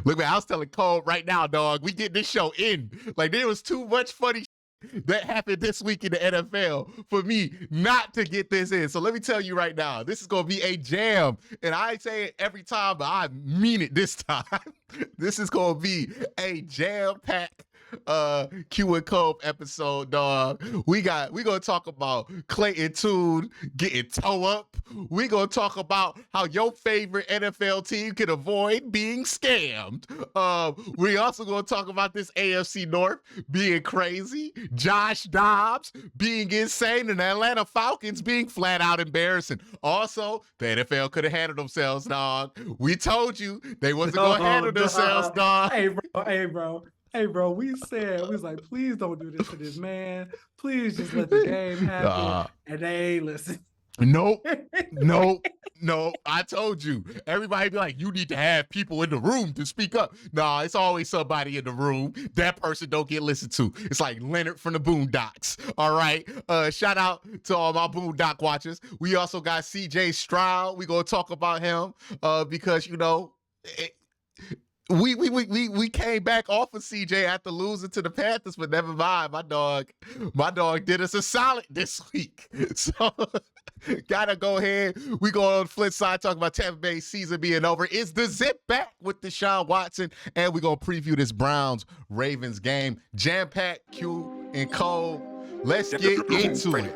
Look, man, I was telling Cole right now, dog, we get this show in. Like, there was too much funny that happened this week in the NFL for me not to get this in. So let me tell you right now, this is going to be a jam. And I say it every time, but I mean it this time. This is going to be a jam-packed QnCOLB episode, dog. We're gonna talk about Clayton Tune getting toe up. We're gonna talk about how your favorite NFL team can avoid being scammed. We also gonna talk about this AFC North being crazy, Josh Dobbs being insane, and the Atlanta Falcons being flat out embarrassing. Also, the NFL could have handled themselves, dog. We told you they wasn't gonna handle themselves, dog. Hey, bro, we was like, please don't do this to this man. Please just let the game happen. And they ain't listen. Nope. I told you. Everybody be like, you need to have people in the room to speak up. Nah, it's always somebody in the room. That person don't get listened to. It's like Leonard from the Boondocks. All right. Shout out to all my Boondock watchers. We also got CJ Stroud. We gonna talk about him because we came back off of CJ after losing to the Panthers, but never mind. My dog did us a solid this week. So gotta go ahead. We go on the flip side, talk about Tampa Bay season being over. Is the zip back with Deshaun Watson? And we're gonna preview this Browns-Ravens game. Jam-packed QnCOLB. Let's get into it.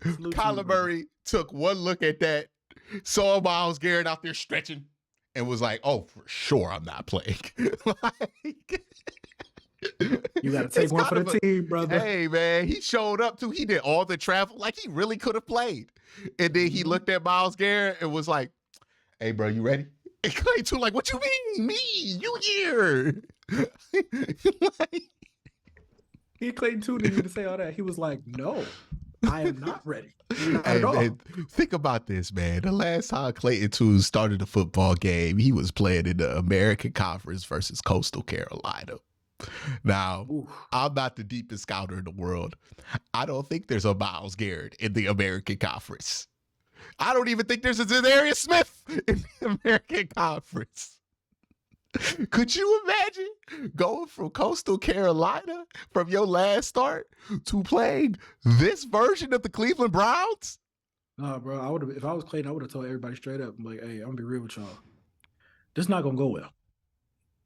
Kyler Murray took one look at that, saw Myles Garrett out there stretching, and was like, oh, for sure I'm not playing. You got to take one for the team, brother. Hey, man, he showed up, too. He did all the travel. Like, he really could have played. And then he looked at Myles Garrett and was like, hey, bro, you ready? And Clayton Tune like, what you mean? Me? You here? Clayton Tune didn't even say all that. He was like, no. I am not ready. Not at all. Man, think about this, man. The last time Clayton Tune started a football game, he was playing in the American Conference versus Coastal Carolina. Now, I'm not the deepest scouter in the world. I don't think there's a Myles Garrett in the American Conference. I don't even think there's a Zadarius Smith in the American Conference. Could you imagine going from Coastal Carolina from your last start to playing this version of the Cleveland Browns? Nah, bro. If I was Clayton, I would have told everybody straight up, I'm like, hey, I'm gonna be real with y'all. This is not gonna go well.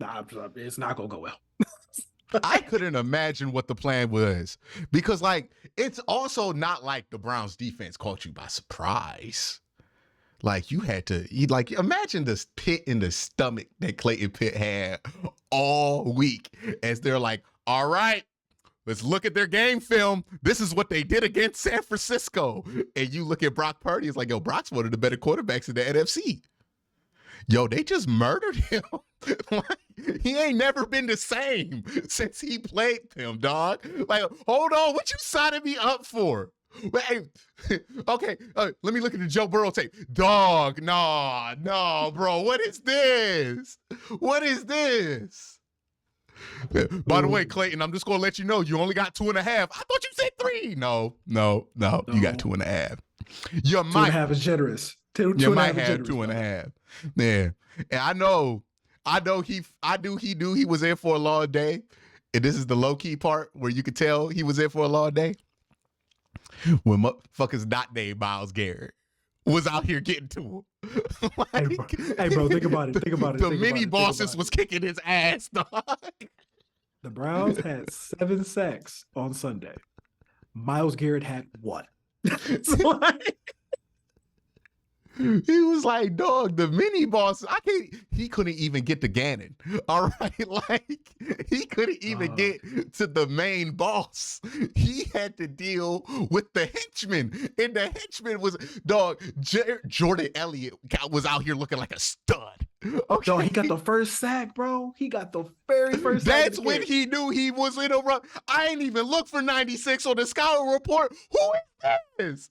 Nah, it's not gonna go well. I couldn't imagine what the plan was because, like, it's also not like the Browns defense caught you by surprise. Like, you had to, imagine this pit in the stomach that Clayton Pitt had all week as they're like, all right, let's look at their game film. This is what they did against San Francisco. And you look at Brock Purdy, it's like, yo, Brock's one of the better quarterbacks in the NFC. Yo, they just murdered him. He ain't never been the same since he played them, dog. Like, hold on, what you signing me up for? Hey, okay, let me look at the Joe Burrow tape. Dog, no, bro. What is this? What is this? By the way, Clayton, I'm just going to let you know, you only got 2.5. I thought you said 3. No, you got 2.5. You might 2.5 is generous. You might have 2.5. Yeah, and I know he knew he was in for a long day. And this is the low key part where you could tell he was in for a long day. When motherfuckers not named Myles Garrett was out here getting to him. Hey, bro, think about it. The mini bosses was kicking his ass, dog. The Browns had 7 sacks on Sunday. Myles Garrett had 1. He was like, dog, the mini boss, he couldn't even get to Gannon. All right. Like, he couldn't even get to the main boss. He had to deal with the henchman. And the henchman was, dog, Jordan Elliott was out here looking like a stud. Okay. Dog, he got the first sack, bro. He got the very first sack. That's when he knew he was in a run. I ain't even looked for 96 on the scouting report. Who is this?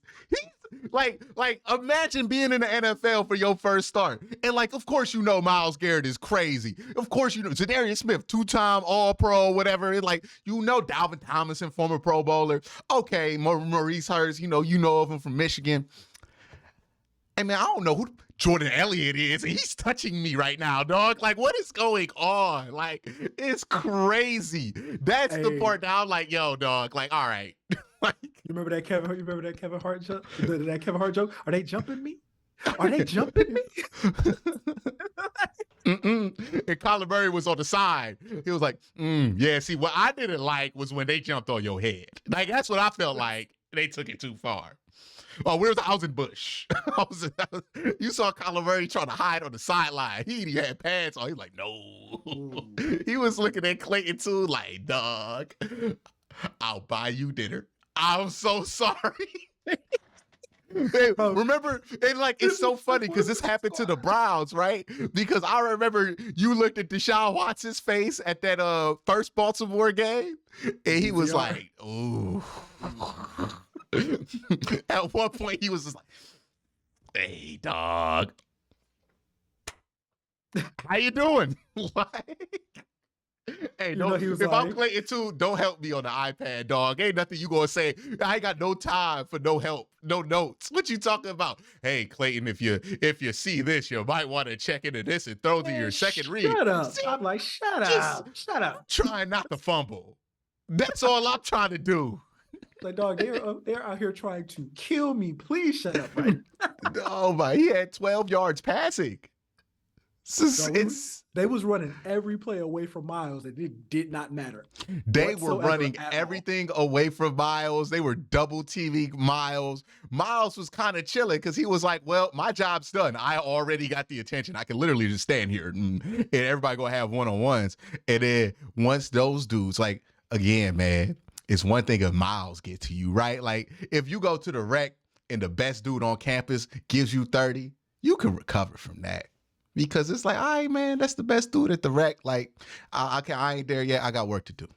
Like, imagine being in the NFL for your first start. And like, of course, you know, Myles Garrett is crazy. Of course, you know, Zadarius Smith, 2-time All-Pro, whatever. It's like, you know, Dalvin Tomlinson, former Pro Bowler. Okay, Maurice Hurst, you know of him from Michigan. Hey, man, I don't know who Jordan Elliott is, and he's touching me right now, dog. Like, what is going on? Like, it's crazy. That's the part that I'm like, yo, dog, like, all right. Like, you remember that Kevin Hart joke? That Kevin Hart joke? Are they jumping me? Are they jumping me? And Kyler Murray was on the side. He was like, yeah, see, what I didn't like was when they jumped on your head. Like, that's what I felt like. They took it too far. Oh, I was in Bush. You saw Kyler Murray trying to hide on the sideline. He had pads on. He was like, no. He was looking at Clayton Tune like, dog, I'll buy you dinner. I'm so sorry. Hey, remember, and like, it's so funny because this happened to the Browns, right? Because I remember you looked at Deshaun Watson's face at that first Baltimore game, and he was like, ooh. At one point, he was just like, hey, dog. How you doing? Like, hey, if I'm Clayton Tune, don't help me on the iPad, dog. Ain't nothing you gonna say. I ain't got no time for no help, no notes. What you talking about? Hey, Clayton, if you see this, you might want to check into this and throw to your second read. Shut up. I'm like, shut up. I'm trying not to fumble. That's all I'm trying to do. Like, dog, they're out here trying to kill me. Please shut up, right? Oh my, he had 12 yards passing. They was running every play away from Miles, and it did not matter. They were running everything away from Miles. They were double teaming Miles. Miles was kind of chilling because he was like, well, my job's done. I already got the attention. I can literally just stand here and everybody gonna have one-on-ones. And then once those dudes, like, again, man, it's one thing if Miles get to you, right? Like, if you go to the rec and the best dude on campus gives you 30, you can recover from that. Because it's like, all right, man, that's the best dude at the rec. Like, I ain't there yet. I got work to do.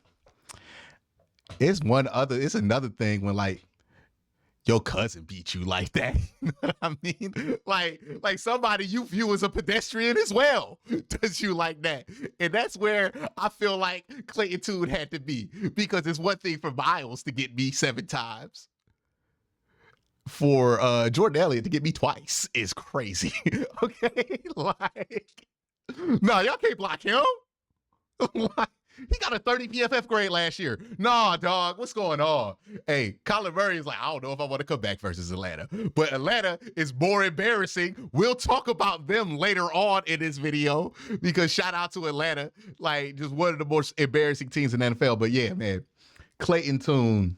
It's another thing when, like, your cousin beat you like that. You know what I mean? Like somebody you view as a pedestrian as well does you like that. And that's where I feel like Clayton Tune had to be. Because it's one thing for Miles to get me 7 times. For Jordan Elliott to get me twice is crazy. Okay? Like, no, y'all can't block him. Like, he got a 30 PFF grade last year. Nah, dog, what's going on? Hey, Kyler Murray is like, I don't know if I want to come back versus Atlanta. But Atlanta is more embarrassing. We'll talk about them later on in this video because shout out to Atlanta. Like, just one of the most embarrassing teams in the NFL. But yeah, man, Clayton Tune,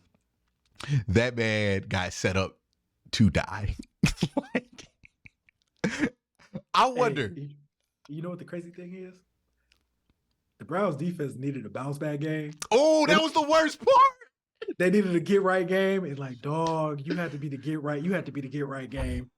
that man got set up to die. Like, I wonder. Hey, you know what the crazy thing is? The Browns defense needed a bounce back game. Oh, that was the worst part. They needed a get right game. And like, dog, you had to be the get right. You had to be the get right game.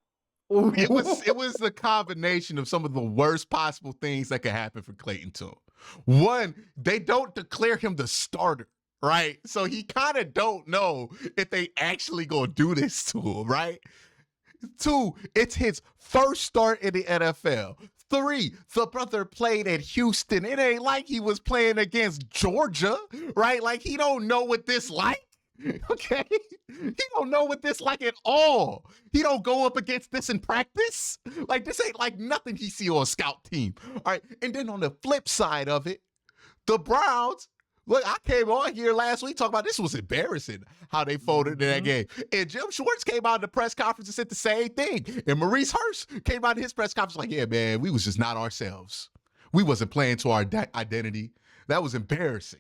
Ooh. It was the combination of some of the worst possible things that could happen for Clayton Tune. One, they don't declare him the starter, right? So he kind of don't know if they actually gonna do this to him, right? 2, it's his first start in the NFL. 3, the brother played at Houston. It ain't like he was playing against Georgia, right? Like, he don't know what this like. Okay? He don't know what this like at all. He don't go up against this in practice. Like, this ain't like nothing he see on a scout team. All right. And then on the flip side of it, the Browns, look, I came on here last week talking about this was embarrassing how they folded in that game. And Jim Schwartz came out in the press conference and said the same thing. And Maurice Hurst came out in his press conference like, yeah, man, we was just not ourselves. We wasn't playing to our identity. That was embarrassing.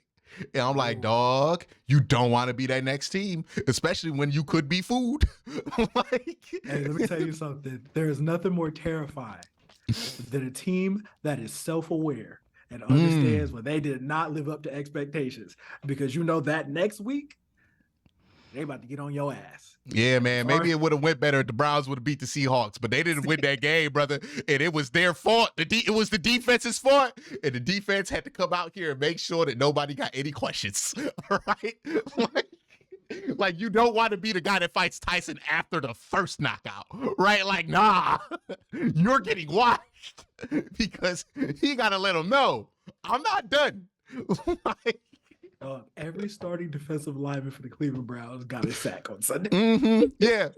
And I'm like, dog, you don't want to be that next team, especially when you could be food. Like, hey, let me tell you something. There is nothing more terrifying than a team that is self-aware and understands when they did not live up to expectations, because you know that next week they about to get on your ass. Yeah, man. Maybe it would have went better if the Browns would have beat the Seahawks, but they didn't win that game, brother. And it was their fault. It was the defense's fault, and the defense had to come out here and make sure that nobody got any questions. All right. Like, Like, you don't want to be the guy that fights Tyson after the first knockout, right? Like, nah, you're getting washed because he got to let him know, I'm not done. Like, every starting defensive lineman for the Cleveland Browns got a sack on Sunday. Yeah,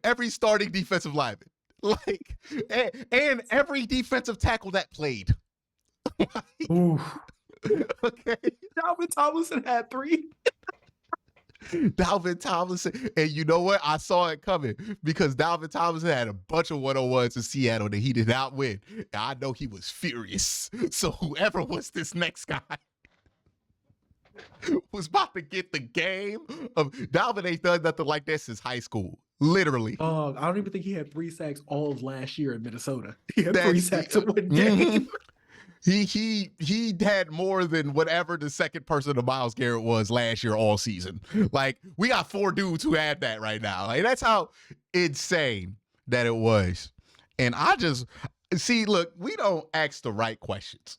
every starting defensive lineman. Like, and every defensive tackle that played. Like, Oof. Okay. Dalvin Tomlinson had 3. Dalvin Tomlinson. And you know what? I saw it coming because Dalvin Tomlinson had a bunch of one-on-ones in Seattle that he did not win. And I know he was furious. So whoever was this next guy was about to get the game of Dalvin ain't done nothing like that since high school. Literally. I don't even think he had 3 sacks all of last year in Minnesota. He had 3 sacks in one game. He had more than whatever the second person to Myles Garrett was last year all season. Like, we got 4 dudes who had that right now. Like, that's how insane that it was. And I just see, look, we don't ask the right questions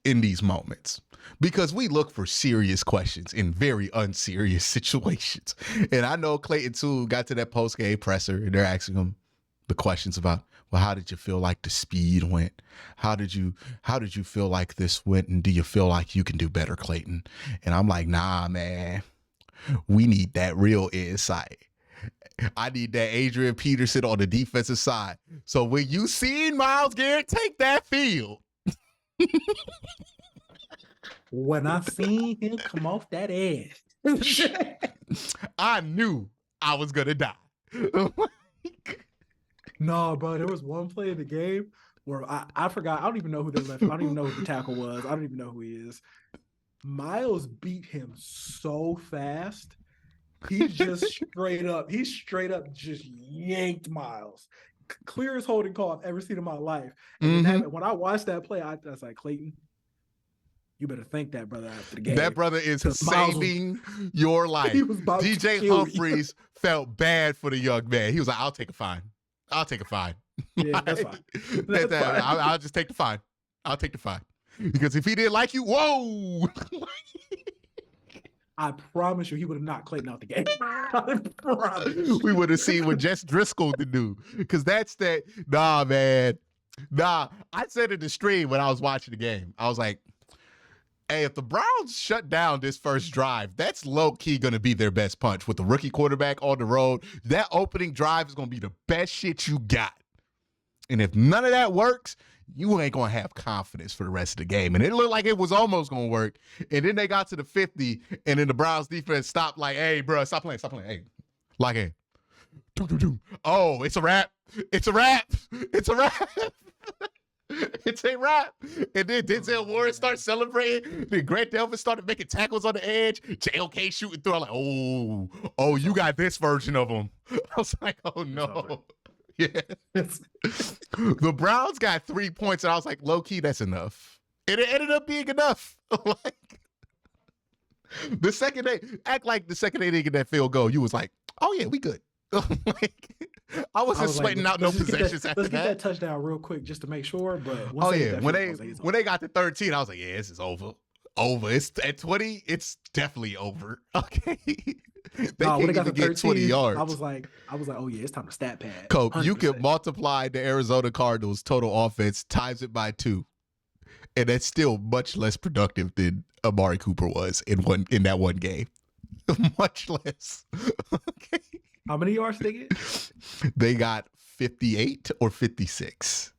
in these moments because we look for serious questions in very unserious situations. And I know Clayton Tune got to that post-game presser and they're asking him the questions about, well, how did you feel like the speed went? How did you feel like this went? And do you feel like you can do better, Clayton? And I'm like, nah, man, we need that real insight. I need that Adrian Peterson on the defensive side. So when you seen Myles Garrett take that field, when I seen him come off that edge, I knew I was gonna die. No, bro, there was one play in the game where I forgot. I don't even know who they left. I don't even know who the tackle was. I don't even know who he is. Myles beat him so fast. He straight up just yanked Myles. Clearest holding call I've ever seen in my life. And when I watched that play, I was like, Clayton, you better thank that brother after the game. That brother is saving your life. DJ Humphries felt bad for the young man. He was like, I'll take a fine. Yeah, that's fine. I'll just take the fine. I'll take the fine. Because if he didn't like you, whoa. I promise you he would have knocked Clayton out the game. I promise you. We would have seen what Jess Driscoll could do. Because that's that. Nah, man. Nah. I said in the stream when I was watching the game, I was like, hey, if the Browns shut down this first drive, that's low-key going to be their best punch with the rookie quarterback on the road. That opening drive is going to be the best shit you got. And if none of that works, you ain't going to have confidence for the rest of the game. And it looked like it was almost going to work. And then they got to the 50, and then the Browns defense stopped like, hey, bro, stop playing. Hey, lock in. Oh, it's a wrap. It's a wrap. It's a wrap. And then Denzel Ward started celebrating. Then Grant Delvin started making tackles on the edge. JOK shooting through. I'm like, oh, you got this version of him. I was like, oh no. Yeah. The Browns got 3 points, and I was like, low key, that's enough. And it ended up being enough. Like, the second they didn't get that field goal, you was like, oh yeah, we good. Like, I wasn't sweating out no possessions after that. Let's get that touchdown real quick just to make sure. But when they got to 13, I was like, yeah, this is over. It's at 20. It's definitely over. Okay. They can't when they got to 13, 20 yards. I was like, oh yeah, it's time to stat pad. Coke, 100%. you can multiply the Arizona Cardinals total offense, times it by 2, and that's still much less productive than Amari Cooper was in that one game. Much less. Okay. How many yards did they get? They got 58 or 56.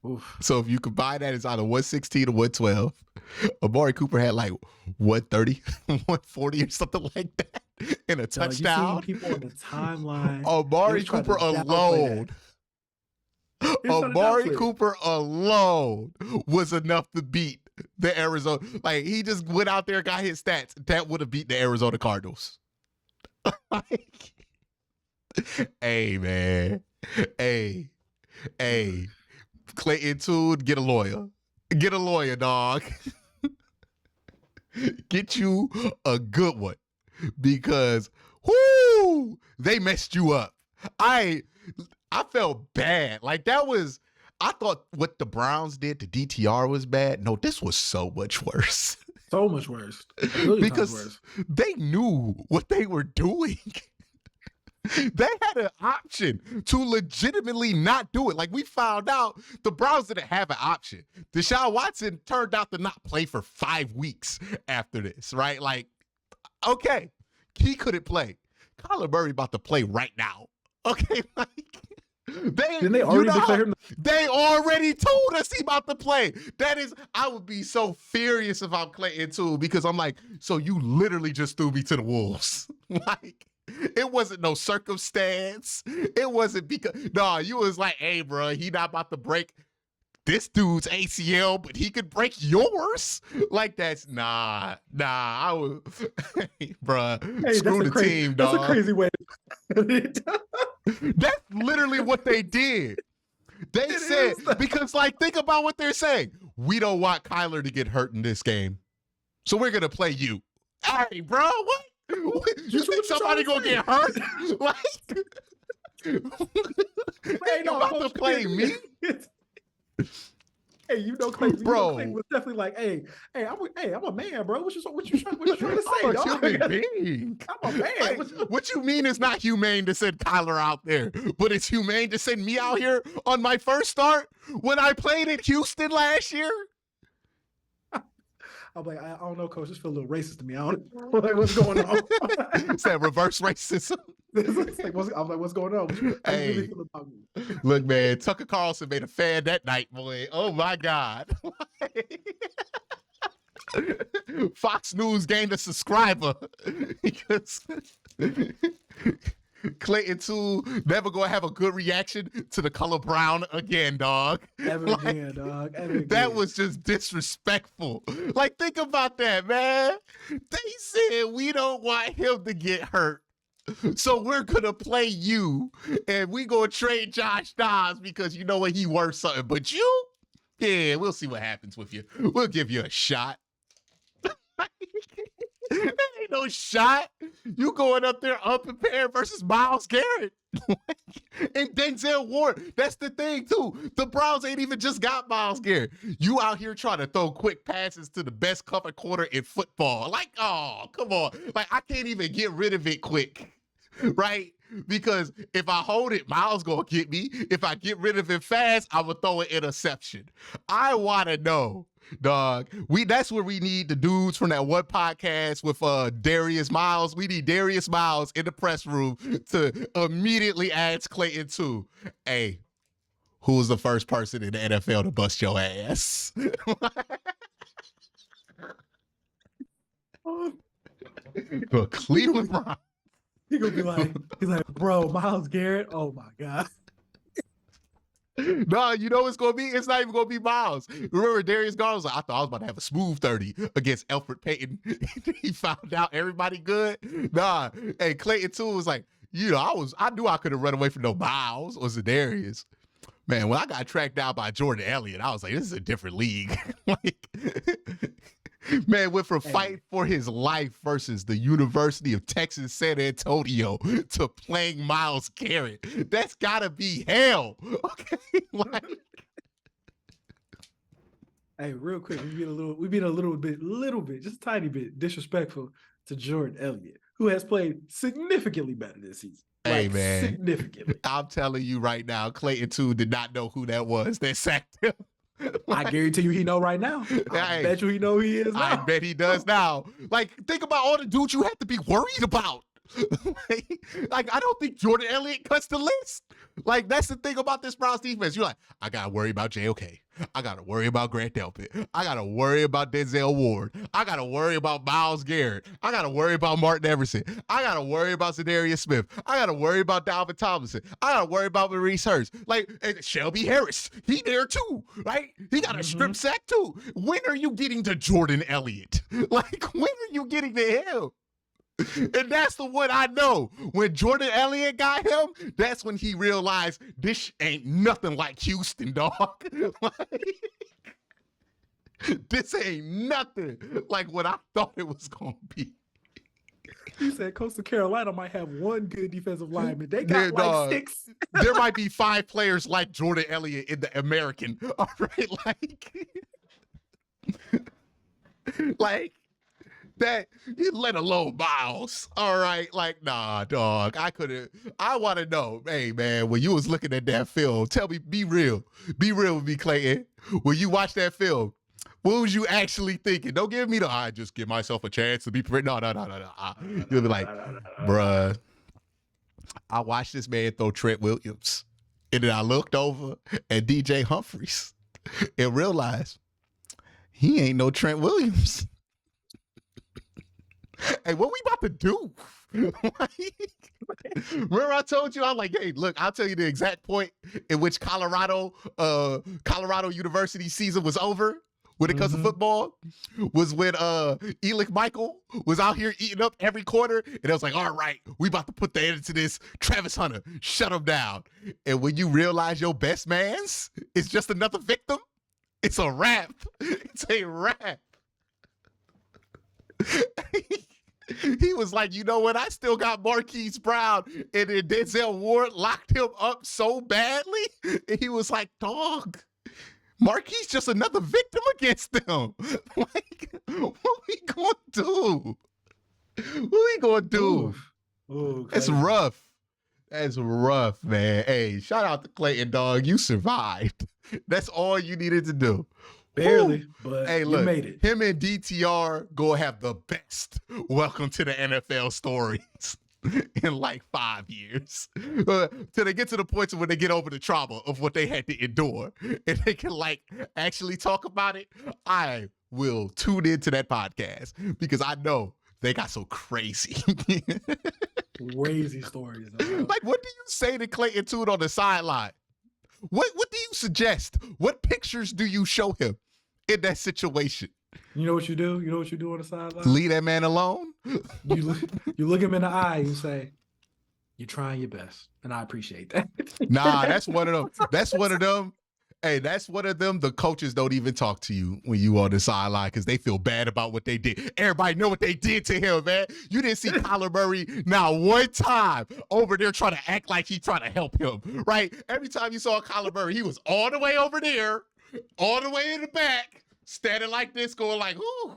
Oof. So if you combine that, it's either 116 or 112. Amari Cooper had like 130, 140 or something like that in a touchdown. You see people on the timeline. Amari Cooper alone. Amari Cooper alone was enough to beat the Arizona. Like, he just went out there and got his stats. That would have beat the Arizona Cardinals. Like, hey, man. Hey. Clayton Tune, get a lawyer. Get a lawyer, dog. Get you a good one. Because, whoo, they messed you up. I felt bad. Like, I thought what the Browns did to DTR was bad. No, this was so much worse. So much worse. A million times Because worse. they knew what they were doing. They had an option to legitimately not do it. Like, we found out the Browns didn't have an option. Deshaun Watson turned out to not play for 5 weeks after this, right? Like, okay, he couldn't play. Kyler Murray about to play right now. Okay, like, Didn't they already declare him? they already told us he about to play. That is, I would be so furious if I'm Clayton Tune, because I'm like, so you literally just threw me to the wolves. Like, it wasn't no circumstance. It wasn't because, no, you was like, hey, bro, he not about to break this dude's ACL, but he could break yours. Like, that's nah. I would, bruh, screw the team, dog. That's a crazy way. That's literally what they did. They said, because, like, think about what they're saying. We don't want Kyler to get hurt in this game, so we're gonna play you. Hey, bro, what? You think somebody gonna get hurt? Like, they about to play me? Hey, you know, Clayton, bro, Clayton was definitely like, hey, I'm a man, bro. What you trying to say? I'm a human being. I'm a man. Like, what you mean it's not humane to send Kyler out there, but it's humane to send me out here on my first start when I played at Houston last year? I'm like, I don't know, coach. This feels a little racist to me. I don't know, like, what's going on? It's that reverse racism. I'm like, what's going on? Hey, really feel about me? Look, man, Tucker Carlson made a fan that night, boy. Oh my God. Fox News gained a subscriber because Clayton Tune never gonna have a good reaction to the color brown again, dog. Ever again, dog. Ever again. That was just disrespectful. Like, think about that, man. They said we don't want him to get hurt, so we're gonna play you, and we gonna trade Josh Dobbs because you know what, he worth something. But you, yeah, we'll see what happens with you. We'll give you a shot. That ain't no shot. You going up there unprepared versus Myles Garrett and Denzel Ward. That's the thing too. The Browns ain't even just got Myles Garrett. You out here trying to throw quick passes to the best cover corner in football. Like, oh, come on. Like, I can't even get rid of it quick, right? Because if I hold it, Myles gonna get me. If I get rid of it fast, I would throw an interception. I want to know, dog. That's where we need the dudes from that one podcast with Darius Miles. We need Darius Miles in the press room to immediately ask Clayton Tune, hey, who was the first person in the NFL to bust your ass? The Cleveland Browns. He's like, bro, Myles Garrett. Oh my God. No, you know it's gonna be? It's not even gonna be Myles. Remember, Darius Garland was like, I thought I was about to have a smooth 30 against Alfred Payton. He found out everybody good. Nah, hey, Clayton Tune was like, you know, I knew I couldn't run away from no Myles or Za'Darius. Man, when I got tracked down by Jordan Elliott, I was like, this is a different league. Like, man went from fighting for his life versus the University of Texas San Antonio to playing Myles Garrett. That's gotta be hell. Okay. Like, hey, real quick, we been a little bit, just a tiny bit disrespectful to Jordan Elliott, who has played significantly better this season. Hey, man. Significantly. I'm telling you right now, Clayton Tune did not know who that was that sacked him. I guarantee you he know right now. I bet you he know who he is now. I bet he does now. Like, think about all the dudes you have to be worried about. Like, I don't think Jordan Elliott cuts the list. Like, that's the thing about this Browns defense. You're like, I got to worry about JOK. I got to worry about Grant Delpit. I got to worry about Denzel Ward. I got to worry about Myles Garrett. I got to worry about Martin Everson. I got to worry about Za'Darius Smith. I got to worry about Dalvin Tomlinson. I got to worry about Maurice Hurst. Like, and Shelby Harris. He there too, right? He got a strip sack too. When are you getting to Jordan Elliott? Like, when are you getting to him? And that's the one I know. When Jordan Elliott got him, that's when he realized this ain't nothing like Houston, dog. Like, this ain't nothing like what I thought it was going to be. He said Coastal Carolina might have one good defensive lineman. They got like 6. There might be 5 players like Jordan Elliott in the American. All right, like That, let alone Miles. All right. Like, nah, dog. I want to know, hey, man, when you was looking at that film, tell me, be real. Be real with me, Clayton. When you watch that film, what was you actually thinking? Don't give me I just give myself a chance to be prepared. No. You'll be like, bruh, I watched this man throw Trent Williams. And then I looked over at DJ Humphries and realized he ain't no Trent Williams. Hey, what we about to do? Remember I told you, I'm like, hey, look, I'll tell you the exact point in which Colorado University season was over when it comes to football, was when Elick Michael was out here eating up every quarter, and I was like, all right, we about to put the end to this. Travis Hunter, shut him down. And when you realize your best man's is just another victim, it's a wrap. It's a wrap. He was like, you know what? I still got Marquise Brown, and then Denzel Ward locked him up so badly. And he was like, dog, Marquise just another victim against them. Like, what we gonna do? What we gonna do? Ooh, It's rough. That's rough, man. Hey, shout out to Clayton, dog. You survived. That's all you needed to do. Barely, but hey, look, you made it. Him and DTR go have the best welcome to the NFL stories in like 5 years. Till they get to the point where they get over the trauma of what they had to endure and they can like actually talk about it. I will tune into that podcast because I know they got so crazy. Crazy stories. Like, what do you say to Clayton Tune on the sideline? What do you suggest? What pictures do you show him in that situation? You know what you do? You know what you do on the sideline? Leave that man alone? You look him in the eye and you say, you're trying your best. And I appreciate that. Nah, that's one of them. That's one of them. Hey, that's one of them. The coaches don't even talk to you when you on the sideline because they feel bad about what they did. Everybody know what they did to him, man. You didn't see Kyler Murray now one time over there trying to act like he trying to help him, right? Every time you saw Kyler Murray, he was all the way over there, all the way in the back, standing like this, going like, ooh.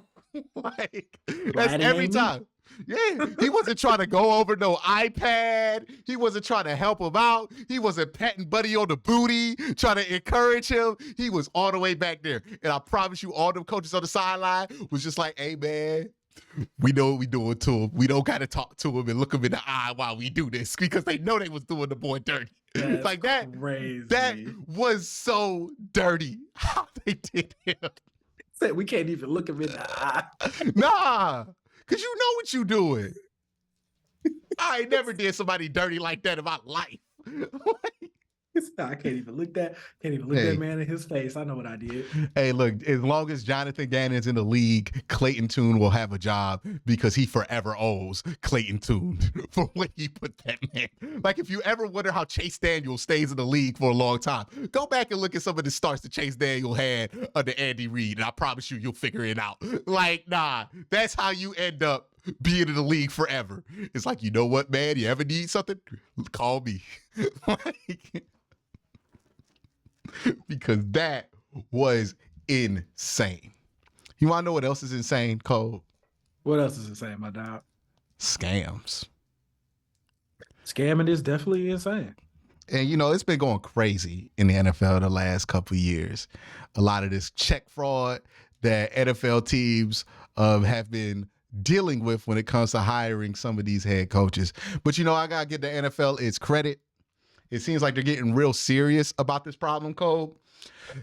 Like, that's every time. Yeah, he wasn't trying to go over no iPad. He wasn't trying to help him out. He wasn't patting Buddy on the booty, trying to encourage him. He was all the way back there. And I promise you, all them coaches on the sideline was just like, hey, man, we know what we doing to him. We don't got to talk to him and look him in the eye while we do this because they know they was doing the boy dirty. That's like that. Crazy. That was so dirty how they did him. We can't even look him in the eye. Nah. Because you know what you doing. I ain't never did somebody dirty like that in my life. I can't even look that man in his face. I know what I did. Hey, look, as long as Jonathan Gannon's in the league, Clayton Tune will have a job because he forever owes Clayton Tune for what he put that man. Like, if you ever wonder how Chase Daniel stays in the league for a long time, go back and look at some of the starts that Chase Daniel had under Andy Reid, and I promise you, you'll figure it out. Like, nah, that's how you end up being in the league forever. It's like, you know what, man? You ever need something? Call me. Like, because that was insane. You want to know what else is insane, Cole? What else is insane, my dog? Scams. Scamming is definitely insane. And, you know, it's been going crazy in the NFL the last couple of years. A lot of this check fraud that NFL teams have been dealing with when it comes to hiring some of these head coaches. But, you know, I got to give the NFL its credit. It seems like they're getting real serious about this problem, Cole,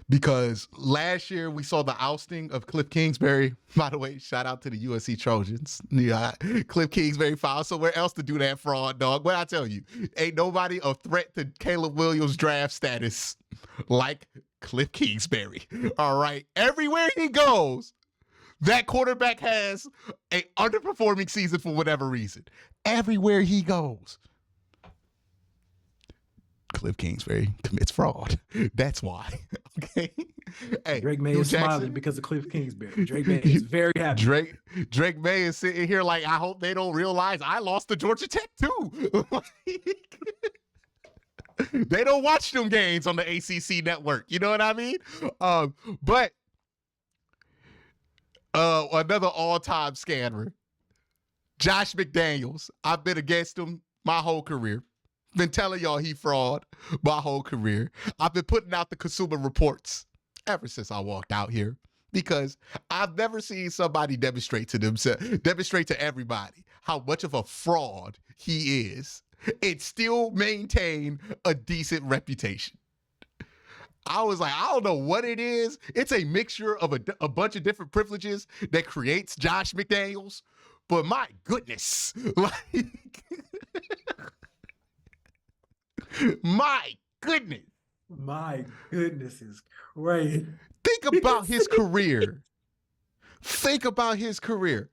because last year we saw the ousting of Cliff Kingsbury. By the way, shout out to the USC Trojans. Yeah, Cliff Kingsbury found somewhere else to do that fraud, dog. What I tell you, ain't nobody a threat to Caleb Williams' draft status like Cliff Kingsbury. All right, everywhere he goes, that quarterback has an underperforming season for whatever reason. Everywhere he goes, Cliff Kingsbury commits fraud. That's why. Okay. Hey, Drake May is smiling because of Cliff Kingsbury. Drake May is very happy. Drake May is sitting here like, I hope they don't realize I lost to Georgia Tech too. They don't watch them games on the ACC network. You know what I mean? But Another all-time scammer, Josh McDaniels. I've been against him my whole career. Been telling y'all he fraud my whole career. I've been putting out the Consumer Reports ever since I walked out here because I've never seen somebody demonstrate to everybody how much of a fraud he is and still maintain a decent reputation. I was like, I don't know what it is. It's a mixture of a bunch of different privileges that creates Josh McDaniels. But my goodness, like, my goodness. My goodness is crazy. Think about his career. Think about his career.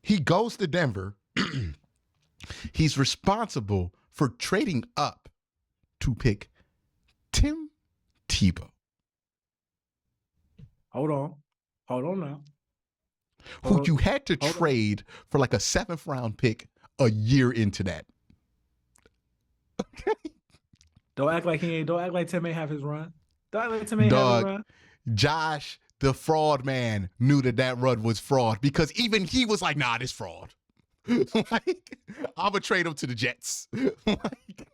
He goes to Denver. He's responsible for trading up to pick Tim Tebow. Hold on now. Who you had to trade for like a 7th round pick a year into that. Okay. Don't act like Tim ain't have his run. Don't act like Tim ain't have his run. Josh, the fraud man, knew that run was fraud because even he was like, nah, this fraud. Like, I'm gonna trade him to the Jets. Like,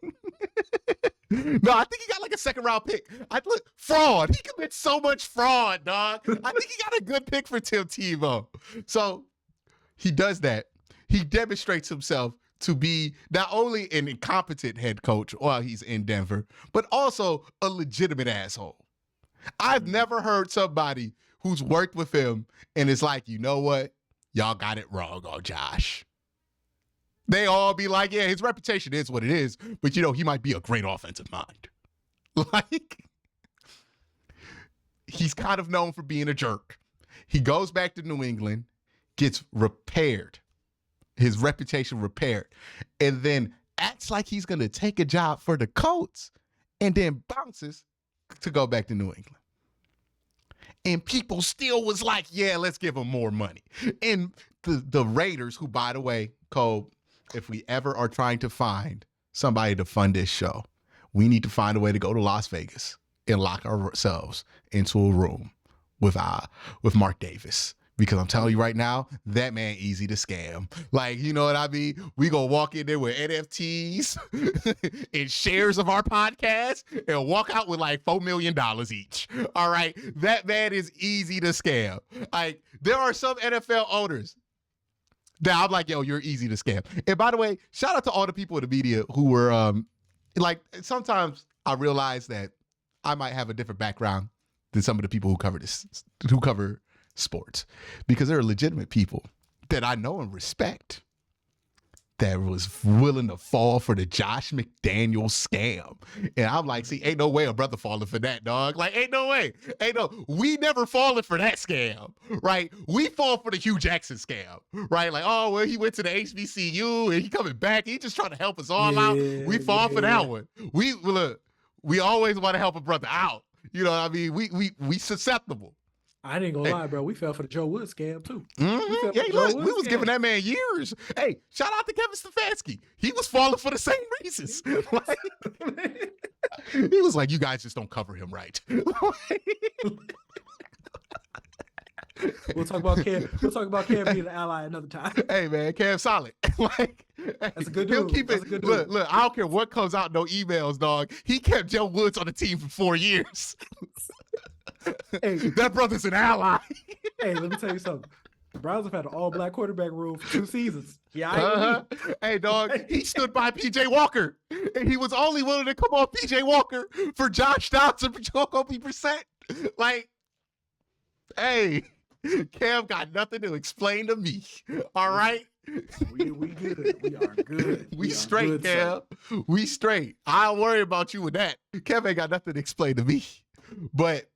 no, I think he got like a 2nd round pick. Look, fraud. He commits so much fraud, dog. I think he got a good pick for Tim Tebow. So he does that. He demonstrates himself to be not only an incompetent head coach while he's in Denver, but also a legitimate asshole. I've never heard somebody who's worked with him and is like, you know what? Y'all got it wrong on Josh. They all be like, yeah, his reputation is what it is, but you know, he might be a great offensive mind. Like, he's kind of known for being a jerk. He goes back to New England, gets repaired, his reputation repaired, and then acts like he's going to take a job for the Colts and then bounces to go back to New England. And people still was like, yeah, let's give him more money. And the Raiders, who, by the way, Cole, if we ever are trying to find somebody to fund this show, we need to find a way to go to Las Vegas and lock ourselves into a room with Mark Davis. Because I'm telling you right now, that man easy to scam. Like, you know what I mean? We gonna walk in there with NFTs and shares of our podcast and walk out with like $4 million each. All right? That man is easy to scam. Like, there are some NFL owners that I'm like, yo, you're easy to scam. And by the way, shout out to all the people in the media who were like, sometimes I realize that I might have a different background than some of the people who cover sports, because there are legitimate people that I know and respect that was willing to fall for the Josh McDaniels scam. And I'm like, see, ain't no way a brother falling for that, dog. Like, ain't no way. We never falling for that scam, right? We fall for the Hugh Jackson scam, right? Like, oh, well, he went to the HBCU and he coming back. He just trying to help us all out. We fall for that one. We always want to help a brother out. You know what I mean? We susceptible. I ain't gonna lie, bro. We fell for the Joe Wood scam too. Mm-hmm. Yeah, look, we was giving that man years. Hey, shout out to Kevin Stefanski. He was falling for the same reasons. Like, he was like, you guys just don't cover him right. We'll talk about Cam. We'll talk about Cam being an ally another time. Hey man, Cam's solid. Like, that's a good dude. Look, I don't care what comes out, no emails, dog. He kept Joe Woods on the team for 4 years. Hey, that brother's an ally. Hey, let me tell you something. The Browns have had an all-black quarterback rule for 2 seasons. Yeah, Hey, dog, he stood by P.J. Walker, and he was only willing to come on P.J. Walker for Josh Dobbs and Jacoby Brissett. Like, hey, Cam got nothing to explain to me. All right? We good. We are good. We straight, good, Cam. Son. We straight. I don't worry about you with that. Cam ain't got nothing to explain to me. But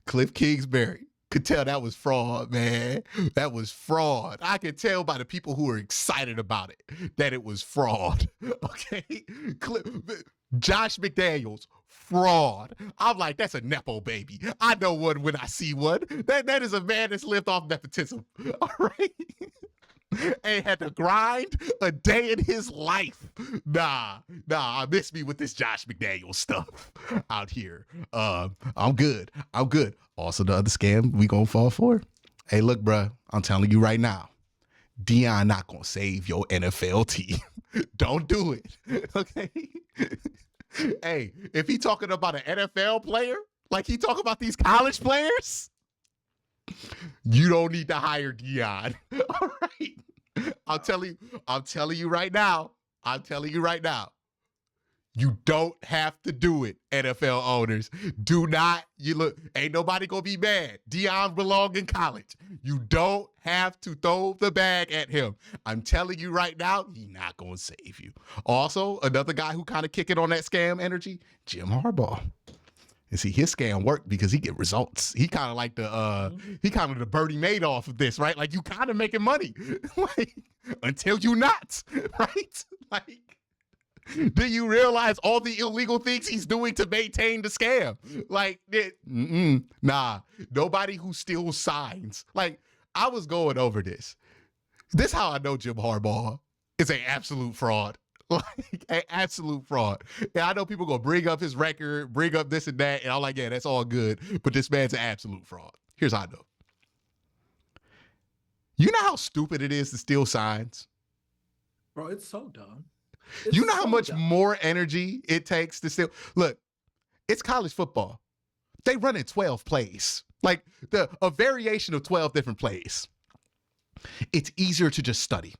Cliff Kingsbury could tell that was fraud, man. That was fraud. I could tell by the people who were excited about it that it was fraud. Okay? Josh McDaniels, fraud. I'm like, that's a Nepo baby. I know one when I see one. That is a man that's lived off nepotism. All right? Ain't had to grind a day in his life. Nah, I miss me with this Josh McDaniels stuff out here. I'm good. Also, the other scam we gonna fall for. Hey, look, bruh, I'm telling you right now, Dion not gonna save your NFL team. Don't do it. Okay. Hey, if he talking about an NFL player, like he talking about these college players, you don't need to hire Dion. All right. I'm telling you right now. You don't have to do it, NFL owners. Do not. Ain't nobody gonna be mad. Dion belong in college. You don't have to throw the bag at him. I'm telling you right now, he not gonna save you. Also, another guy who kind of kicking on that scam energy, Jim Harbaugh. And see, his scam worked because he get results. He kind of like the Bernie Madoff of this, right? Like you kind of making money, like until you not, right? Like, do you realize all the illegal things he's doing to maintain the scam? Like, nah, nobody who steals signs. Like, I was going over this. This is how I know Jim Harbaugh is an absolute fraud. Like, an absolute fraud. And I know people gonna bring up his record, bring up this and that, and I'm like, yeah, that's all good. But this man's an absolute fraud. Here's how I know. You know how stupid it is to steal signs? Bro, it's so dumb. You know how much more energy it takes to steal? Look, it's college football. They run in 12 plays. Like a variation of 12 different plays. It's easier to just study.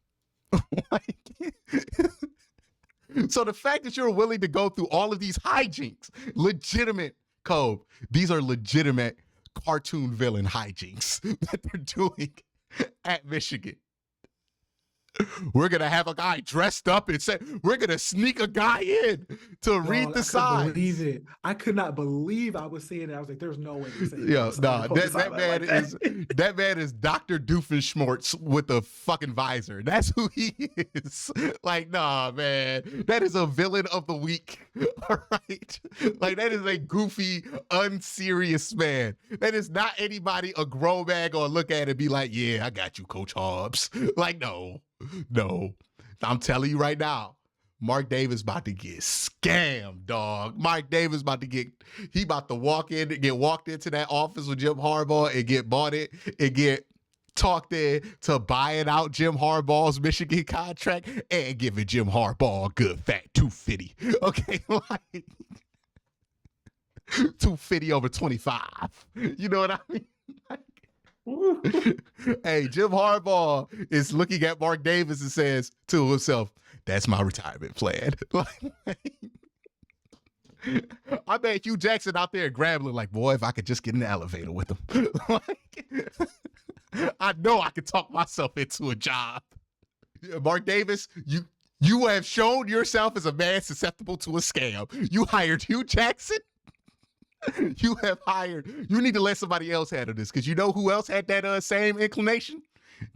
So the fact that you're willing to go through all of these hijinks, legitimate, Cove, these are legitimate cartoon villain hijinks that they're doing at Michigan. We're going to have a guy dressed up and say, we're going to sneak a guy in to read the signs. I could not believe I was seeing it. I was like, there's no way to say it. Yeah, no, that man is Dr. Doofenshmirtz with a fucking visor. That's who he is. Like, nah, man, that is a villain of the week. All right. Like, that is a goofy, unserious man. That is not anybody a grown man gonna look at and be like, yeah, I got you, Coach Hobbs. Like, no. I'm telling you right now, Mark Davis about to get scammed, dog. Mark Davis about to walk in, get walked into that office with Jim Harbaugh and get bought it and get talked in to buying out Jim Harbaugh's Michigan contract and giving Jim Harbaugh a good fat $250. Okay, like $250 over 25. You know what I mean? Hey, Jim Harbaugh is looking at Mark Davis and says to himself, that's my retirement plan. I bet Hugh Jackson out there grabbing like, boy, if I could just get in the elevator with him. I know I could talk myself into a job. Mark Davis, you have shown yourself as a man susceptible to a scam. You hired Hugh Jackson. You need to let somebody else handle this, because you know who else had that same inclination?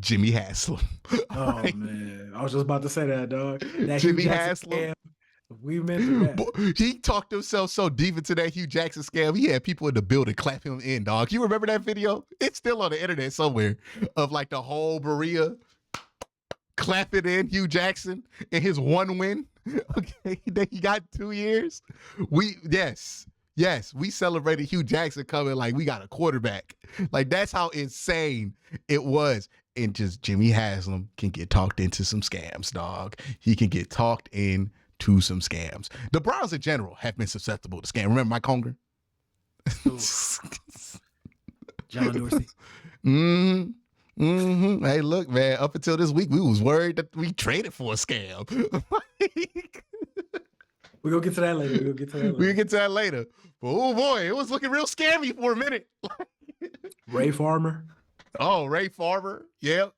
Jimmy Haslam. Oh, right? Man. I was just about to say that, dog. That Jimmy Haslam. We meant that. He talked himself so deep into that Hugh Jackson scam, he had people in the building clap him in, dog. You remember that video? It's still on the internet somewhere of like the whole Berea clapping in Hugh Jackson and his one win. Okay, that he got 2 years. Yes, we celebrated Hugh Jackson coming like we got a quarterback. Like, that's how insane it was. And just Jimmy Haslam can get talked into some scams, dog. He can get talked into some scams. The Browns in general have been susceptible to scam. Remember Mike Holmgren? John Dorsey. Hey, look, man, up until this week, we was worried that we traded for a scam. We're going to get to that later. But oh boy, it was looking real scammy for a minute. Ray Farmer. Oh, Ray Farmer. Yep.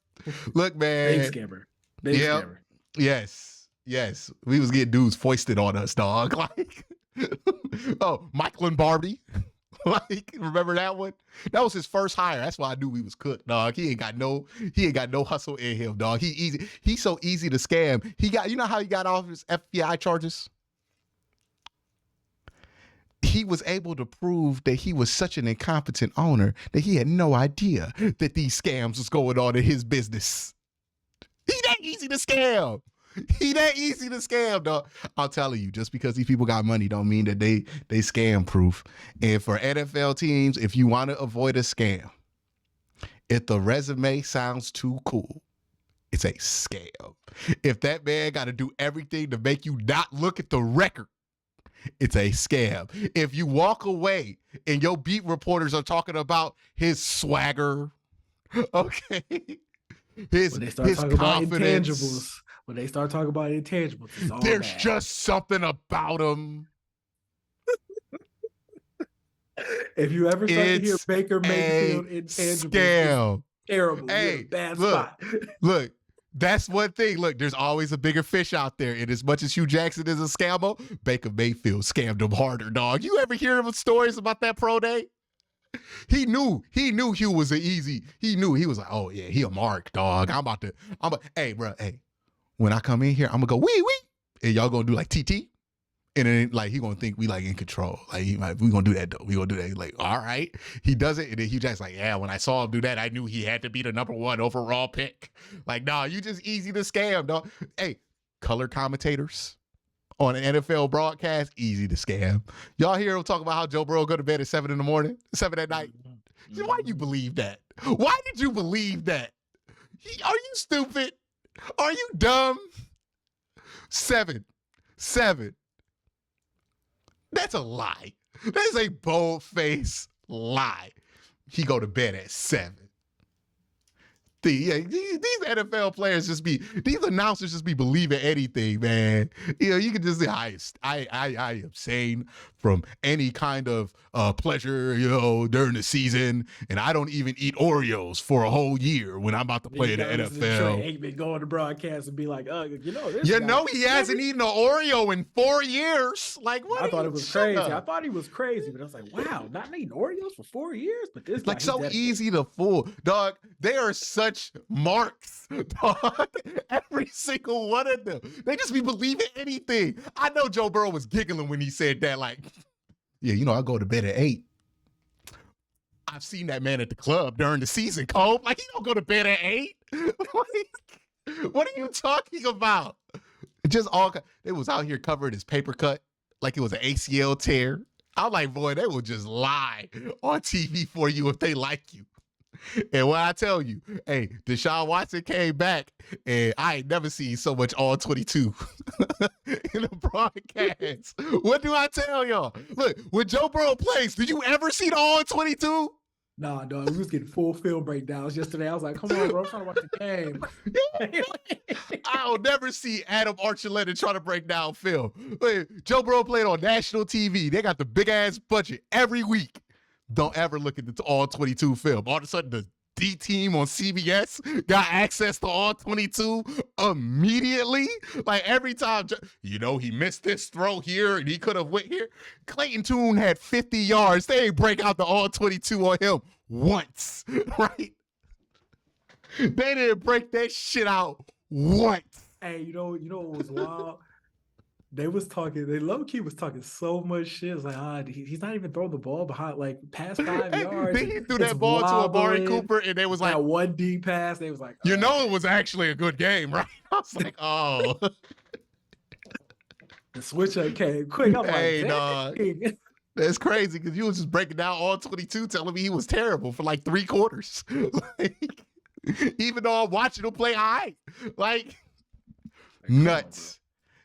Look, man. Big scammer. Scammer. Yes. We was getting dudes foisted on us, dog. Like, oh, Mike Lombardi. Like, remember that one? That was his first hire. That's why I knew we was cooked, dog. He ain't got no hustle in him, dog. He's so easy to scam. You know how he got off his FBI charges? He was able to prove that he was such an incompetent owner that he had no idea that these scams was going on in his business. that easy to scam. He that easy to scam, dog. I'm telling you, just because these people got money don't mean that they scam proof. And for NFL teams, if you want to avoid a scam, if the resume sounds too cool, it's a scam. If that man got to do everything to make you not look at the record, it's a scam. If you walk away and your beat reporters are talking about his swagger, okay, his confidence. When they start talking about intangibles, it's all there's bad. just something about him. If you ever start to hear Baker Mayfield intangibles, scam. Terrible. Hey, bad look, spot. Look, that's one thing. Look, there's always a bigger fish out there. And as much as Hugh Jackson is a scammer, Baker Mayfield scammed him harder, dog. You ever hear of stories about that pro day? He knew Hugh was an easy. He knew he was like, oh yeah, he a mark, dog. Hey, bro, hey. When I come in here, I'm gonna go wee, and y'all gonna do like TT, and then like he gonna think we like in control. Like we gonna do that though. We gonna do that. He's like, all right, he does it, and then Hugh Jackson's like, yeah. When I saw him do that, I knew he had to be the number 1 overall pick. Like, nah, you just easy to scam, dog. Hey, color commentators on an NFL broadcast, easy to scam. Y'all hear him talk about how Joe Burrow go to bed at 7 a.m, 7 at night. Why do you believe that? Why did you believe that? Are you stupid? Are you dumb? 7. That's a lie. That's a bold-faced lie. He go to bed at 7. These NFL players these announcers just be believing anything, man. You know, you can just say, I abstain from any kind of pleasure, you know, during the season, and I don't even eat Oreos for a whole year when I'm about to play in the NFL. Aikman go on the broadcast and be like, he hasn't eaten an Oreo in 4 years. Like, what? I thought it was crazy. I thought he was crazy, but I was like, wow, not eating Oreos for 4 years? But this like so easy to fool, dog. They are such marks, dog. Every single one of them. They just be believing anything. I know Joe Burrow was giggling when he said that, like, yeah, you know, I go to bed at 8. I've seen that man at the club during the season, Cole. Like, he don't go to bed at 8. What are you talking about? They was out here covering his paper cut like it was an ACL tear. I'm like, boy, they will just lie on TV for you if they like you. And when I tell you, hey, Deshaun Watson came back, and I ain't never seen so much all 22 in a broadcast. What do I tell y'all? Look, when Joe Burrow plays, did you ever see the all 22? Nah, dog. We was getting full film breakdowns yesterday. I was like, come on, bro. I'm trying to watch the game. I'll never see Adam Archuleta try to break down film. Wait, Joe Burrow played on national TV. They got the big-ass budget every week. Don't ever look at the all 22 film. All of a sudden, the D team on CBS got access to all 22 immediately. Like every time, you know, he missed this throw here and he could have went here. Clayton Tune had 50 yards. They ain't break out the all 22 on him once, right? They didn't break that shit out once. Hey, you know what was wild? They low-key was talking so much shit. It's like, he's not even throwing the ball behind, like, past 5 yards. Then he threw that ball to Amari Cooper, and they was like, that one deep pass. They was like, you know, it was actually a good game, right? I was like, oh. The switch up came quick. I'm hey, like, dog. That's crazy, because you was just breaking down all 22, telling me he was terrible for like 3 quarters. Like, even though I'm watching him play high. Like, nuts,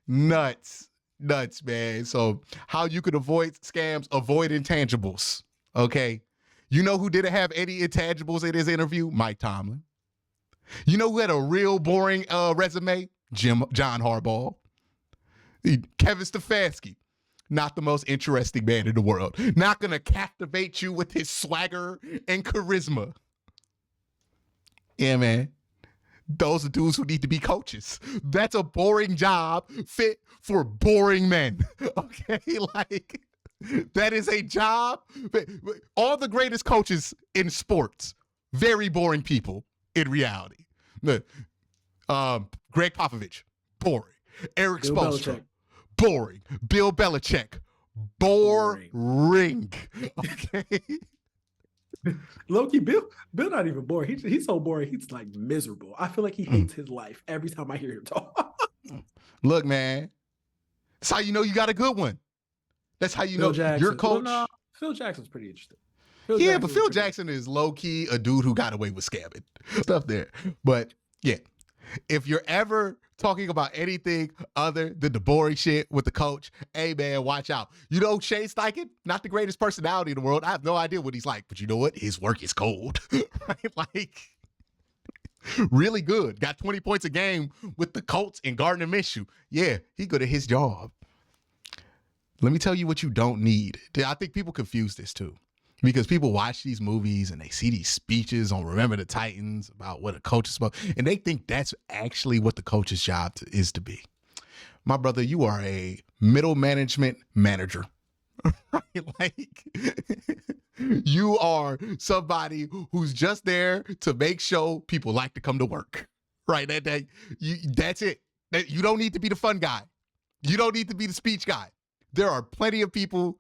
man. So how you could avoid scams, avoid intangibles, okay? You know who didn't have any intangibles in his interview? Mike Tomlin. You know who had a real boring resume? John Harbaugh. Kevin Stefanski. Not the most interesting man in the world. Not going to captivate you with his swagger and charisma. Yeah, man. Those are dudes who need to be coaches. That's a boring job fit for boring men. Okay? Like, that is a job. All the greatest coaches in sports, very boring people in reality. Greg Popovich, boring. Eric Spoelstra, boring. Bill Belichick, boring. Okay? Low-key, Bill not even boring. He's so boring. He's like miserable. I feel like he hates his life every time I hear him talk. Look, man, that's how you know you got a good one. That's how you know your coach. Well, no, Phil Jackson's pretty interesting. But Phil Jackson is low-key a dude who got away with scamming stuff there. But yeah, if you're ever talking about anything other than the boring shit with the coach, hey man, watch out. You know, Shane Steichen, not the greatest personality in the world. I have no idea what he's like, but you know what? His work is cold. Right? Like, really good. Got 20 points a game with the Colts and Gardner Minshew. Yeah, he good at his job. Let me tell you what you don't need. I think people confuse this too. Because people watch these movies and they see these speeches on Remember the Titans about what a coach is supposed, and they think that's actually what the coach's job is to be. My brother, you are a middle management manager. Right? Like, you are somebody who's just there to make sure people like to come to work. Right? That's it. You don't need to be the fun guy. You don't need to be the speech guy. There are plenty of people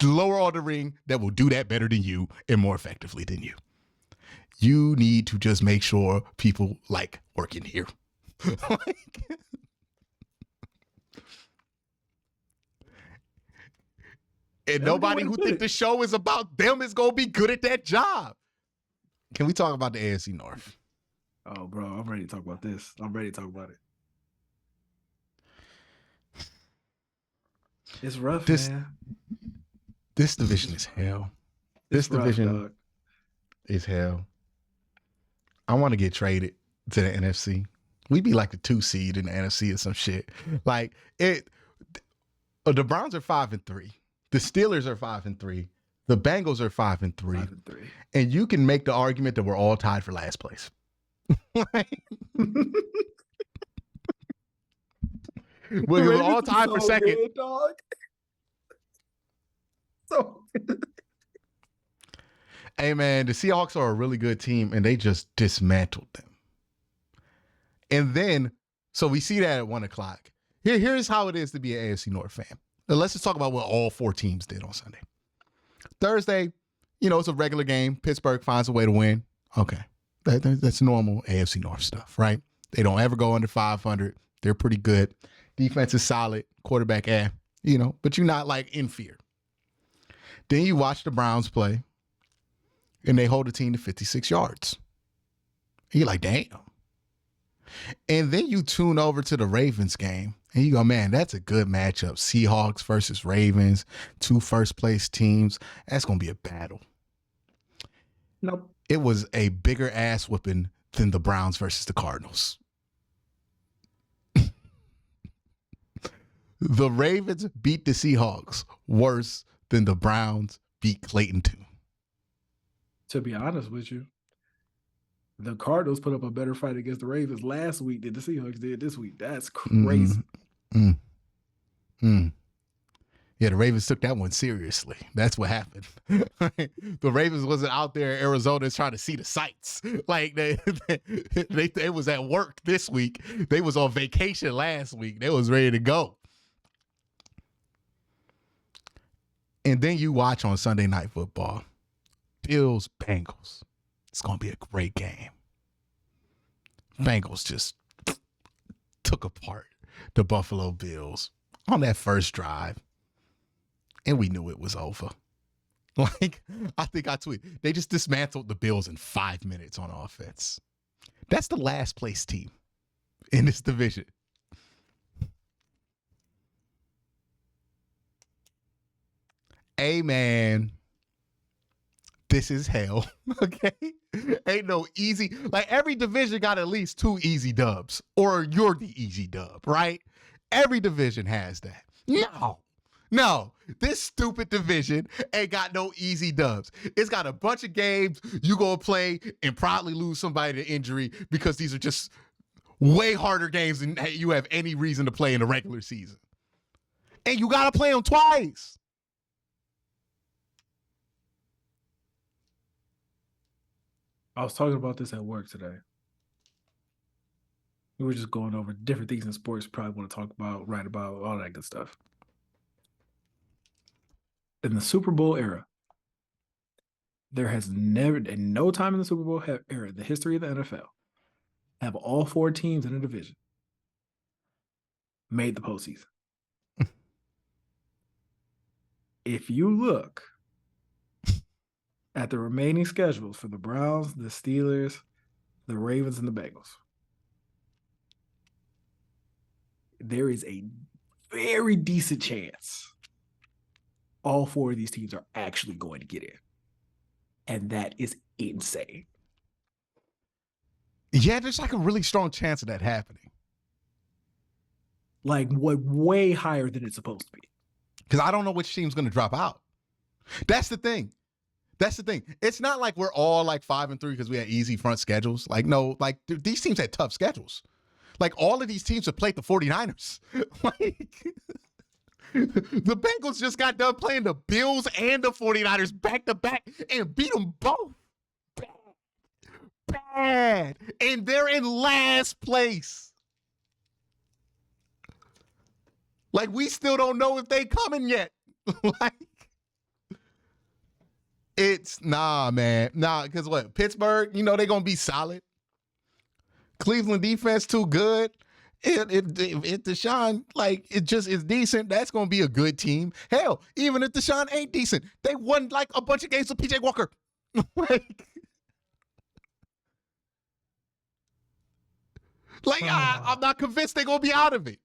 lower on the ring that will do that better than you and more effectively than you. You need to just make sure people like working here. And nobody who think the show is about them is going to be good at that job. Can we talk about the AFC North? Oh, bro, I'm ready to talk about this. I'm ready to talk about it. It's rough, man. This division is hell. This division is hell. I want to get traded to the NFC. We'd be like the 2 seed in the NFC or some shit. Like it. The Browns are 5-3. The Steelers are 5-3. The Bengals are 5-3. And you can make the argument that we're all tied for last place. We're all tied for second. Good, dog. So hey man, the Seahawks are a really good team and they just dismantled them. And then, so we see that at 1:00. Here's how it is to be an AFC North fan. Now let's just talk about what all 4 teams did on Sunday. Thursday, it's a regular game. Pittsburgh finds a way to win. Okay. That's normal AFC North stuff, right? They don't ever go under 500. They're pretty good. Defense is solid. Quarterback, but you're not like in fear. Then you watch the Browns play, and they hold the team to 56 yards. And you're like, damn. And then you tune over to the Ravens game, and you go, man, that's a good matchup. Seahawks versus Ravens, 2 first-place teams. That's going to be a battle. Nope. It was a bigger ass whooping than the Browns versus the Cardinals. The Ravens beat the Seahawks worse than the Browns beat Clayton Tune. To be honest with you, the Cardinals put up a better fight against the Ravens last week than the Seahawks did this week. That's crazy. Yeah, the Ravens took that one seriously. That's what happened. The Ravens wasn't out there in Arizona trying to see the sights. Like they was at work this week. They was on vacation last week. They was ready to go. And then you watch on Sunday Night Football, Bills, Bengals. It's going to be a great game. Bengals just took apart the Buffalo Bills on that first drive. And we knew it was over. Like, I think I tweeted, they just dismantled the Bills in 5 minutes on offense. That's the last place team in this division. Hey, man, this is hell, okay? Ain't no easy. Like, every division got at least 2 easy dubs, or you're the easy dub, right? Every division has that. No, this stupid division ain't got no easy dubs. It's got a bunch of games you gonna play and probably lose somebody to injury because these are just way harder games than you have any reason to play in the regular season. And you gotta play them twice. I was talking about this at work today. We were just going over different things in sports, probably want to talk about, write about, all that good stuff. In the Super Bowl era, There has never, in no time in the Super Bowl era, in the history of the NFL, have all 4 teams in a division made the postseason. If you look at the remaining schedules for the Browns, the Steelers, the Ravens, and the Bengals, there is a very decent chance all 4 of these teams are actually going to get in. And that is insane. Yeah, there's like a really strong chance of that happening. Like way higher than it's supposed to be. Because I don't know which team's going to drop out. That's the thing. It's not like we're all like 5-3 because we had easy front schedules. Like, no, like these teams had tough schedules. Like all of these teams have played the 49ers. Like the Bengals just got done playing the Bills and the 49ers back to back and beat them both. Bad. And they're in last place. Like, we still don't know if they coming yet. Like, man. Because what? Pittsburgh, they're going to be solid. Cleveland defense too good. If Deshaun, like, it just is decent, that's going to be a good team. Hell, even if Deshaun ain't decent, they won, like, a bunch of games with P.J. Walker. I'm not convinced they're going to be out of it.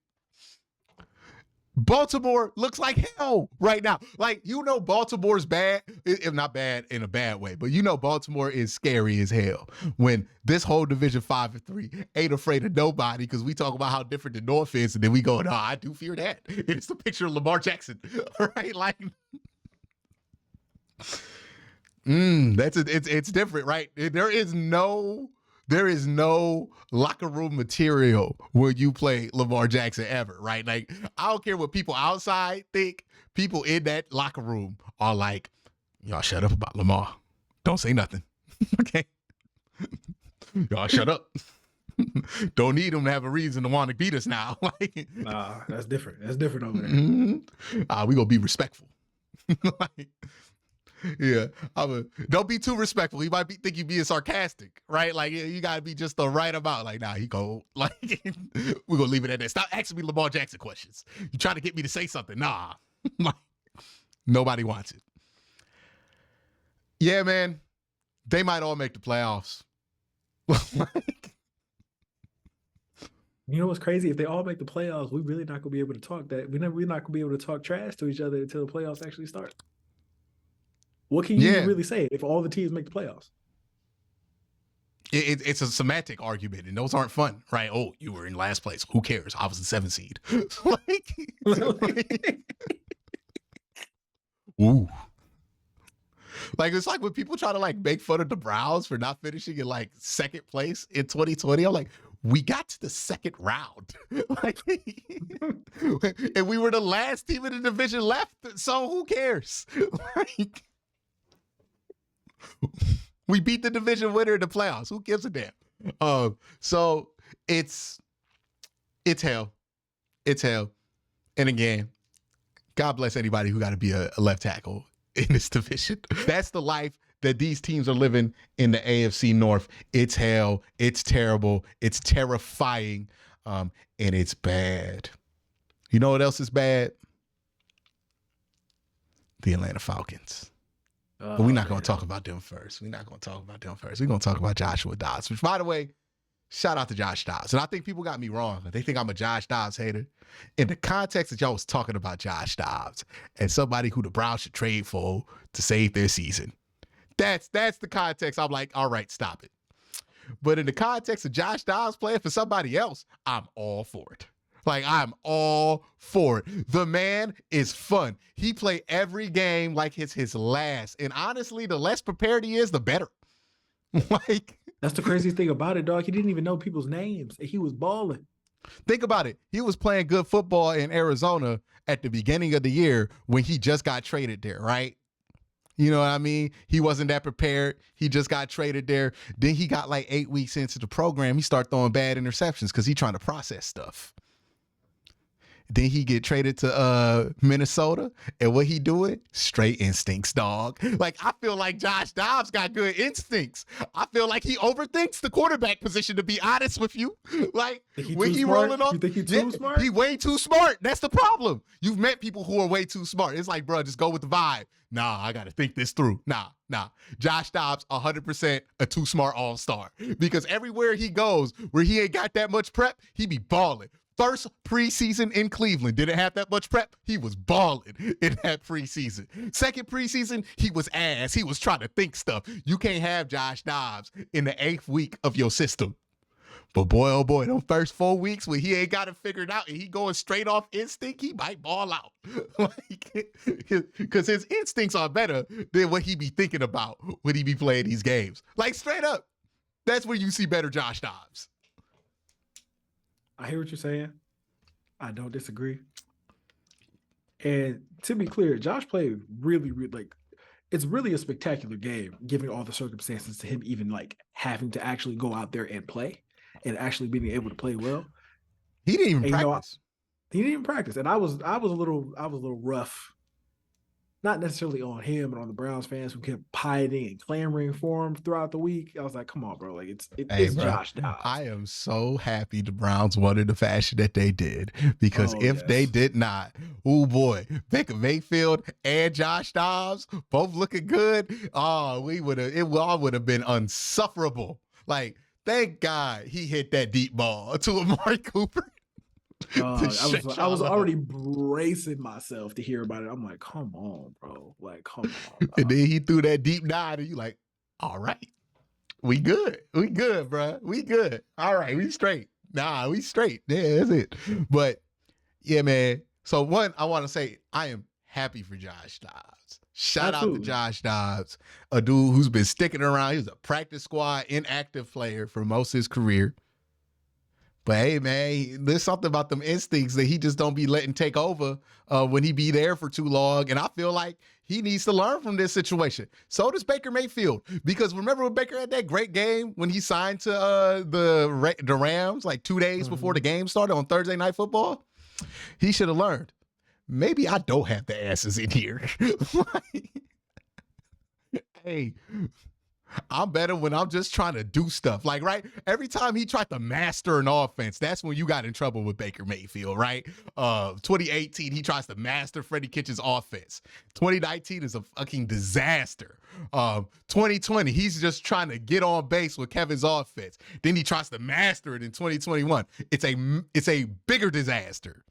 Baltimore looks like hell right now. Like, Baltimore's bad, if not bad in a bad way, but Baltimore is scary as hell when this whole division 5-3 ain't afraid of nobody because we talk about how different the North is, and then we go, no, I do fear that. It's the picture of Lamar Jackson, right? Like, it's different, right? There is no locker room material when you play Lamar Jackson ever, right? Like, I don't care what people outside think. People in that locker room are like, y'all shut up about Lamar. Don't say nothing. Okay? Y'all shut up. Don't need him to have a reason to want to beat us now. Like, nah, that's different. That's different over there. We gonna be respectful. Like, yeah, don't be too respectful. He might think you being sarcastic, right? Like, you gotta be just the right amount. Like, nah, he cold. Like, we're gonna leave it at that. Stop asking me Lamar Jackson questions. You trying to get me to say something? Nah, like, nobody wants it. Yeah, man, they might all make the playoffs. Like, you know what's crazy? If they all make the playoffs, we're really not gonna be able to talk that. We're not gonna be able to talk trash to each other until the playoffs actually start. What can you really say if all the teams make the playoffs? It's a semantic argument, and those aren't fun, right? Oh, you were in last place. Who cares? I was the 7th seed. Ooh. Like, it's like when people try to, like, make fun of the Browns for not finishing in, like, 2nd place in 2020. I'm like, we got to the 2nd round. Like, and we were the last team in the division left, so who cares? Like, we beat the division winner in the playoffs. Who gives a damn? So it's hell. It's hell. And again, God bless anybody who got to be a left tackle in this division. That's the life that these teams are living in the AFC North. It's hell. It's terrible. It's terrifying. And it's bad. You know what else is bad? The Atlanta Falcons. But we're not going to talk about them first. We're going to talk about Joshua Dobbs, which, by the way, shout out to Josh Dobbs. And I think people got me wrong. They think I'm a Josh Dobbs hater. In the context that y'all was talking about Josh Dobbs and somebody who the Browns should trade for to save their season, that's the context. I'm like, all right, stop it. But in the context of Josh Dobbs playing for somebody else, I'm all for it. Like, I'm all for it. The man is fun. He play every game like it's his last. And honestly, the less prepared he is, the better. Like, that's the craziest thing about it, dog. He didn't even know people's names. He was balling. Think about it. He was playing good football in Arizona at the beginning of the year when he just got traded there, right? You know what I mean? He wasn't that prepared. He just got traded there. Then he got like 8 weeks into the program. He started throwing bad interceptions because he's trying to process stuff. Then he get traded to Minnesota, and what he doing? Straight instincts, dog. Like, I feel like Josh Dobbs got good instincts. I feel like he overthinks the quarterback position, to be honest with you. Like, when he rolling off, you think he too smart? He way too smart. That's the problem. You've met people who are way too smart. It's like, bro, just go with the vibe. Nah, I got to think this through. Nah. Josh Dobbs, 100% a too smart all-star. Because everywhere he goes, where he ain't got that much prep, he be balling. First preseason in Cleveland, didn't have that much prep. He was balling in that preseason. Second preseason, he was ass. He was trying to think stuff. You can't have Josh Dobbs in the 8th week of your system. But boy, oh boy, those first 4 weeks when he ain't got it figured out and he going straight off instinct, he might ball out. Because his instincts are better than what he be thinking about when he be playing these games. Like, straight up, that's where you see better Josh Dobbs. I hear what you're saying. I don't disagree. And to be clear, Josh played really, like, it's really a spectacular game, given all the circumstances to him even like having to actually go out there and play and actually being able to play well. He didn't even practice. He didn't even practice. And I was a little rough. Not necessarily on him, but on the Browns fans who kept pining and clamoring for him throughout the week. I was like, come on, bro. Like, it's bro, Josh Dobbs. I am so happy the Browns won in the fashion that they did. Because if they did not, oh boy, Baker Mayfield and Josh Dobbs both looking good. Oh, it all would have been unsufferable. Like, thank God he hit that deep ball to Amari Cooper. I was already bracing myself to hear about it. I'm like, come on, bro. Like, come on. Dog. And then he threw that deep nine, and you like, all right, we good, bro. We good. All right, we straight. Nah, we straight. Yeah, that's it. But yeah, man. So one, I want to say I am happy for Josh Dobbs. Shout out to Josh Dobbs, a dude who's been sticking around. He was a practice squad inactive player for most of his career. But hey, man, there's something about them instincts that he just don't be letting take over when he be there for too long. And I feel like he needs to learn from this situation. So does Baker Mayfield. Because remember when Baker had that great game when he signed to the Rams like 2 days before the game started on Thursday Night Football? He should have learned. Maybe I don't have the asses in here. Hey, I'm better when I'm just trying to do stuff. Like, right? Every time he tried to master an offense, that's when you got in trouble with Baker Mayfield, right? 2018, he tries to master Freddie Kitchens' offense. 2019 is a fucking disaster. 2020, he's just trying to get on base with Kevin's offense. Then he tries to master it in 2021. It's a bigger disaster.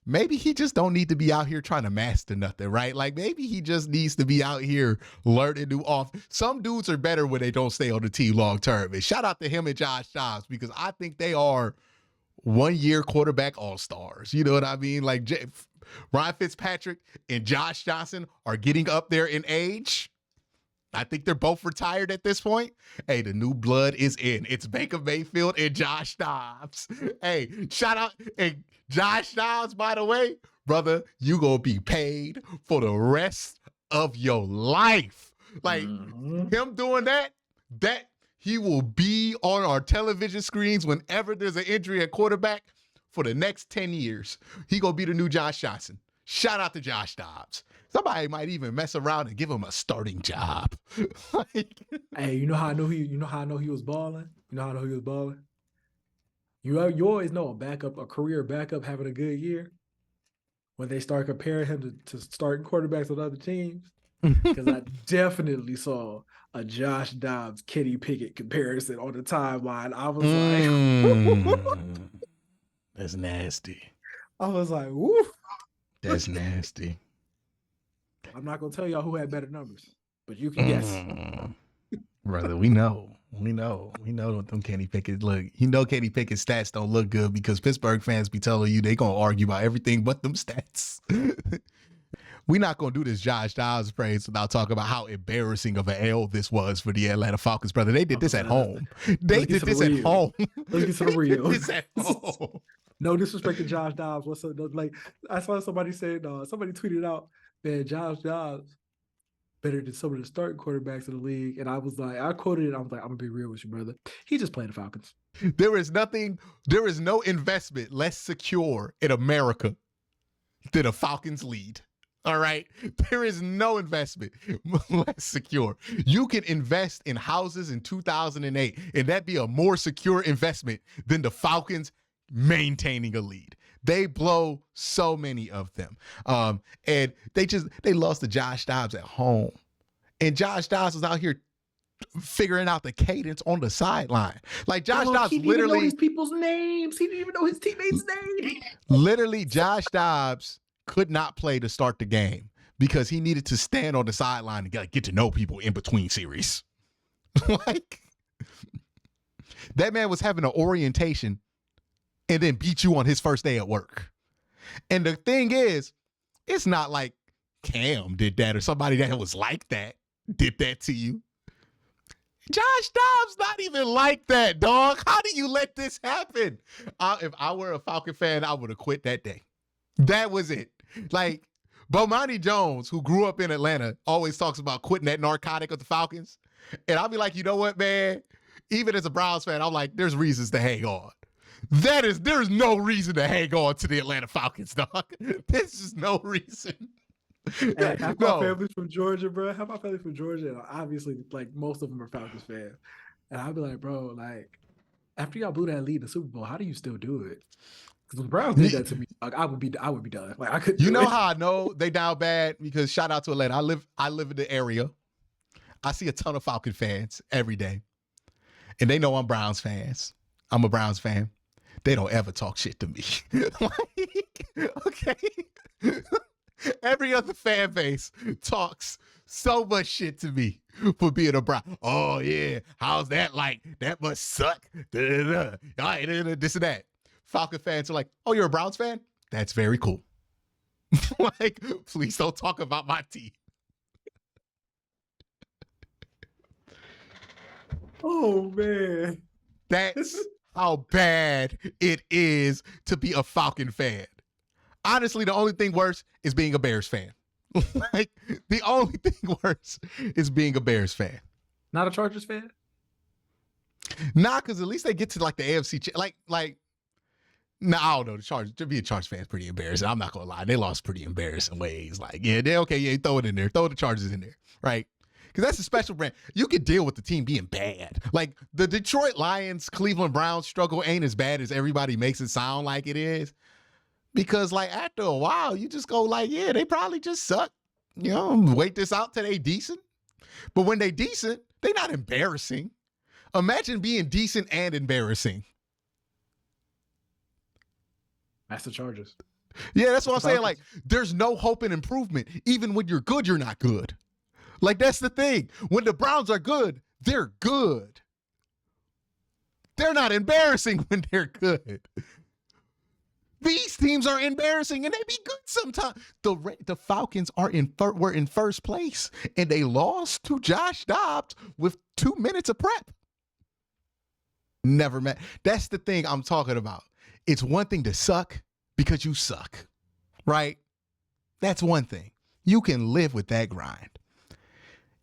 Maybe he just don't need to be out here trying to master nothing, right? Like, maybe he just needs to be out here learning new off. Some dudes are better when they don't stay on the team long term. And shout out to him and Josh Dobbs, because I think they are 1 year quarterback all-stars. You know what I mean? Like, Ryan Fitzpatrick and Josh Johnson are getting up there in age. I think they're both retired at this point. Hey, the new blood is in. It's Baker Mayfield and Josh Dobbs. Hey, shout out. Hey, Josh Dobbs, by the way, brother, you gonna be paid for the rest of your life. Like, him doing that he will be on our television screens whenever there's an injury at quarterback for the next 10 years. He gonna be the new Josh Johnson. Shout out to Josh Dobbs. Somebody might even mess around and give him a starting job. Hey, you know how I know he was balling? You always know a career backup having a good year when they start comparing him to starting quarterbacks on other teams. Because I definitely saw a Josh Dobbs, Kenny Pickett comparison on the timeline. I was like, that's nasty. I was like, woo. That's nasty. I'm not gonna tell y'all who had better numbers, but you can guess. Brother, we know what them Kenny Pickett look. You know Kenny Pickett's stats don't look good because Pittsburgh fans be telling you they gonna argue about everything but them stats. We're not gonna do this Josh Dobbs praise without talking about how embarrassing of an L this was for the Atlanta Falcons, brother. They did this at home. They did this at home. Let's get to the real. No disrespect to Josh Dobbs. Like, I saw somebody saying, somebody tweeted out, man, Josh Dobbs better than some of the starting quarterbacks in the league. And I was like, I quoted it. I was like, I'm gonna be real with you, brother. He just played the Falcons. There is no investment less secure in America than a Falcons lead. All right. There is no investment less secure. You can invest in houses in 2008, and that'd be a more secure investment than the Falcons maintaining a lead. They blow so many of them. And they lost to Josh Dobbs at home. And Josh Dobbs was out here figuring out the cadence on the sideline. Like Josh Dobbs he didn't literally even know his people's names. He didn't even know his teammates' names. Literally, Josh Dobbs could not play to start the game because he needed to stand on the sideline and get to know people in between series. Like, that man was having an orientation and then beat you on his first day at work. And the thing is, it's not like Cam did that or somebody that was like that did that to you. Josh Dobbs not even like that, dog. How do you let this happen? If I were a Falcon fan, I would have quit that day. That was it. Like, Bomani Jones, who grew up in Atlanta, always talks about quitting that narcotic of the Falcons. And I'll be like, you know what, man? Even as a Browns fan, I'm like, there's reasons to hang on. There's no reason to hang on to the Atlanta Falcons, dog. There's just no reason. Hey, half my family's from Georgia, bro. Half my family from Georgia. And obviously, like, most of them are Falcons fans. And I'll be like, bro, like, after y'all blew that lead in the Super Bowl, how do you still do it? Because the Browns did that to me, like, I would be done. Like, I couldn't. You know how I know they down bad? Because shout out to Atlanta. I live in the area. I see a ton of Falcon fans every day, and they know I'm Browns fans. I'm a Browns fan. They don't ever talk shit to me. Like, okay. Every other fan base talks so much shit to me for being a Brown. Oh, yeah. How's that like? That must suck. This and that. Falcon fans are like, oh, you're a Browns fan? That's very cool. Like, please don't talk about my team. Oh, man. That's how bad it is to be a Falcon fan. Honestly, the only thing worse is being a Bears fan. Like, the only thing worse is being a Bears fan. Not a Chargers fan? Nah, because at least they get to, like, the AFC. No, I don't know. The Chargers, to be a Chargers fan is pretty embarrassing. I'm not going to lie. They lost pretty embarrassing ways. Like, yeah, they're okay. Yeah, throw it in there. Throw the Chargers in there, right? Because that's a special brand. You can deal with the team being bad. Like, the Detroit Lions, Cleveland Browns struggle ain't as bad as everybody makes it sound like it is. Because, like, after a while, you just go like, yeah, they probably just suck. You know, wait this out till they decent. But when they decent, they not embarrassing. Imagine being decent and embarrassing. That's the Chargers. Yeah, that's what I'm saying. Like, there's no hope in improvement. Even when you're good, you're not good. Like, that's the thing. When the Browns are good, they're good. They're not embarrassing when they're good. These teams are embarrassing, and they be good sometimes. The Falcons were in first place, and they lost to Josh Dobbs with 2 minutes of prep. Never met. That's the thing I'm talking about. It's one thing to suck because you suck, right? That's one thing. You can live with that grind.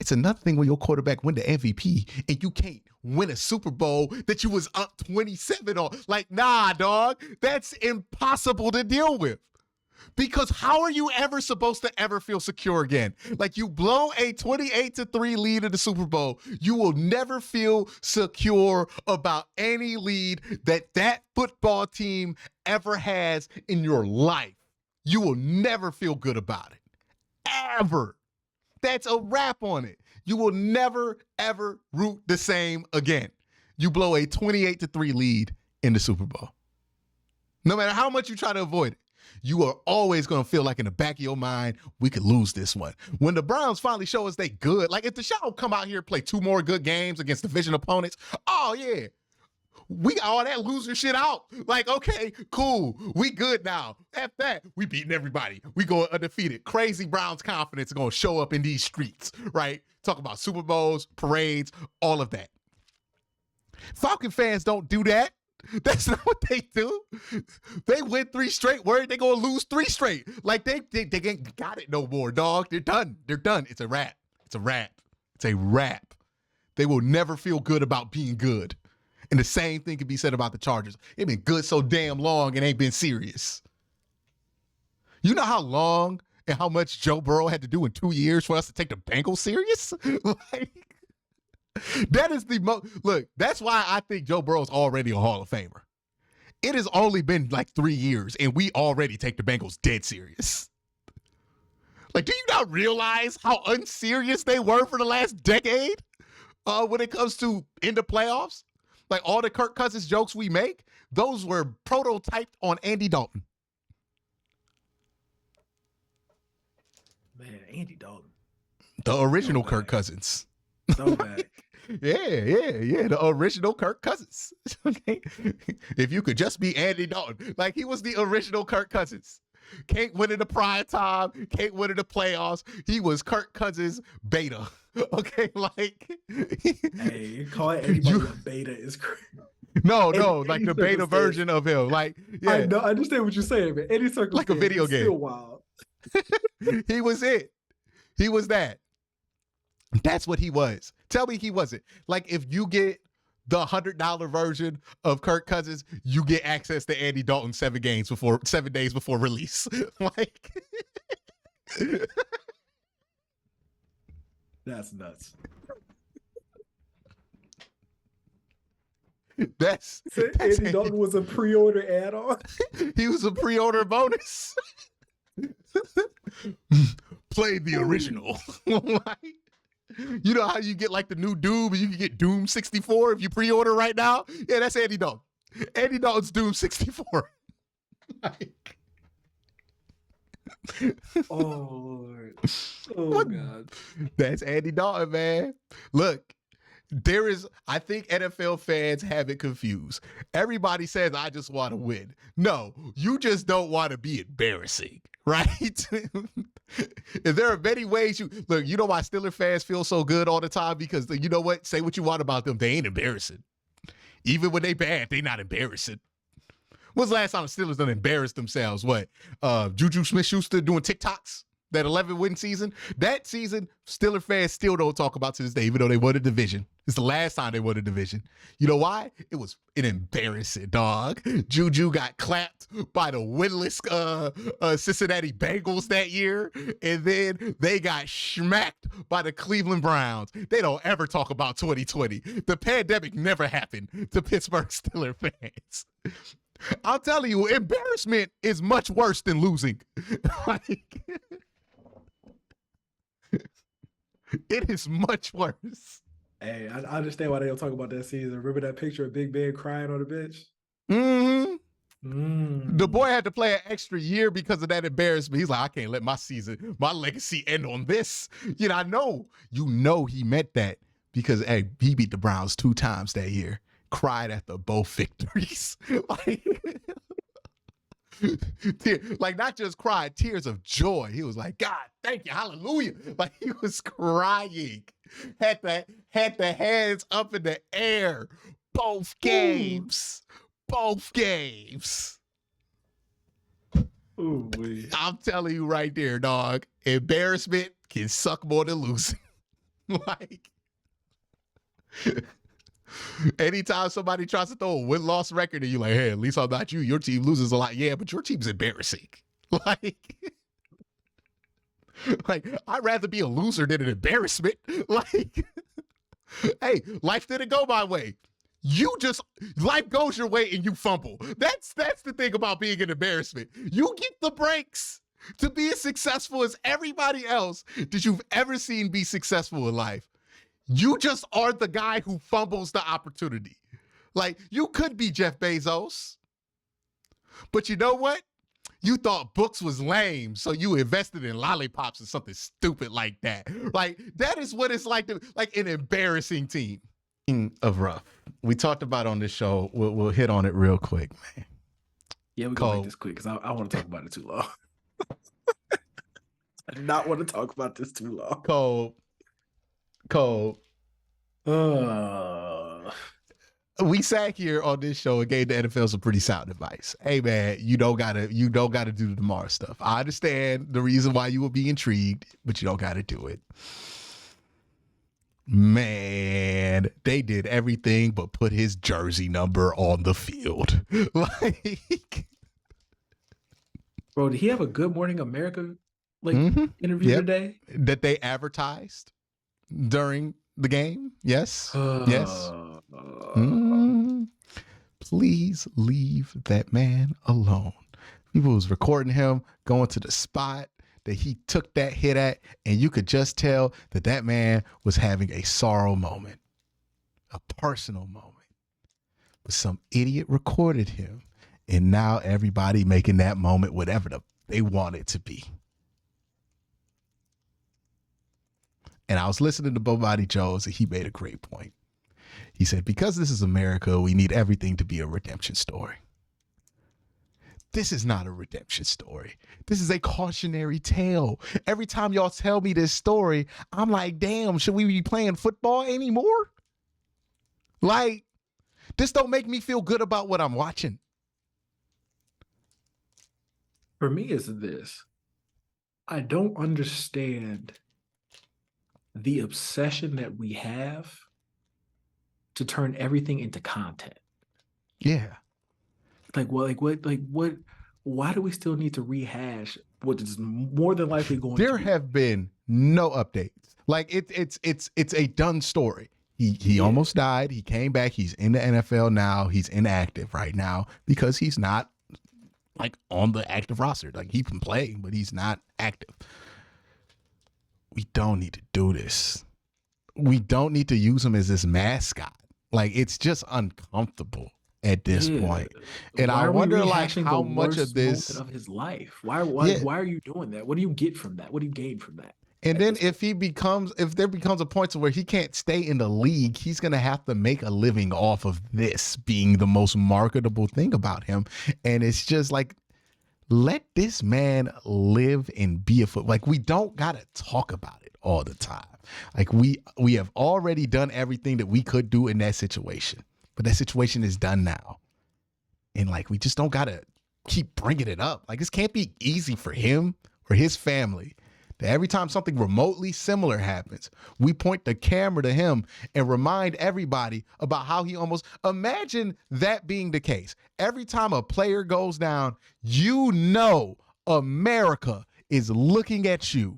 It's another thing when your quarterback win the MVP and you can't win a Super Bowl that you was up 27 on. Like, nah, dog, that's impossible to deal with. Because how are you ever supposed to ever feel secure again? Like, you blow a 28-3 lead in the Super Bowl, you will never feel secure about any lead that football team ever has in your life. You will never feel good about it. Ever. That's a wrap on it. You will never, ever root the same again. You blow a 28-3 lead in the Super Bowl. No matter how much you try to avoid it, you are always going to feel like in the back of your mind, we could lose this one. When the Browns finally show us they good, like if the Deshaun come out here and play 2 more good games against division opponents, oh yeah, we got all that loser shit out. Like, okay, cool. We good now. F that. We beating everybody. We going undefeated. Crazy Browns confidence is going to show up in these streets, right? Talk about Super Bowls, parades, all of that. Falcon fans don't do that. That's not what they do. They win 3 straight. Worried they going to lose 3 straight. Like, they ain't got it no more, dog. They're done. They're done. It's a wrap. It's a wrap. It's a wrap. They will never feel good about being good. And the same thing can be said about the Chargers. They've been good so damn long and ain't been serious. You know how long and how much Joe Burrow had to do in 2 years for us to take the Bengals serious? Like, that is the most. Look, that's why I think Joe Burrow's already a Hall of Famer. It has only been like 3 years, and we already take the Bengals dead serious. Like, do you not realize how unserious they were for the last decade when it comes to in the playoffs? Like, all the Kirk Cousins jokes we make, those were prototyped on Andy Dalton. Man, Andy Dalton. The original Kirk Cousins. Throwback. Yeah. The original Kirk Cousins. Okay. If you could just be Andy Dalton. Like, he was the original Kirk Cousins. Can't win in the prime time. Can't win in the playoffs. He was Kirk Cousins beta. Okay, like. Hey, calling anybody a beta is crazy. No, like the beta version of him. Like, yeah. I know, I understand what you're saying, man. Any circumstance, like a video game. Still wild. He was it. He was that. That's what he was. Tell me he wasn't. Like, if you get the $100 version of Kirk Cousins, you get access to Andy Dalton 7 days before release. Like, that's nuts. That's Andy Dalton was a pre-order add-on. He was a pre-order bonus. Play the original. Like, you know how you get like the new Doom, and you can get Doom 64 if you pre-order right now? Yeah, that's Andy Dalton. Andy Dalton's Doom 64. Like, oh, Lord. Oh, what? God. That's Andy Dalton, man. Look, I think NFL fans have it confused. Everybody says, I just want to win. No, you just don't want to be embarrassing, right? There are many ways look, you know why Steelers fans feel so good all the time? Because you know what? Say what you want about them. They ain't embarrassing. Even when they bad, they not embarrassing. When's the last time the Steelers done embarrassed themselves? What? Juju Smith-Schuster doing TikToks? That 11-win season? That season, Steelers fans still don't talk about to this day, even though they won a division. It's the last time they won a division. You know why? It was an embarrassing, dog. Juju got clapped by the winless Cincinnati Bengals that year, and then they got smacked by the Cleveland Browns. They don't ever talk about 2020. The pandemic never happened to Pittsburgh Steelers fans. I'm telling you, embarrassment is much worse than losing. Like, it is much worse. Hey, I understand why they don't talk about that season. Remember that picture of Big Ben crying on the bench? Mm-hmm. The boy had to play an extra year because of that embarrassment. He's like, I can't let my legacy end on this. I know. He meant that because, hey, he beat the Browns 2 times that year. Cried after both victories. Like, not just cried, tears of joy. He was like, God, thank you, hallelujah. Like, he was crying. Had the hands up in the air. Both games. Both games. Ooh, I'm telling you right there, dog. Embarrassment can suck more than losing. Like, anytime somebody tries to throw a win-loss record and you're like, hey, at least I'm not you. Your team loses a lot. Yeah, but your team's embarrassing. Like, I'd rather be a loser than an embarrassment. Like, hey, life didn't go my way. Life goes your way and you fumble. That's the thing about being an embarrassment. You get the breaks to be as successful as everybody else that you've ever seen be successful in life. You just are the guy who fumbles the opportunity. Like, you could be Jeff Bezos, but you know what? You thought books was lame, so you invested in lollipops or something stupid like that. Like, that is what it's like like an embarrassing team. Of rough. We talked about on this show. We'll hit on it real quick, man. Yeah, we're going to make this quick because I want to talk about it too long. I do not want to talk about this too long. Cole. We sat here on this show and gave the NFL some pretty sound advice. Hey man, you don't gotta do the tomorrow stuff. I understand the reason why you will be intrigued, but you don't gotta do it. Man, they did everything but put his jersey number on the field. Like, Bro, did he have a Good Morning America interview today? That they advertised during the game? Yes. Yes. Please leave that man alone. People was recording him going to the spot that he took that hit at, and you could just tell that that man was having a sorrow moment, a personal moment. But some idiot recorded him, and now everybody making that moment whatever they want it to be. And I was listening to Bobby Jones, and he made a great point. He said, because this is America, we need everything to be a redemption story. This is not a redemption story. This is a cautionary tale. Every time y'all tell me this story, I'm like, damn, should we be playing football anymore? Like, this don't make me feel good about what I'm watching. For me, it's this. I don't understand the obsession that we have to turn everything into content. Yeah. What? Why do we still need to rehash what is more than likely going to be? There have been no updates. Like it's a done story. He almost died. He came back. He's in the NFL now. He's inactive right now because he's not like on the active roster. Like he can play, but he's not active. We don't need to do this. We don't need to use him as this mascot. Like it's just uncomfortable at this point. And I wonder like how much of this of his life. Why are you doing that? What do you get from that? What do you gain from that? And then if there becomes a point to where he can't stay in the league, he's going to have to make a living off of this being the most marketable thing about him. And it's just like, let this man live and be a foot. Like we don't got to talk about it all the time. Like we have already done everything that we could do in that situation, but that situation is done now. And like, we just don't got to keep bringing it up. Like this can't be easy for him or his family. That every time something remotely similar happens, we point the camera to him and remind everybody about how he almost, imagine that being the case. Every time a player goes down, you know America is looking at you.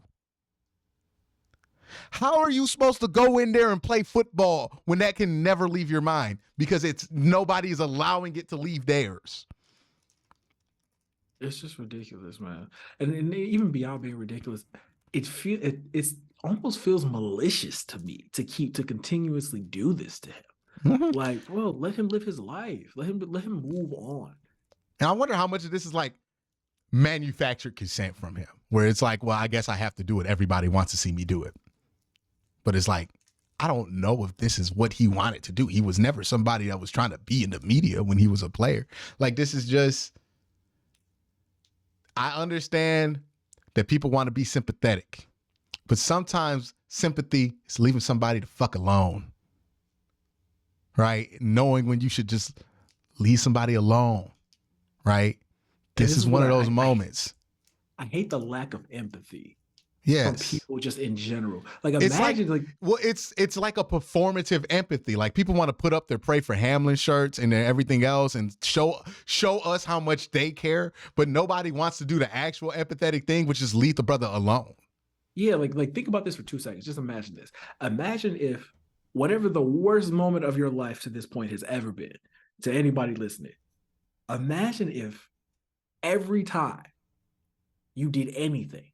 How are you supposed to go in there and play football when that can never leave your mind because nobody is allowing it to leave theirs? It's just ridiculous, man. And even beyond being ridiculous, it almost feels malicious to me to continuously do this to him. Mm-hmm. Like, well, let him live his life. Let him move on. And I wonder how much of this is like manufactured consent from him, where it's like, well, I guess I have to do it. Everybody wants to see me do it. But it's like, I don't know if this is what he wanted to do. He was never somebody that was trying to be in the media when he was a player. Like, this is just, I understand that people want to be sympathetic, but sometimes sympathy is leaving somebody the fuck alone, right? Knowing when you should just leave somebody alone, right? This is one of those moments. I hate the lack of empathy. Yes. From people just in general. Like imagine it's like a performative empathy. Like people want to put up their Pray for Hamlin shirts and everything else and show us how much they care, but nobody wants to do the actual empathetic thing, which is leave the brother alone. Yeah, like think about this for 2 seconds. Just imagine this. Imagine if whatever the worst moment of your life to this point has ever been, to anybody listening, imagine if every time you did anything,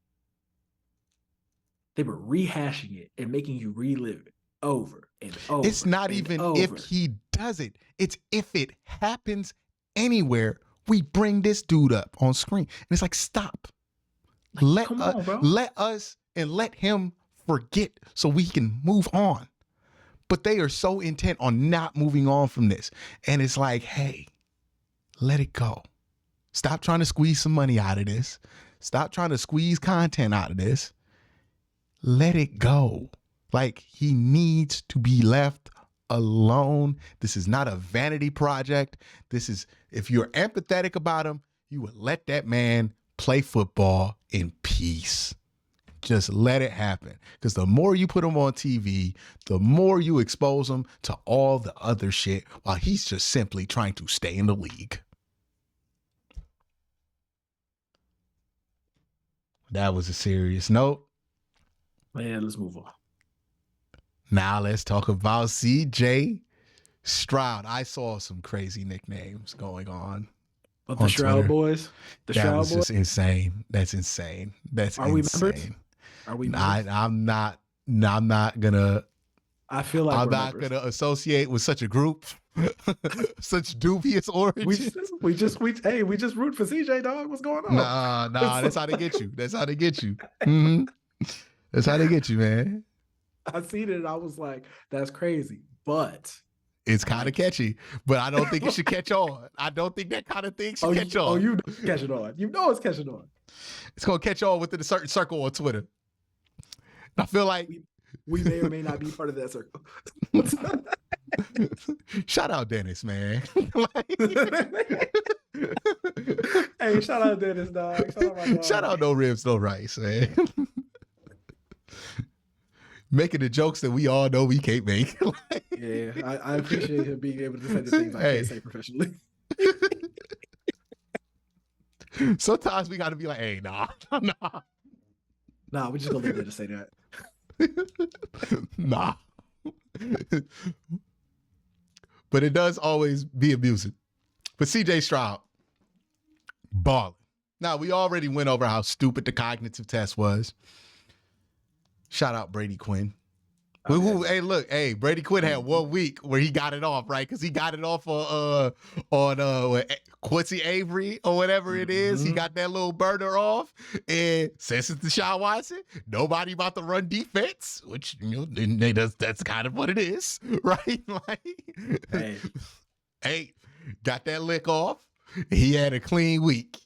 they were rehashing it and making you relive it over and over. It's not even if he does it. It's if it happens anywhere, we bring this dude up on screen. And it's like, stop. Let us and let him forget so we can move on. But they are so intent on not moving on from this. And it's like, hey, let it go. Stop trying to squeeze some money out of this. Stop trying to squeeze content out of this. Let it go. Like, he needs to be left alone. This is not a vanity project. This is, if you're empathetic about him, you would let that man play football in peace. Just let it happen. Because the more you put him on TV, the more you expose him to all the other shit while he's just simply trying to stay in the league. That was a serious note. Man, let's move on. Now let's talk about CJ Stroud. I saw some crazy nicknames going on. But the Stroud Twitter. boys? The That Stroud was boys? just insane. That's insane. That's Are we insane. members? Are we members? I'm not gonna I feel like I'm we're not members. gonna associate with such a group, such dubious origins. We just root for CJ, dog. What's going on? Nah, that's how they get you. That's how they get you. Mm-hmm. That's how they get you, man. I seen it and I was like, that's crazy. But It's kind of catchy, but I don't think it should catch on. I don't think that kind of thing should catch on. Oh, you know it's catching on. You know it's catching on. It's gonna catch on within a certain circle on Twitter. I feel like We may or may not be part of that circle. shout out Dennis, man. Hey, shout out Dennis, dog. Shout out my dog. Shout out No Ribs, No Rice, man. Making the jokes that we all know we can't make. Yeah, I appreciate him being able to say the things I Hey. can't say professionally. Sometimes we got to be like, hey, nah. Nah, we're just gonna leave there to say that. Nah. But it does always be amusing. But CJ Stroud, balling. Now, we already went over how stupid the cognitive test was. Shout out Brady Quinn. Hey, look, Brady Quinn had 1 week where he got it off, right? Because he got it off on Quincy Avery or whatever it is. He got that little burner off. And since it's Deshaun Watson, nobody about to run defense, which, that's kind of what it is, right? Like, hey, got that lick off. He had a clean week.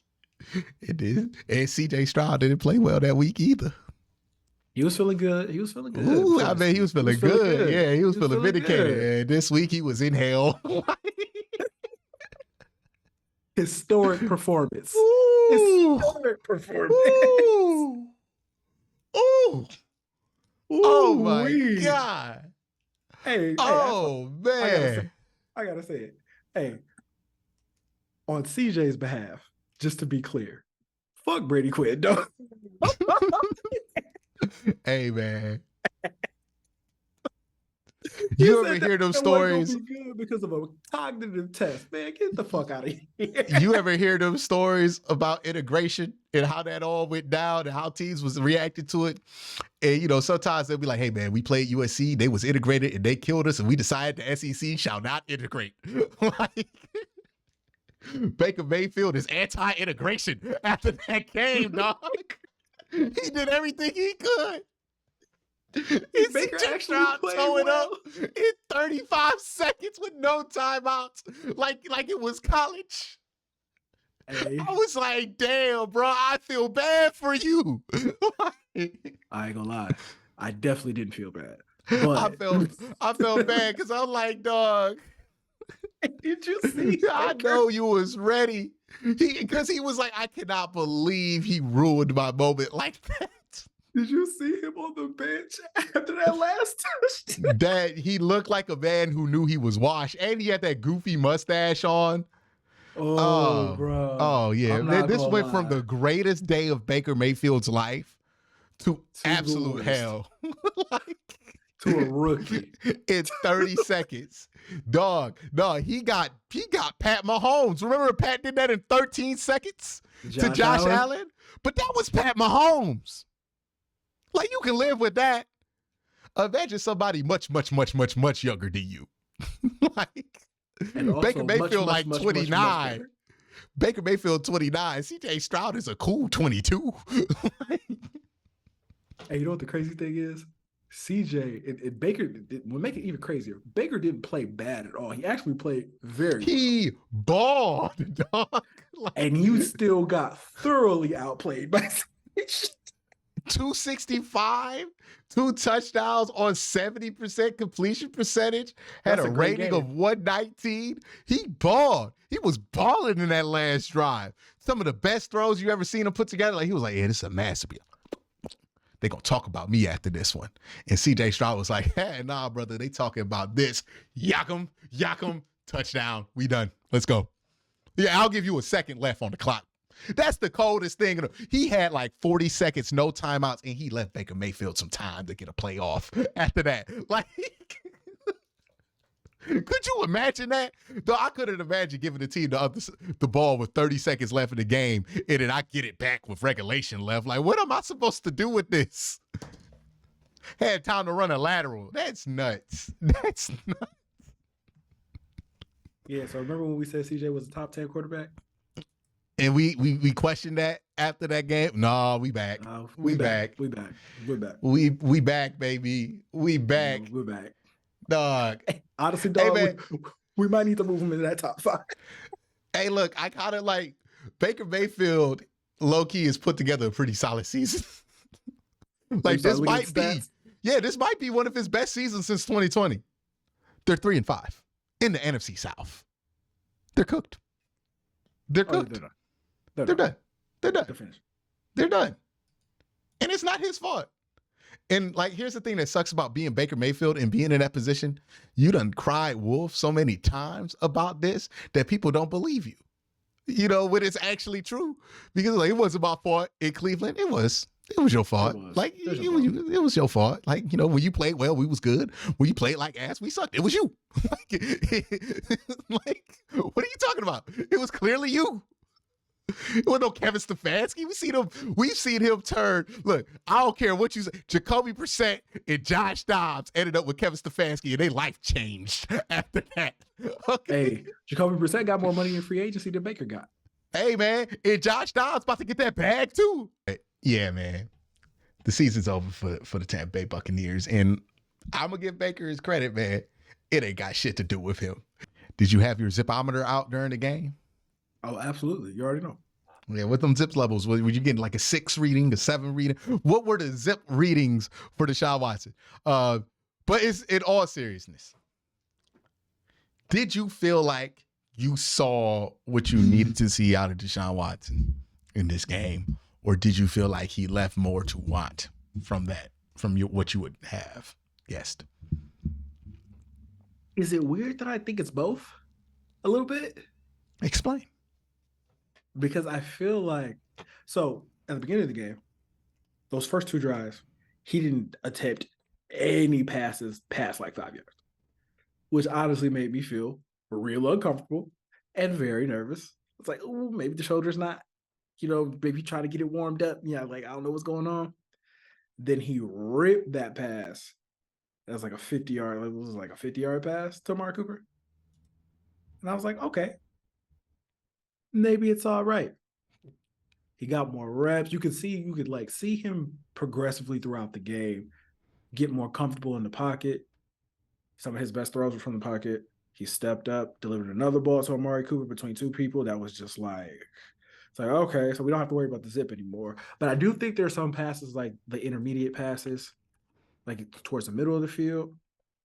It did. And CJ Stroud didn't play well that week either. He was feeling good. He was feeling good. Ooh, I mean, he was feeling good. Yeah, he was feeling vindicated. good. And this week he was in hell. Historic performance. Ooh. Historic performance. Ooh. Ooh. Oh my Ooh-wee. God. Hey, Oh man. I gotta say it. Hey, on CJ's behalf, just to be clear, fuck Brady Quinn, dog. Hey man. You ever hear those stories? Good because of a cognitive test, man. Get the fuck out of here. You ever hear them stories about integration and how that all went down and how teams was reacting to it? And sometimes they'll be like, "Hey man, we played USC, they was integrated and they killed us, and we decided the SEC shall not integrate." Like, Baker Mayfield is anti-integration after that game, dog. He did everything he could. Baker CJ actually Stroud played throwing well. up in 35 seconds with no timeouts, like it was college. Hey, I was like, damn, bro, I feel bad for you. I ain't gonna lie. I definitely didn't feel bad. But I felt bad because I'm like, dog, did you see? I know you was ready. Because he was like, I cannot believe he ruined my moment like that. Did you see him on the bench after that last touchdown? That he looked like a man who knew he was washed, and he had that goofy mustache on. Oh, bro. Oh, yeah. I'm not This gonna went lie. from the greatest day of Baker Mayfield's life to absolute worst. hell. To a rookie. In 30 seconds. Dog, he got Pat Mahomes. Remember Pat did that in 13 seconds to Josh Allen? But that was Pat Mahomes. Like, you can live with that. Imagine somebody much, much, much, much, much younger than you. Baker Mayfield much, 29. much Baker Mayfield 29. CJ Stroud is a cool 22. Hey, you know what the crazy thing is? CJ and Baker would make it even crazier. Baker didn't play bad at all. He actually played very well. He balled, dog. And you still got thoroughly outplayed by CJ. 265, 2 touchdowns on 70% completion percentage, had That's a a great rating game. of 119. He balled. He was balling in that last drive. Some of the best throws you ever seen him put together. Like, he was like, yeah, this is a masterpiece. They gonna talk about me after this one. And CJ Stroud was like, hey, nah, brother, they talking about this. Yak 'em, touchdown. We done. Let's go. Yeah, I'll give you a second left on the clock. That's the coldest thing. He had like 40 seconds, no timeouts, and he left Baker Mayfield some time to get a play off after that. Like, could you imagine that? Though I couldn't imagine giving the team the ball with 30 seconds left in the game, and then I get it back with regulation left. Like, what am I supposed to do with this? Had time to run a lateral. That's nuts. That's nuts. Yeah, so remember when we said CJ was a top 10 quarterback? And we questioned that after that game. No, we back. We back. We back. We're back. We back, baby. We back. We're back. Dog. Honestly, dog, hey, we might need to move him into that top 5. Hey, look, I kind of like Baker Mayfield. Low key has put together a pretty solid season. Like this might be, this might be one of his best seasons since 2020. They're 3-5 in the NFC South. They're cooked. They're cooked. They're done. They're done. They're finished. They're done. And it's not his fault. And like, here's the thing that sucks about being Baker Mayfield and being in that position. You done cried wolf so many times about this that people don't believe you. You know, when it's actually true. Because like, it wasn't my fault in Cleveland. It was your fault. Like, it was your fault. Like, you know, when you played well, we was good. When you played like ass, we sucked. It was you. Like, what are you talking about? It was clearly you. It was no Kevin Stefanski. We've seen him turn. Look, I don't care what you say. Jacoby Brissett and Josh Dobbs ended up with Kevin Stefanski, and their life changed after that. Okay. Hey, Jacoby Brissett got more money in free agency than Baker got. Hey, man, and Josh Dobbs about to get that bag too. Yeah, man. The season's over for the Tampa Bay Buccaneers, and I'm gonna give Baker his credit, man. It ain't got shit to do with him. Did you have your zipometer out during the game? Oh, absolutely. You already know. Yeah, with them zip levels, were you getting like a 6 reading, a 7 reading? What were the zip readings for Deshaun Watson? But it's in all seriousness. Did you feel like you saw what you needed to see out of Deshaun Watson in this game? Or did you feel like he left more to want from what you would have guessed? Is it weird that I think it's both a little bit? Explain. Because I feel like, so at the beginning of the game, those first 2 drives, he didn't attempt any passes past like 5 yards, which honestly made me feel real uncomfortable and very nervous. It's like, oh, maybe the shoulder's not, maybe try to get it warmed up. Yeah, like, I don't know what's going on. Then he ripped that pass. That was like a 50-yard, it was like a 50-yard pass to Amari Cooper. And I was like, okay, maybe it's all right. He got more reps. You could see him progressively throughout the game, get more comfortable in the pocket. Some of his best throws were from the pocket. He stepped up, delivered another ball to Amari Cooper between 2 people. That was just like, it's like, okay, so we don't have to worry about the zip anymore. But I do think there are some passes, like the intermediate passes, like towards the middle of the field,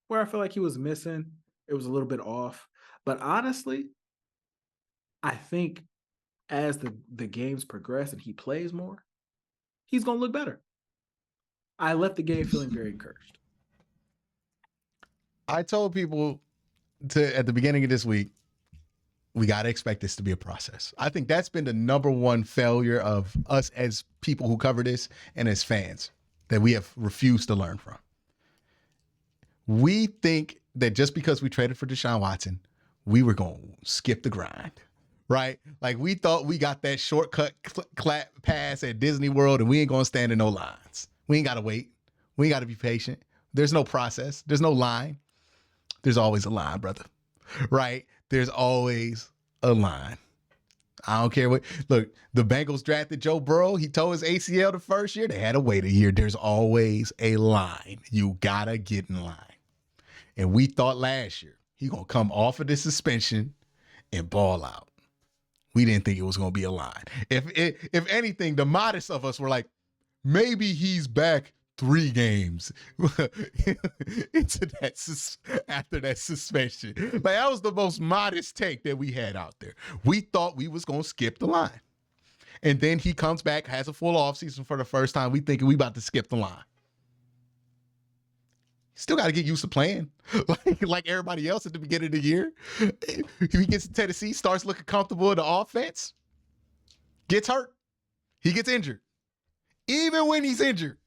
where I feel like he was missing. It was a little bit off. But honestly, I think as the games progress and he plays more, he's going to look better. I left the game feeling very encouraged. I told people at the beginning of this week, we got to expect this to be a process. I think that's been the number one failure of us as people who cover this and as fans that we have refused to learn from. We think that just because we traded for Deshaun Watson, we were going to skip the grind, right? Like we thought we got that shortcut pass at Disney World and we ain't going to stand in no lines. We ain't got to wait. We ain't got to be patient. There's no process. There's no line. There's always a line, brother, right? There's always a line. I don't care what. Look, the Bengals drafted Joe Burrow. He tore his ACL the first year. They had to wait a year. There's always a line. You got to get in line. And we thought last year he going to come off of this suspension and ball out. We didn't think it was going to be a line. If anything, the modest of us were like, maybe he's back 3 games into that after that suspension. Like that was the most modest take that we had out there. We thought we was going to skip the line. And then he comes back, has a full offseason for the first time. We thinking we about to skip the line. Still got to get used to playing like everybody else at the beginning of the year. He gets to Tennessee, starts looking comfortable in the offense, gets hurt. He gets injured. Even when he's injured,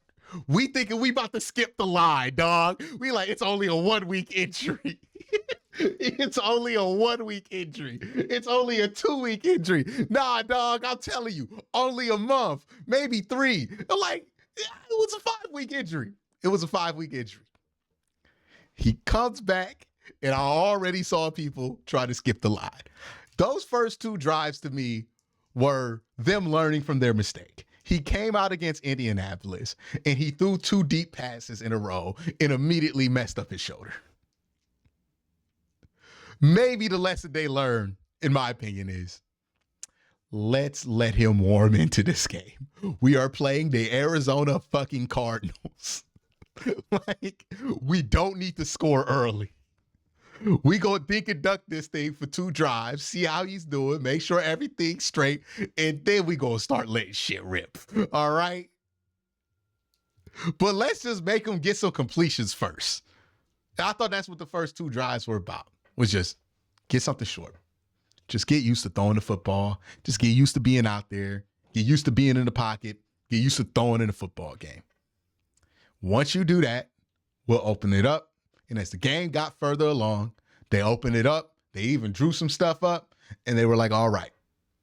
we thinking we about to skip the line, dog. We like, it's only a 1 week injury. It's only a 1 week injury. It's only a 2 week injury. Nah, dog, I'm telling you, only a month, maybe 3. Like, it was a 5 week injury. It was a 5 week injury. He comes back, and I already saw people try to skip the line. Those first 2 drives to me were them learning from their mistake. He came out against Indianapolis, and he threw 2 deep passes in a row and immediately messed up his shoulder. Maybe the lesson they learned, in my opinion, is let's let him warm into this game. We are playing the Arizona fucking Cardinals. Like, we don't need to score early. We go dink and dunk this thing for 2 drives, see how he's doing, make sure everything's straight, and then we gonna start letting shit rip. All right? But let's just make him get some completions first. I thought that's what the first 2 drives were about, was just get something short. Just get used to throwing the football. Just get used to being out there. Get used to being in the pocket. Get used to throwing in a football game. Once you do that, we'll open it up. And as the game got further along, they opened it up. They even drew some stuff up. And they were like, all right,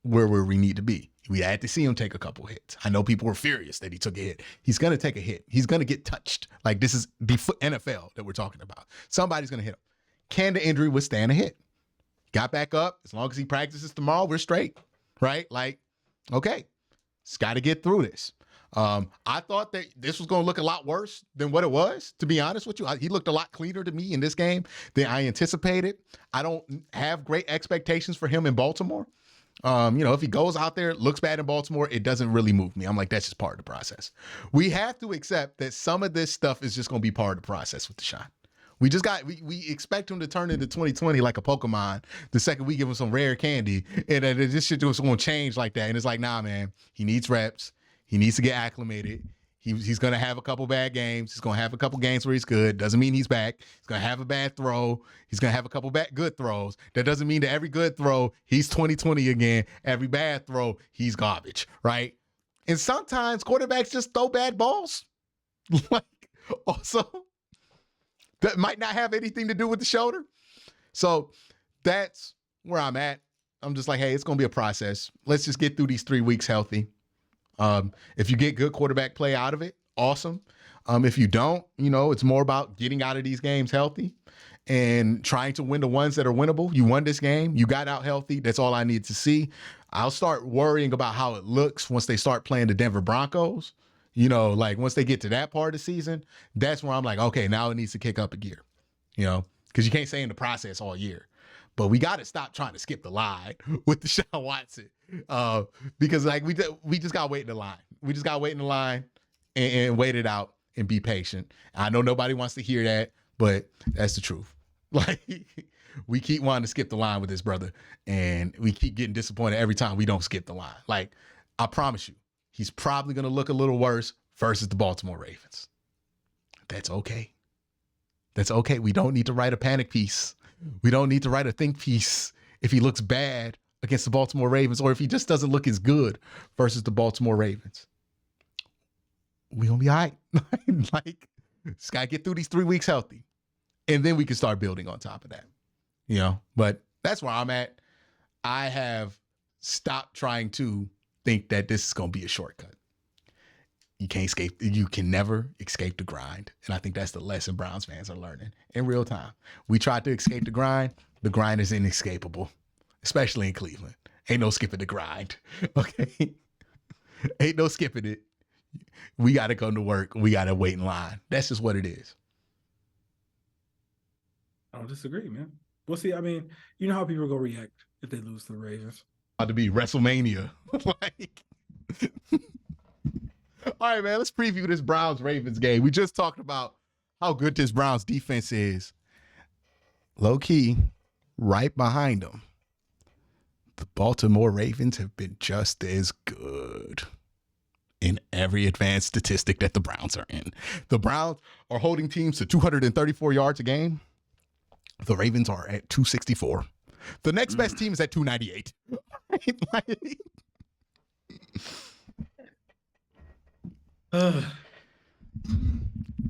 where we need to be. We had to see him take a couple hits. I know people were furious that he took a hit. He's going to take a hit. He's going to get touched. Like, this is the NFL that we're talking about. Somebody's going to hit him. Can the injury withstand a hit? Got back up. As long as he practices tomorrow, we're straight. Right? Like, okay. It's got to get through this. I thought that this was going to look a lot worse than what it was, to be honest with you. He looked a lot cleaner to me in this game than I anticipated. I don't have great expectations for him in Baltimore. If he goes out there, looks bad in Baltimore, it doesn't really move me. I'm like, that's just part of the process. We have to accept that some of this stuff is just going to be part of the process with Deshaun. We expect him to turn into 2020 like a Pokemon the second we give him some rare candy, and this shit just going to change like that. And it's like, nah, man, he needs reps. He needs to get acclimated. He's going to have a couple bad games. He's going to have a couple games where he's good. Doesn't mean he's back. He's going to have a bad throw. He's going to have a couple bad good throws. That doesn't mean that every good throw, he's 2020 again. Every bad throw, he's garbage, right? And sometimes quarterbacks just throw bad balls. Like, also, that might not have anything to do with the shoulder. So that's where I'm at. I'm just like, hey, it's going to be a process. Let's just get through these 3 weeks healthy. If you get good quarterback play out of it, awesome. If you don't, it's more about getting out of these games healthy and trying to win the ones that are winnable. You won this game. You got out healthy. That's all I need to see. I'll start worrying about how it looks once they start playing the Denver Broncos. Like once they get to that part of the season, that's where I'm like, okay, now it needs to kick up a gear, because you can't stay in the process all year. But we got to stop trying to skip the line with Deshaun Watson, because like we just got to wait in the line. We just got to wait in the line and wait it out and be patient. I know nobody wants to hear that, but that's the truth. Like, we keep wanting to skip the line with this brother, and we keep getting disappointed every time we don't skip the line. Like, I promise you, he's probably going to look a little worse versus the Baltimore Ravens. That's okay. That's okay. We don't need to write a panic piece. We don't need to write a think piece if he looks bad against the Baltimore Ravens, or if he just doesn't look as good versus the Baltimore Ravens. We gonna be all right. Like, just gotta get through these 3 weeks healthy, and then we can start building on top of that. But that's where I'm at. I have stopped trying to think that this is gonna be a shortcut. You can never escape the grind. And I think that's the lesson Browns fans are learning in real time. We tried to escape the grind. The grind is inescapable, especially in Cleveland. Ain't no skipping the grind. Okay. Ain't no skipping it. We got to come to work. We got to wait in line. That's just what it is. I don't disagree, man. We'll see. I mean, you know how people are going to react if they lose to the Ravens. About to be WrestleMania. Like, all right, man, let's preview this Browns-Ravens game. We just talked about how good this Browns defense is. Low-key, right behind them, the Baltimore Ravens have been just as good in every advanced statistic that the Browns are in. The Browns are holding teams to 234 yards a game. The Ravens are at 264. The next best team is at 298.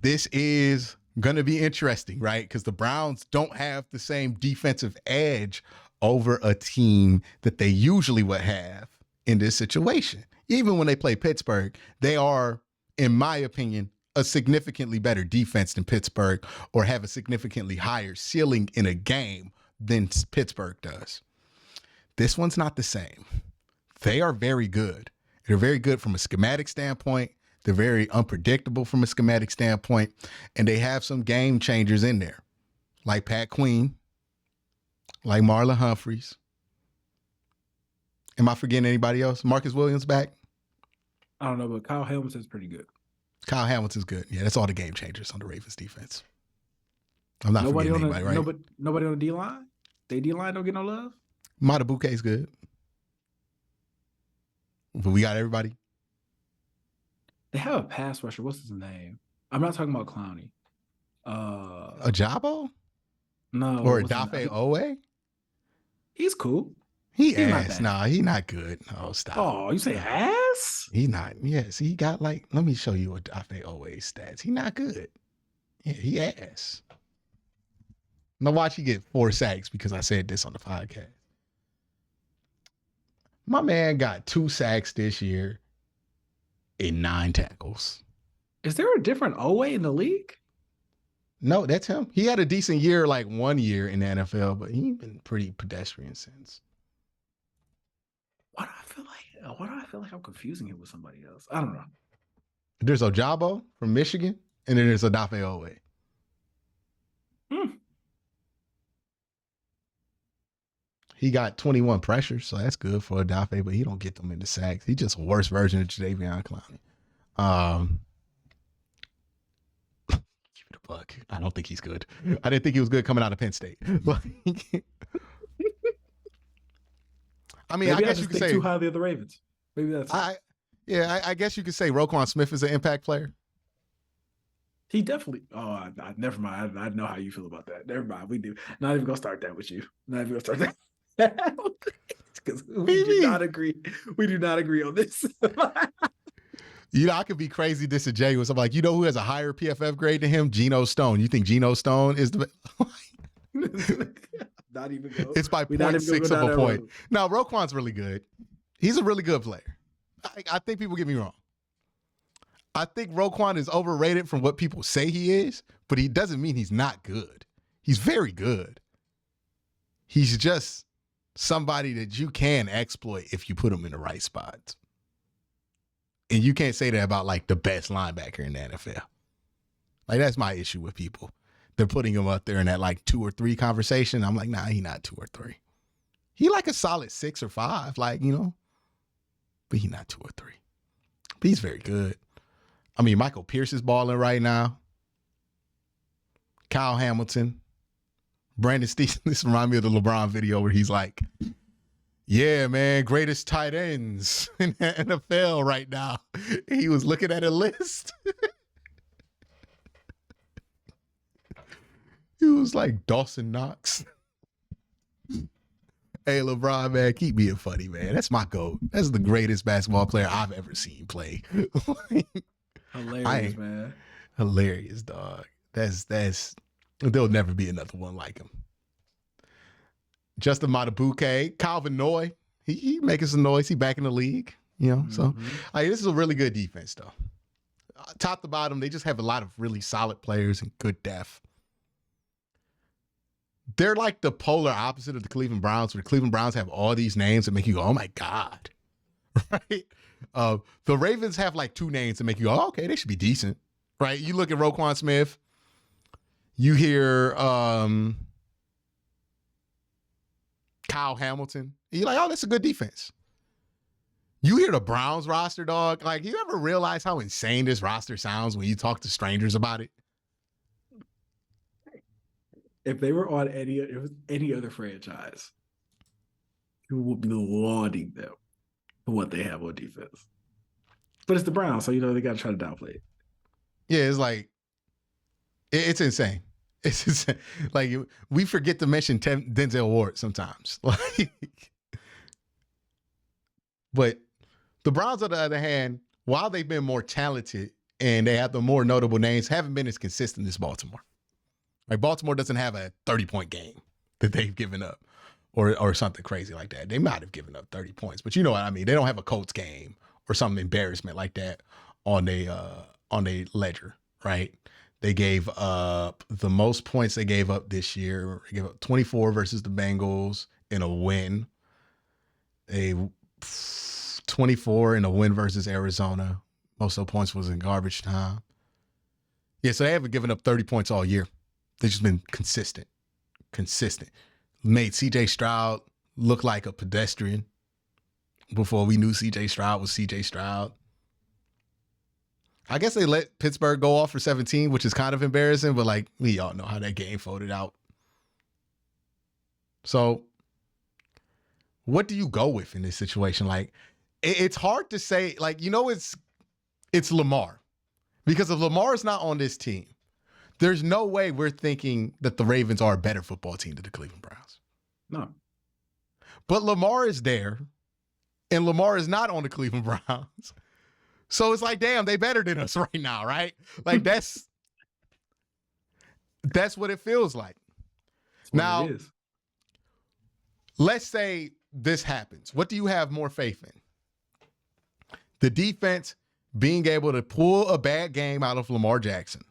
This is going to be interesting, right? Because the Browns don't have the same defensive edge over a team that they usually would have in this situation. Even when they play Pittsburgh, they are, in my opinion, a significantly better defense than Pittsburgh, or have a significantly higher ceiling in a game than Pittsburgh does. This one's not the same. They are very good. They're very good from a schematic standpoint. They're very unpredictable from a schematic standpoint. And they have some game changers in there, like Pat Queen, like Marlon Humphreys. Am I forgetting anybody else? Marcus Williams back? I don't know, but Kyle Hamilton's pretty good. Kyle Hamilton's good. Yeah, that's all the game changers on the Ravens defense. I'm not forgetting anybody, right? Nobody on the D-line? They D-line don't get no love? Matabuke's good. But we got everybody. They have a pass rusher. What's his name? I'm not talking about Clowney. Ajabo? No. Or Dafe Owe? He's cool. He's ass. Nah, he not good. Oh, stop. Oh, you say ass? He not. Yes, he got like, let me show you what Dafe Owe's stats. He not good. Yeah, he ass. Now watch he get 4 sacks because I said this on the podcast. My man got 2 sacks this year and 9 tackles. Is there a different Owe in the league? No, that's him. He had a decent year like 1 year in the NFL, but he's been pretty pedestrian since. Why do I feel like I'm confusing him with somebody else? I don't know. There's Ajabo from Michigan, and then there's Dafe Owe. He got 21 pressures, so that's good for Dafe, but he don't get them into sacks. He's just a worse version of Jadeveon Clowney. Give it a buck. I don't think he's good. I didn't think he was good coming out of Penn State. I mean, Maybe I guess you could say too highly of the Ravens. Maybe that's I guess you could say Roquan Smith is an impact player. He definitely. Oh, never mind. I know how you feel about that. Never mind. We do. Not even gonna start that with you. Not even gonna start that. Because we do not agree. We do not agree on this. You know, I could be crazy disingenuous. I'm like, you know who has a higher PFF grade than him? Geno Stone. You think Geno Stone is the Not even go. It's by 0.6 of a point. No, Roquan's really good. He's a really good player. I think people get me wrong. I think Roquan is overrated from what people say he is, but he doesn't mean he's not good. He's very good. He's just somebody that you can exploit if you put him in the right spots. And you can't say that about like the best linebacker in the NFL. Like, that's my issue with people. They're putting him up there in that like 2 or 3 conversation. I'm like, nah, he not 2 or 3. He like a solid 6 or 5, like, you know, but he not 2 or 3. But he's very good. I mean, Michael Pierce is balling right now. Kyle Hamilton. Brandon Stevens. This reminds me of the LeBron video where he's like, yeah, man, greatest tight ends in the NFL right now. He was looking at a list. He was like Dawson Knox. Hey, LeBron, man, keep being funny, man. That's my GOAT. That's the greatest basketball player I've ever seen play. Hilarious, man. Hilarious, dog. That's there'll never be another one like him. Justin Matabuke, Calvin Noy, he making some noise. He back in the league, you know. So, this is a really good defense, though. Top to bottom, they just have a lot of really solid players and good depth. They're like the polar opposite of the Cleveland Browns, where the Cleveland Browns have all these names that make you go, oh my God. Right? The Ravens have like 2 names that make you go, oh, okay, they should be decent. Right? You look at Roquan Smith, you hear Kyle Hamilton, and you're like, oh, that's a good defense. You hear the Browns roster, dog. Like, you ever realize how insane this roster sounds when you talk to strangers about it? If they were on any other franchise, People will be lauding them for what they have on defense. But it's the Browns, so they got to try to downplay it. Yeah, it's like it's insane. It's insane. Like we forget to mention Denzel Ward sometimes. Like, but the Browns, on the other hand, while they've been more talented and they have the more notable names, haven't been as consistent as Baltimore. Like Baltimore doesn't have a 30-point game that they've given up or something crazy like that. They might have given up 30 points, but you know what I mean? They don't have a Colts game or some embarrassment like that on their ledger, right? They gave up the most points they gave up this year. They gave up 24 versus the Bengals in a win. 24 in a win versus Arizona. Most of the points was in garbage time. Yeah, so they haven't given up 30 points all year. They've just been consistent. Made C.J. Stroud look like a pedestrian before we knew C.J. Stroud was C.J. Stroud. I guess they let Pittsburgh go off for 17, which is kind of embarrassing, but like we all know how that game folded out. So what do you go with in this situation? Like it's hard to say, like, it's Lamar. Because if Lamar is not on this team, there's no way we're thinking that the Ravens are a better football team than the Cleveland Browns. No. But Lamar is there, and Lamar is not on the Cleveland Browns. So it's like, damn, they better than us right now, right? Like that's what it feels like. Now, let's say this happens. What do you have more faith in? The defense being able to pull a bad game out of Lamar Jackson,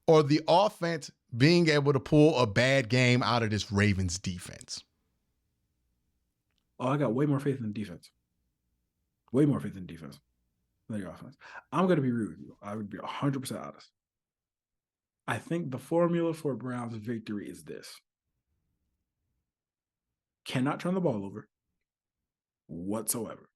or the offense being able to pull a bad game out of this Ravens defense? Oh, I got way more faith in defense. Way more faith in defense than your offense. I'm going to be real with you. I would be 100% honest. I think the formula for Browns' victory is this. Cannot turn the ball over whatsoever.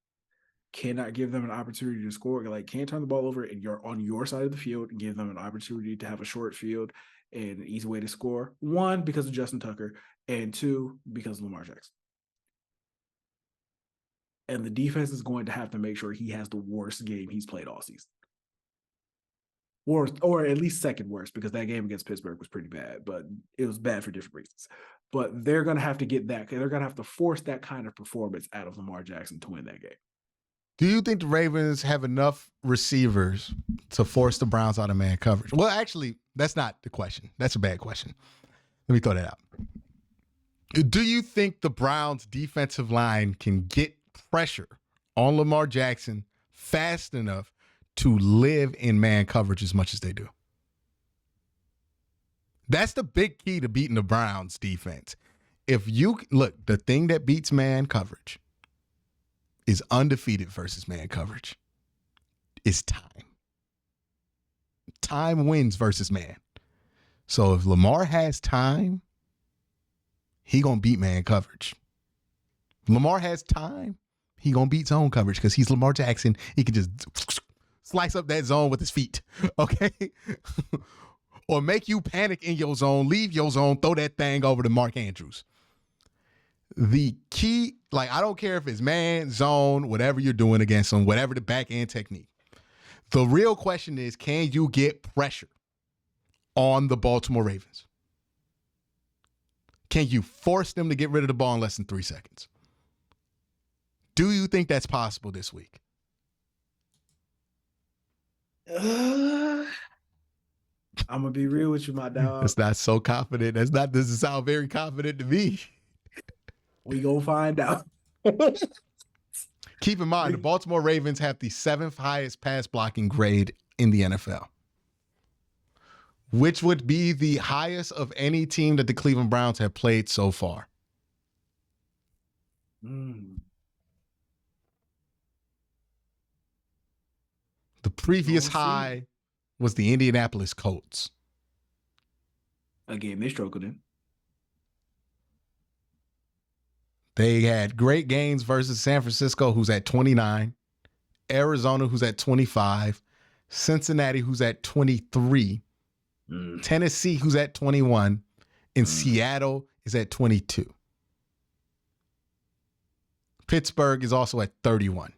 Cannot give them an opportunity to score. Like, can't turn the ball over and you're on your side of the field and give them an opportunity to have a short field and an easy way to score. One, because of Justin Tucker, and two, because of Lamar Jackson. And the defense is going to have to make sure he has the worst game he's played all season. Worst, or at least second worst, because that game against Pittsburgh was pretty bad, but it was bad for different reasons. But they're going to have to get that. They're going to have to force that kind of performance out of Lamar Jackson to win that game. Do you think the Ravens have enough receivers to force the Browns out of man coverage? Well, actually, that's not the question. That's a bad question. Let me throw that out. Do you think the Browns' defensive line can get pressure on Lamar Jackson fast enough to live in man coverage as much as they do? That's the big key to beating the Browns defense. If you look, the thing that beats man coverage is undefeated versus man coverage. It's time. Time wins versus man. So if Lamar has time, he gonna beat man coverage. If Lamar has time, he gonna beat zone coverage because he's Lamar Jackson. He can just slice up that zone with his feet, okay? Or make you panic in your zone, leave your zone, throw that thing over to Mark Andrews. The key, like, I don't care if it's man, zone, whatever you're doing against them, whatever the back end technique. The real question is, can you get pressure on the Baltimore Ravens? Can you force them to get rid of the ball in less than 3 seconds? Do you think that's possible this week? I'm going to be real with you, my dog. That's not so confident. This doesn't sound very confident to me. We gonna find out. Keep in mind, the Baltimore Ravens have the 7th highest pass blocking grade in the NFL, which would be the highest of any team that the Cleveland Browns have played so far. The previous high was the Indianapolis Colts. A game they struggled in. They had great games versus San Francisco, who's at 29, Arizona, who's at 25, Cincinnati, who's at 23, Tennessee, who's at 21, and Seattle is at 22. Pittsburgh is also at 31.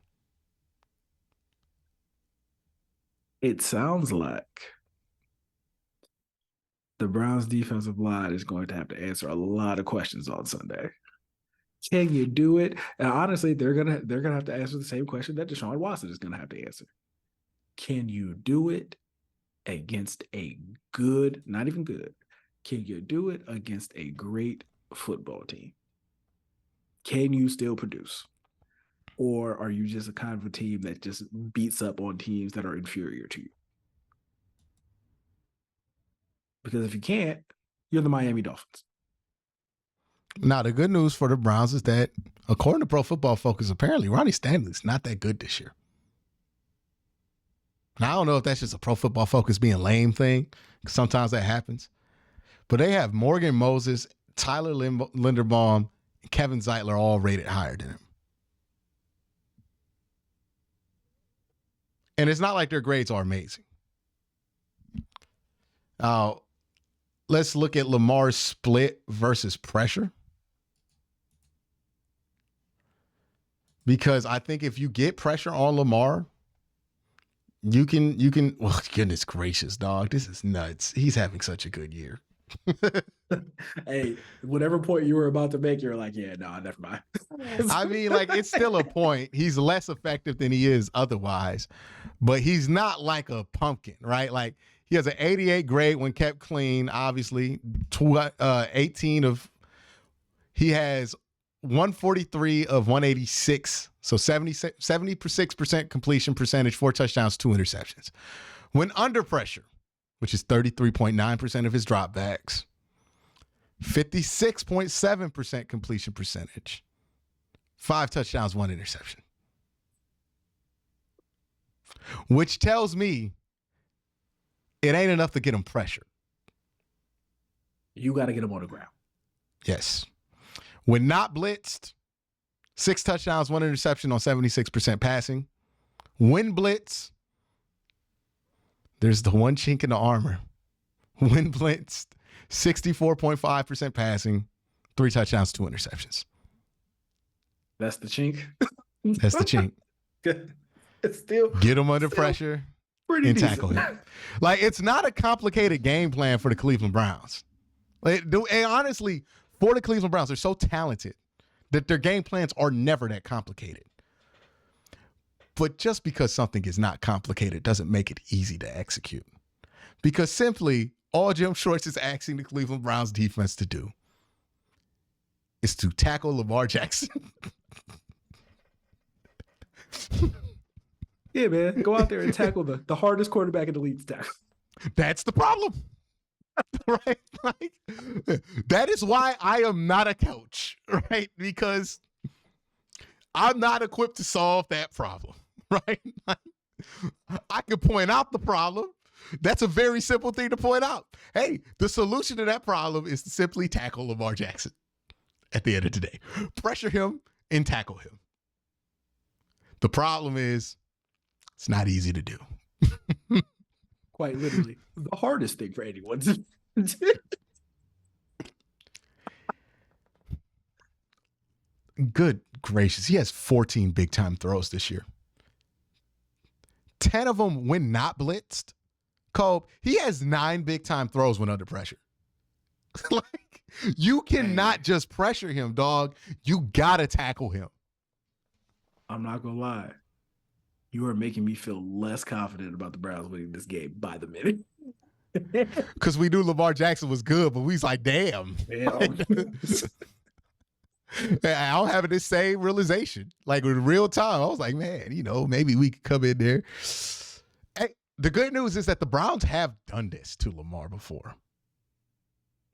It sounds like the Browns defensive line is going to have to answer a lot of questions on Sunday. Can you do it? And honestly, they're gonna have to answer the same question that Deshaun Watson is gonna have to answer. Can you do it against a good, not even good, can you do it against a great football team? Can you still produce? Or are you just a kind of a team that just beats up on teams that are inferior to you? Because if you can't, you're the Miami Dolphins. Now, the good news for the Browns is that, according to Pro Football Focus, apparently Ronnie Stanley's not that good this year. Now, I don't know if that's just a Pro Football Focus being lame thing. Sometimes that happens. But they have Morgan Moses, Tyler Linderbaum, and Kevin Zeitler all rated higher than him. And it's not like their grades are amazing. Let's look at Lamar's split versus pressure. Because I think if you get pressure on Lamar, you can, well, goodness gracious, dog. This is nuts. He's having such a good year. Hey, whatever point you were about to make, you're like, yeah, no, never mind. I mean, like, it's still a point. He's less effective than he is otherwise, but he's not like a pumpkin, right? Like, he has an 88 grade when kept clean, obviously. 18 of, he has 143 of 186, so 76% completion percentage, 4 touchdowns, 2 interceptions. When under pressure, which is 33.9% of his dropbacks, 56.7% completion percentage, 5 touchdowns, 1 interception. Which tells me it ain't enough to get him pressure. You got to get him on the ground. Yes. When not blitzed, 6 touchdowns, 1 interception on 76% passing. When blitz, there's the one chink in the armor. When blitzed, 64.5% passing, 3 touchdowns, 2 interceptions. That's the chink. That's the chink. It's still get him under pressure and tackle him. Like, it's not a complicated game plan for the Cleveland Browns. And honestly, for the Cleveland Browns, they're so talented that their game plans are never that complicated. But just because something is not complicated doesn't make it easy to execute. Because simply, all Jim Schwartz is asking the Cleveland Browns defense to do is to tackle Lamar Jackson. Yeah, man. Go out there and tackle the hardest quarterback in the league to tackle. That's the problem. Right? Like, that is why I am not a coach, right? Because I'm not equipped to solve that problem, right? I can point out the problem. That's a very simple thing to point out. Hey, the solution to that problem is to simply tackle Lamar Jackson at the end of the day. Pressure him and tackle him. The problem is it's not easy to do. Quite literally, the hardest thing for anyone to do. Good gracious. He has 14 big-time throws this year. 10 of them when not blitzed. Cole, he has 9 big-time throws when under pressure. Like, you cannot just pressure him, dog. You got to tackle him. I'm not going to lie. You are making me feel less confident about the Browns winning this game by the minute. Because we knew Lamar Jackson was good, but we was like, damn. I'm having this same realization. Like, in real time, I was like, man, maybe we could come in there. Hey, the good news is that the Browns have done this to Lamar before.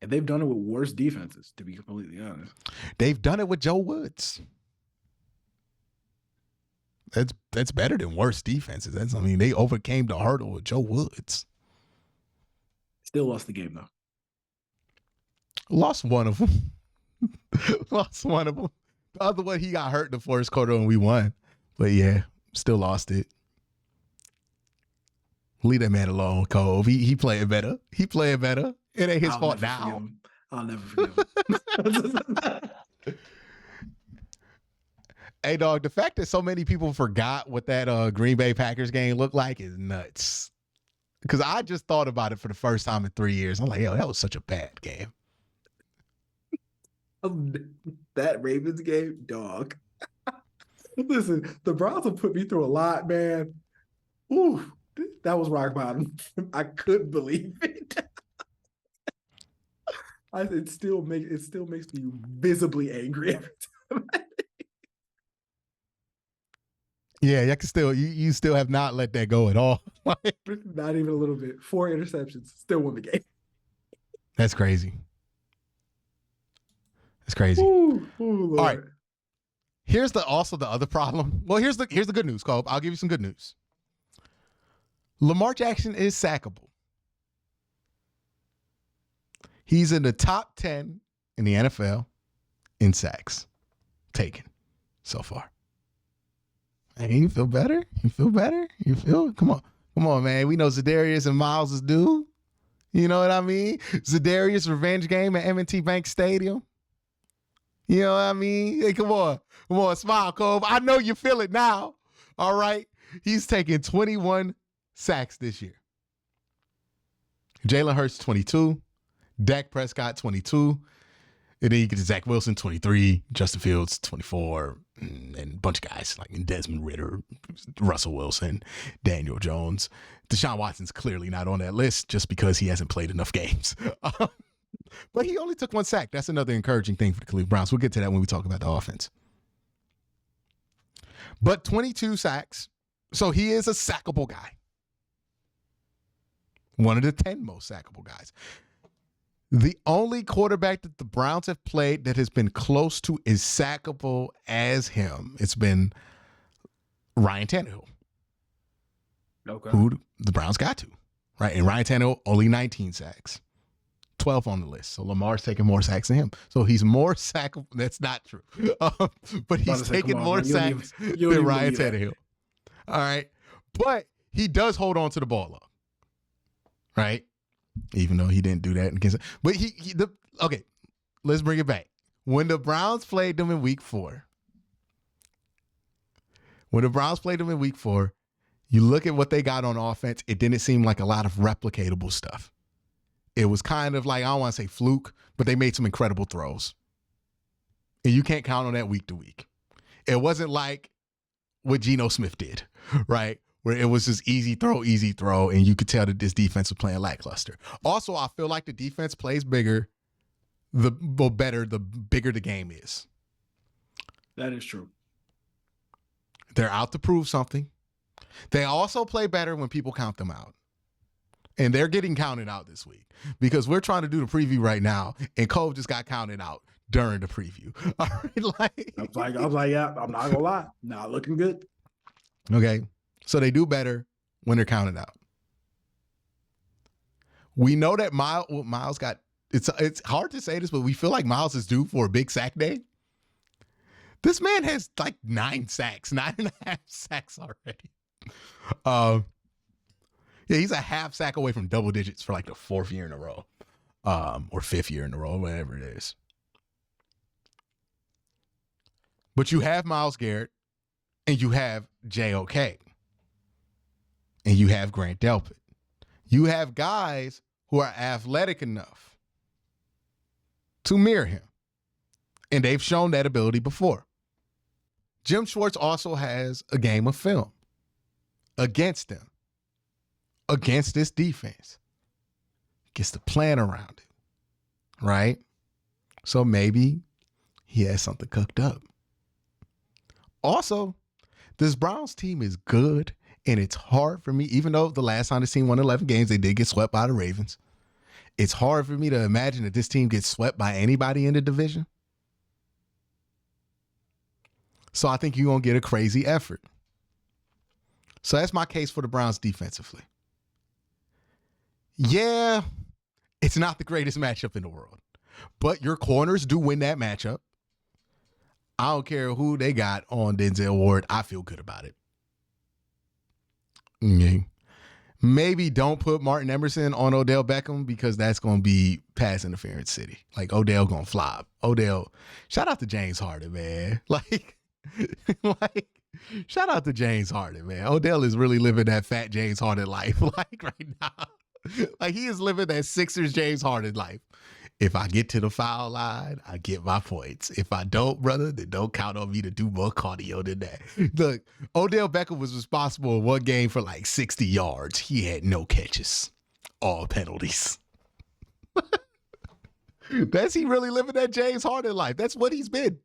And they've done it with worse defenses, to be completely honest. They've done it with Joe Woods. That's better than worse defenses. They overcame the hurdle with Joe Woods. Still lost the game, though. Lost one of them. Lost one of them. The other one, he got hurt in the first quarter and we won. But yeah, still lost it. Leave that man alone, Cole. He playing better. He playing better. It ain't his fault now. I'll never forgive him. Hey, dog, the fact that so many people forgot what that Green Bay Packers game looked like is nuts. Because I just thought about it for the first time in 3 years. I'm like, yo, that was such a bad game. That Ravens game, dog. Listen, the Browns have put me through a lot, man. Ooh, that was rock bottom. I couldn't believe it. It still makes me visibly angry every time. Yeah, you still have not let that go at all. Not even a little bit. 4 interceptions, still won the game. That's crazy. That's crazy. Ooh, Lord. All right. Here's also the other problem. Well, here's the good news, Cole. I'll give you some good news. Lamar Jackson is sackable. He's in the top 10 in the NFL in sacks taken so far. Hey, you feel better? Come on, man. We know Zadarius and Miles is due. You know what I mean? Zadarius revenge game at M&T Bank Stadium. You know what I mean? Hey, come on, smile, Cove. I know you feel it now. All right. He's taken 21 sacks this year. Jalen Hurts, 22. Dak Prescott, 22. And then you get to Zach Wilson, 23. Justin Fields, 24. And a bunch of guys like Desmond Ridder, Russell Wilson, Daniel Jones. Deshaun Watson's clearly not on that list just because he hasn't played enough games. But he only took 1 sack. That's another encouraging thing for the Cleveland Browns. We'll get to that when we talk about the offense. But 22 sacks. So he is a sackable guy. One of the 10 most sackable guys. The only quarterback that the Browns have played that has been close to as sackable as him, it's been Ryan Tannehill. Okay. Who the Browns got to, right? And Ryan Tannehill, only 19 sacks. 12 on the list. So Lamar's taking more sacks than him. So he's more sackable. That's not true. But he's taking more sacks than Ryan Tannehill. All right. But he does hold on to the ball up. Right? Even though he didn't do that against. But okay, let's bring it back. When the Browns played them in week 4, you look at what they got on offense, it didn't seem like a lot of replicatable stuff. It was kind of like, I don't want to say fluke, but they made some incredible throws. And you can't count on that week to week. It wasn't like what Geno Smith did, right? Where it was just easy throw, and you could tell that this defense was playing lackluster. Also, I feel like the defense plays better the bigger the game is. That is true. They're out to prove something. They also play better when people count them out. And they're getting counted out this week because we're trying to do the preview right now, and Cole just got counted out during the preview. All right, I was like, yeah, I'm not gonna lie, not looking good. Okay, so they do better when they're counted out. We know that Miles got. It's hard to say this, but we feel like Miles is due for a big sack day. This man has like 9 sacks, 9.5 sacks already. Yeah, he's a half sack away from double digits for like the 4th year in a row, or 5th year in a row, whatever it is. But you have Myles Garrett, and you have JOK, and you have Grant Delpit. You have guys who are athletic enough to mirror him, and they've shown that ability before. Jim Schwartz also has a game of film against them. Against this defense. Gets to plan around it. Right? So maybe he has something cooked up. Also, this Browns team is good, and it's hard for me, even though the last time this team won 11 games, they did get swept by the Ravens. It's hard for me to imagine that this team gets swept by anybody in the division. So I think you're going to get a crazy effort. So that's my case for the Browns defensively. Yeah, it's not the greatest matchup in the world, but your corners do win that matchup. I don't care who they got on Denzel Ward. I feel good about it. Okay. Maybe don't put Martin Emerson on Odell Beckham because that's going to be pass interference city. Like Odell going to flop. Odell, shout out to James Harden, man. Like Like, shout out to James Harden, man. Odell is really living that fat James Harden life, like right now. Like he is living that Sixers James Harden life. If I get to the foul line, I get my points. If I don't, brother, then don't count on me to do more cardio than that. Look, Odell Beckham was responsible in one game for like 60 yards. He had no catches, all penalties. That's he really living that James Harden life. That's what he's been.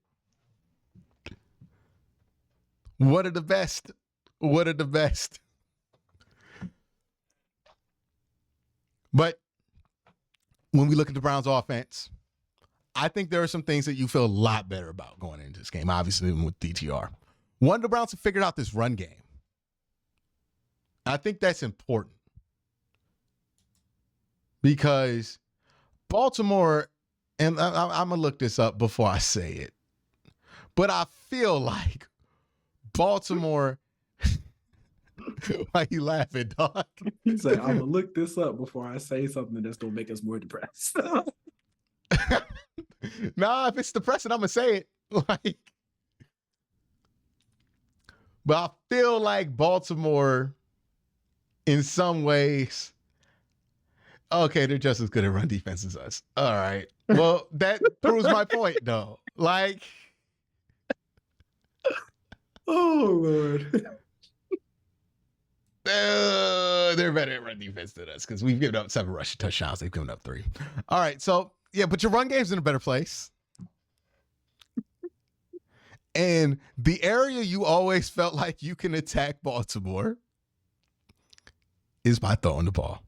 One of the best. One of the best. But when we look at the Browns offense, I think there are some things that you feel a lot better about going into this game, obviously, with DTR. One, the Browns have figured out this run game. I think that's important because Baltimore, and I'm going to look this up before I say it, but I feel like Baltimore. Why you laughing, dog? He's like, I'm going to look this up before I say something that's going to make us more depressed. Nah, if it's depressing, I'm going to say it. Like, but I feel like Baltimore, in some ways, okay, they're just as good at run defense as us. All right. Well, that proves my point, though. Like, oh, Lord. They're better at run defense than us because we've given up 7 rushing touchdowns. They've given up 3. All right. So, yeah, but your run game's in a better place. And the area you always felt like you can attack Baltimore is by throwing the ball.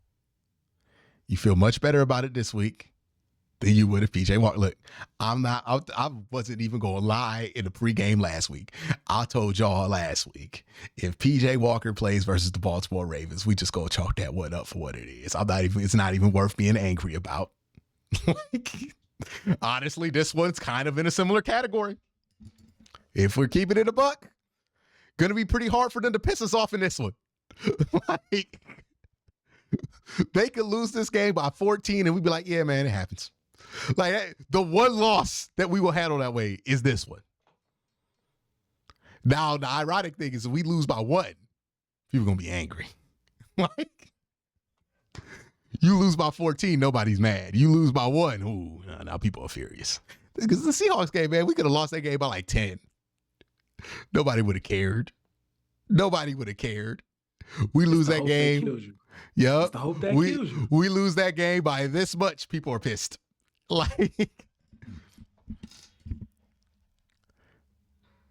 You feel much better about it this week than you would if PJ Walker. Look, I wasn't even going to lie in the pregame last week. I told y'all last week, if PJ Walker plays versus the Baltimore Ravens, we just go chalk that one up for what it is. It's not even worth being angry about. Like, honestly, this one's kind of in a similar category. If we're keeping it a buck, going to be pretty hard for them to piss us off in this one. Like, they could lose this game by 14 and we'd be like, yeah, man, it happens. Like, the one loss that we will handle that way is this one. Now, the ironic thing is if we lose by 1, people are going to be angry. Like, you lose by 14, nobody's mad. You lose by 1, ooh, now people are furious. Because the Seahawks game, man, we could have lost that game by like 10. Nobody would have cared. Nobody would have cared. We lose that game. Yep. We lose that game by this much, people are pissed. Like,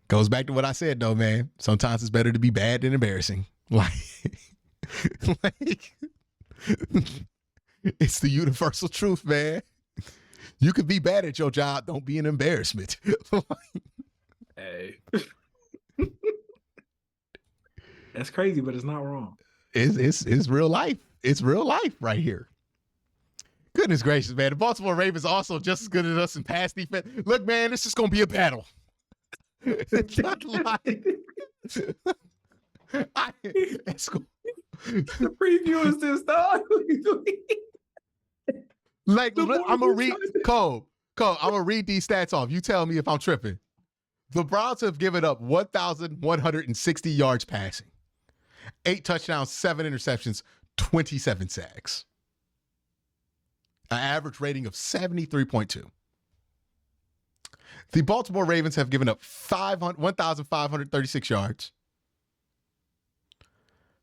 goes back to what I said though, man. Sometimes it's better to be bad than embarrassing. Like it's the universal truth, man. You could be bad at your job, don't be an embarrassment. Hey. That's crazy, but it's not wrong. It's real life. It's real life right here. Goodness gracious, man. The Baltimore Ravens also just as good as us in pass defense. Look, man, it's just going to be a battle. It's not like... The preview is this, dog. Like, I'm going to read... Cole, I'm going to read these stats off. You tell me if I'm tripping. The Browns have given up 1,160 yards passing. 8 touchdowns, 7 interceptions, 27 sacks. An average rating of 73.2. The Baltimore Ravens have given up 1,536 yards,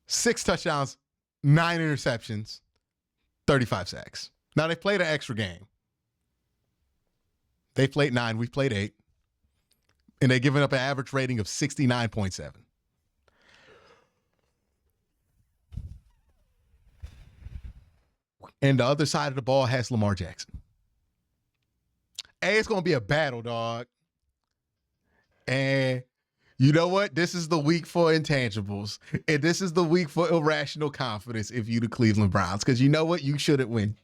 6 touchdowns, 9 interceptions, 35 sacks. Now, they played an extra game. They played 9, we played 8. And they've given up an average rating of 69.7. And the other side of the ball has Lamar Jackson. Hey, it's going to be a battle, dog. And you know what? This is the week for intangibles. And this is the week for irrational confidence if you the Cleveland Browns. Because you know what? You shouldn't win.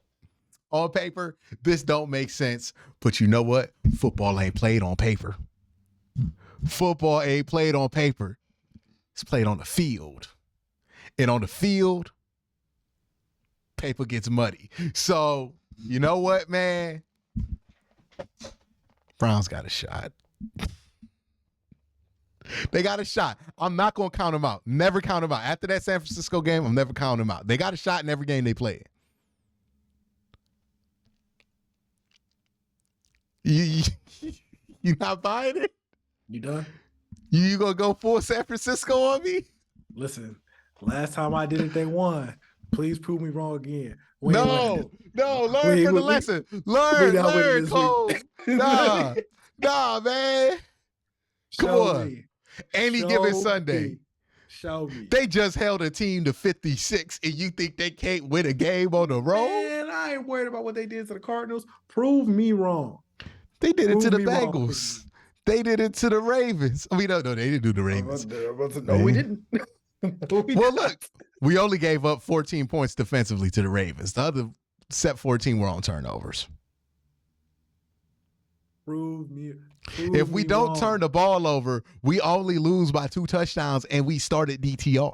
On paper, this don't make sense. But you know what? Football ain't played on paper. Football ain't played on paper. It's played on the field. And on the field, paper gets muddy. So, you know what, man? Browns got a shot. They got a shot. I'm not going to count them out. Never count them out. After that San Francisco game, I'm never counting them out. They got a shot in every game they play. You not buying it? You done? You going to go full San Francisco on me? Listen, last time I did it, they won. Please prove me wrong again. No, learn from the lesson. Learn, Cole. Nah, man. Come on. Any given Sunday. Show me. They just held a team to 56, and you think they can't win a game on the road? Man, I ain't worried about what they did to the Cardinals. Prove me wrong. They did it to the Bengals. They did it to the Ravens. I mean, no, they didn't do the Ravens. No, we didn't. Well, look, we only gave up 14 points defensively to the Ravens. The other set 14 were on turnovers. Prove me if we don't wrong. turn the ball over, we only lose by 2 touchdowns, and we started DTR.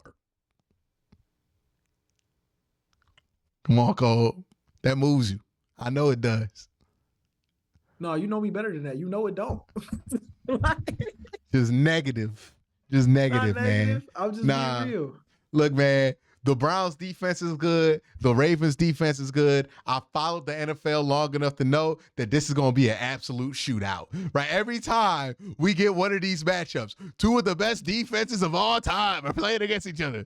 Come on, Cole. That moves you. I know it does. No, you know me better than that. You know it don't. Just negative. Just negative, man. I'm just being real. Look, man, the Browns defense is good. The Ravens defense is good. I followed the NFL long enough to know that this is going to be an absolute shootout, right? Every time we get one of these matchups, 2 of the best defenses of all time are playing against each other.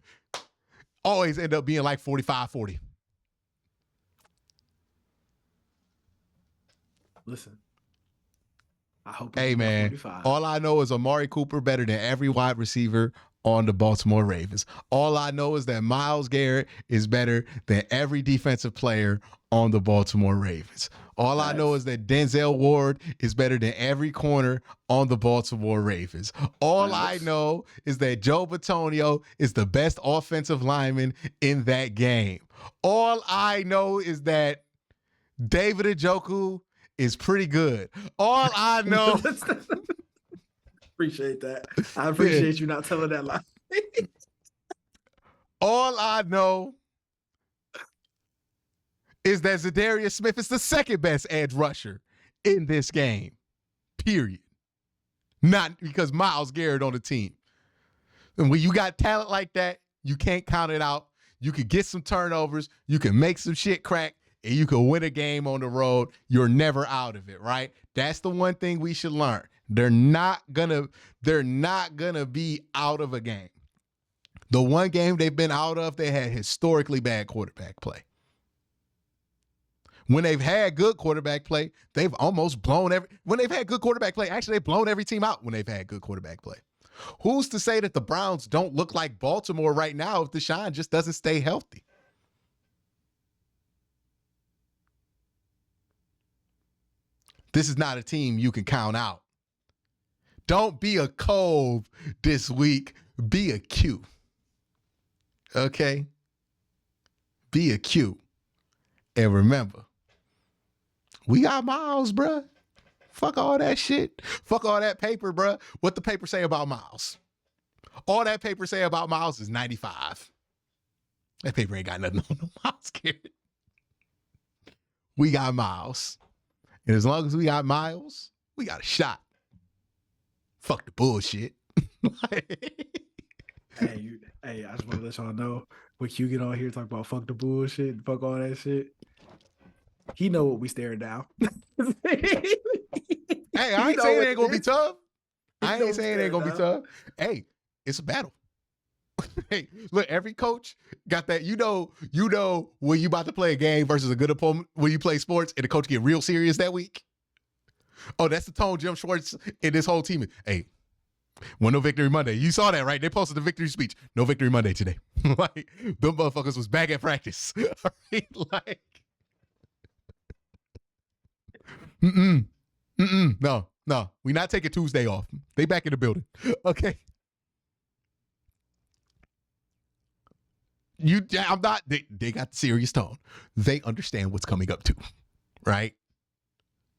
Always end up being like 45-40. Listen. I hope. Hey, man, 45. all I know is Amari Cooper better than every wide receiver on the Baltimore Ravens. All I know is that Myles Garrett is better than every defensive player on the Baltimore Ravens. All I know is that Denzel Ward is better than every corner on the Baltimore Ravens. All I know is that Joe Bitonio is the best offensive lineman in that game. All I know is that David Njoku is pretty good. All I know. Appreciate that. I appreciate you not telling that lie. All I know is that Zadarius Smith is the second best edge rusher in this game. Period. Not because Myles Garrett on the team. And when you got talent like that, you can't count it out. You can get some turnovers. You can make some shit crack. And you can win a game on the road. You're never out of it, right? That's the one thing we should learn. They're not gonna be out of a game. The one game they've been out of, they had historically bad quarterback play. When they've had good quarterback play, they've almost blown when they've had good quarterback play, actually they've blown every team out when they've had good quarterback play. Who's to say that the Browns don't look like Baltimore right now if Deshaun just doesn't stay healthy? This is not a team you can count out. Don't be a Cove this week. Be a Q. Okay? Be a Q. And remember, we got Miles, bruh. Fuck all that shit. Fuck all that paper, bruh. What the paper say about Miles? All that paper say about Miles is 95. That paper ain't got nothing on no Miles Garrett. We got Miles. And as long as we got Miles, we got a shot. Fuck the bullshit. Hey, I just want to let y'all know when Q get on here talk about fuck the bullshit, fuck all that shit. He know what we staring down. Hey, I ain't saying it ain't gonna be tough. I ain't saying it ain't gonna be tough. Hey, it's a battle. Hey, look, every coach got that. You know when you about to play a game versus a good opponent when you play sports and the coach get real serious that week. Oh, that's the tone Jim Schwartz and this whole team. Hey, no victory Monday. You saw that, right? They posted the victory speech. No victory Monday today. Like, them motherfuckers was back at practice. All right? Like, no. We not taking Tuesday off. They back in the building. Okay. I'm not. They got the serious tone. They understand what's coming up too, right?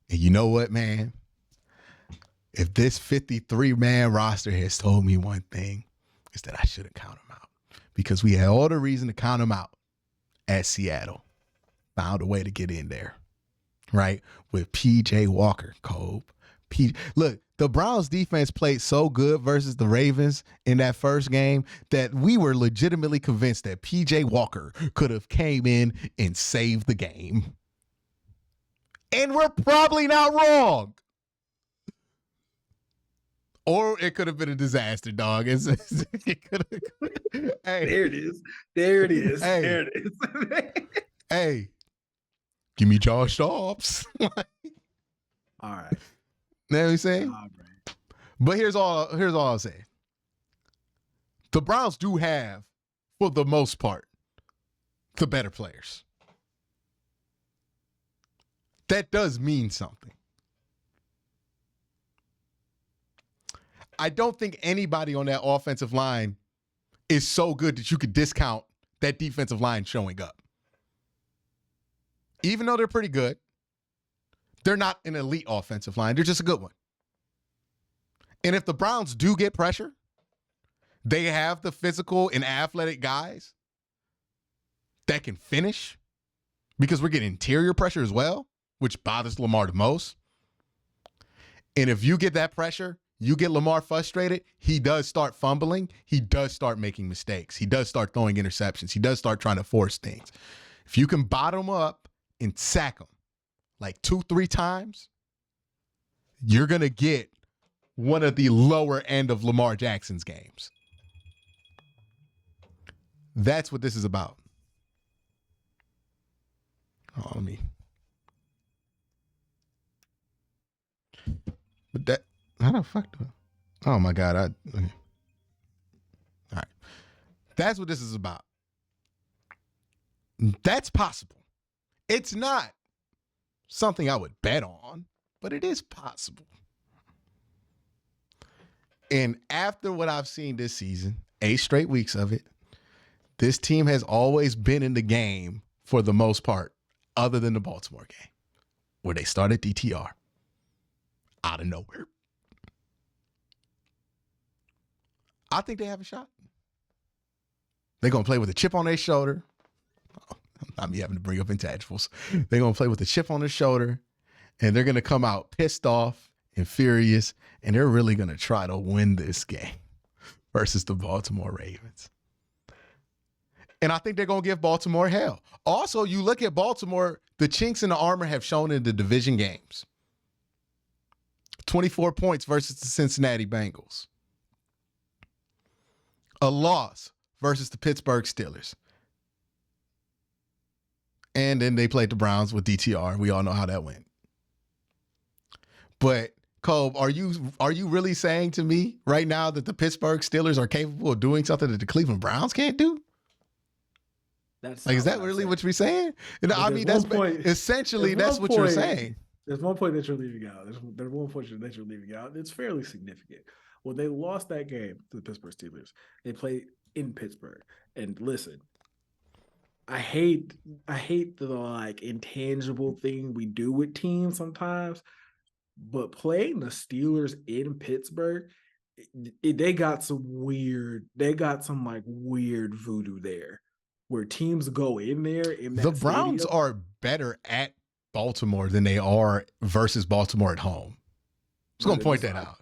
And you know what, man? If this 53-man roster has told me one thing, it's that I shouldn't count them out because we had all the reason to count them out at Seattle. Found a way to get in there, right? With P.J. Walker, Cole. Look, the Browns defense played so good versus the Ravens in that first game that we were legitimately convinced that PJ Walker could have came in and saved the game. And we're probably not wrong. Or it could have been a disaster, dog. It could have, hey. There it is. There it is. Hey. There it is. Hey, give me Josh Dobbs. All right. You know what I'm saying? But here's all I'll say. The Browns do have, for the most part, the better players. That does mean something. I don't think anybody on that offensive line is so good that you could discount that defensive line showing up. Even though they're pretty good, they're not an elite offensive line. They're just a good one. And if the Browns do get pressure, they have the physical and athletic guys that can finish, because we're getting interior pressure as well, which bothers Lamar the most. And if you get that pressure, you get Lamar frustrated, he does start fumbling. He does start making mistakes. He does start throwing interceptions. He does start trying to force things. If you can bottom up and sack him like 2-3 times, you're going to get one of the lower end of Lamar Jackson's games. That's what this is about. Oh, let me. But that, how the fuck do I? Oh my God. Okay. All right. That's what this is about. That's possible. It's not something I would bet on, but it is possible. And after what I've seen this season, 8 straight weeks of it, this team has always been in the game for the most part, other than the Baltimore game, where they started DTR out of nowhere. I think they have a shot. They're going to play with a chip on their shoulder. I'm having to bring up intangibles. They're going to play with a chip on their shoulder, and they're going to come out pissed off and furious, and they're really going to try to win this game versus the Baltimore Ravens. And I think they're going to give Baltimore hell. Also, you look at Baltimore, the chinks in the armor have shown in the division games. 24 points versus the Cincinnati Bengals. A loss versus the Pittsburgh Steelers. And then they played the Browns with DTR. We all know how that went. But, Colb, are you really saying to me right now that the Pittsburgh Steelers are capable of doing something that the Cleveland Browns can't do? Is that really what you're saying? I mean, that's essentially that's what you're saying. There's one point that you're leaving out. There's one point that you're leaving out. It's fairly significant. When they lost that game to the Pittsburgh Steelers, they played in Pittsburgh. And listen, I hate the like intangible thing we do with teams sometimes, but playing the Steelers in Pittsburgh, they got some weird voodoo there, where teams go in there. The Browns are better at Baltimore than they are versus Baltimore at home. Just gonna point that out.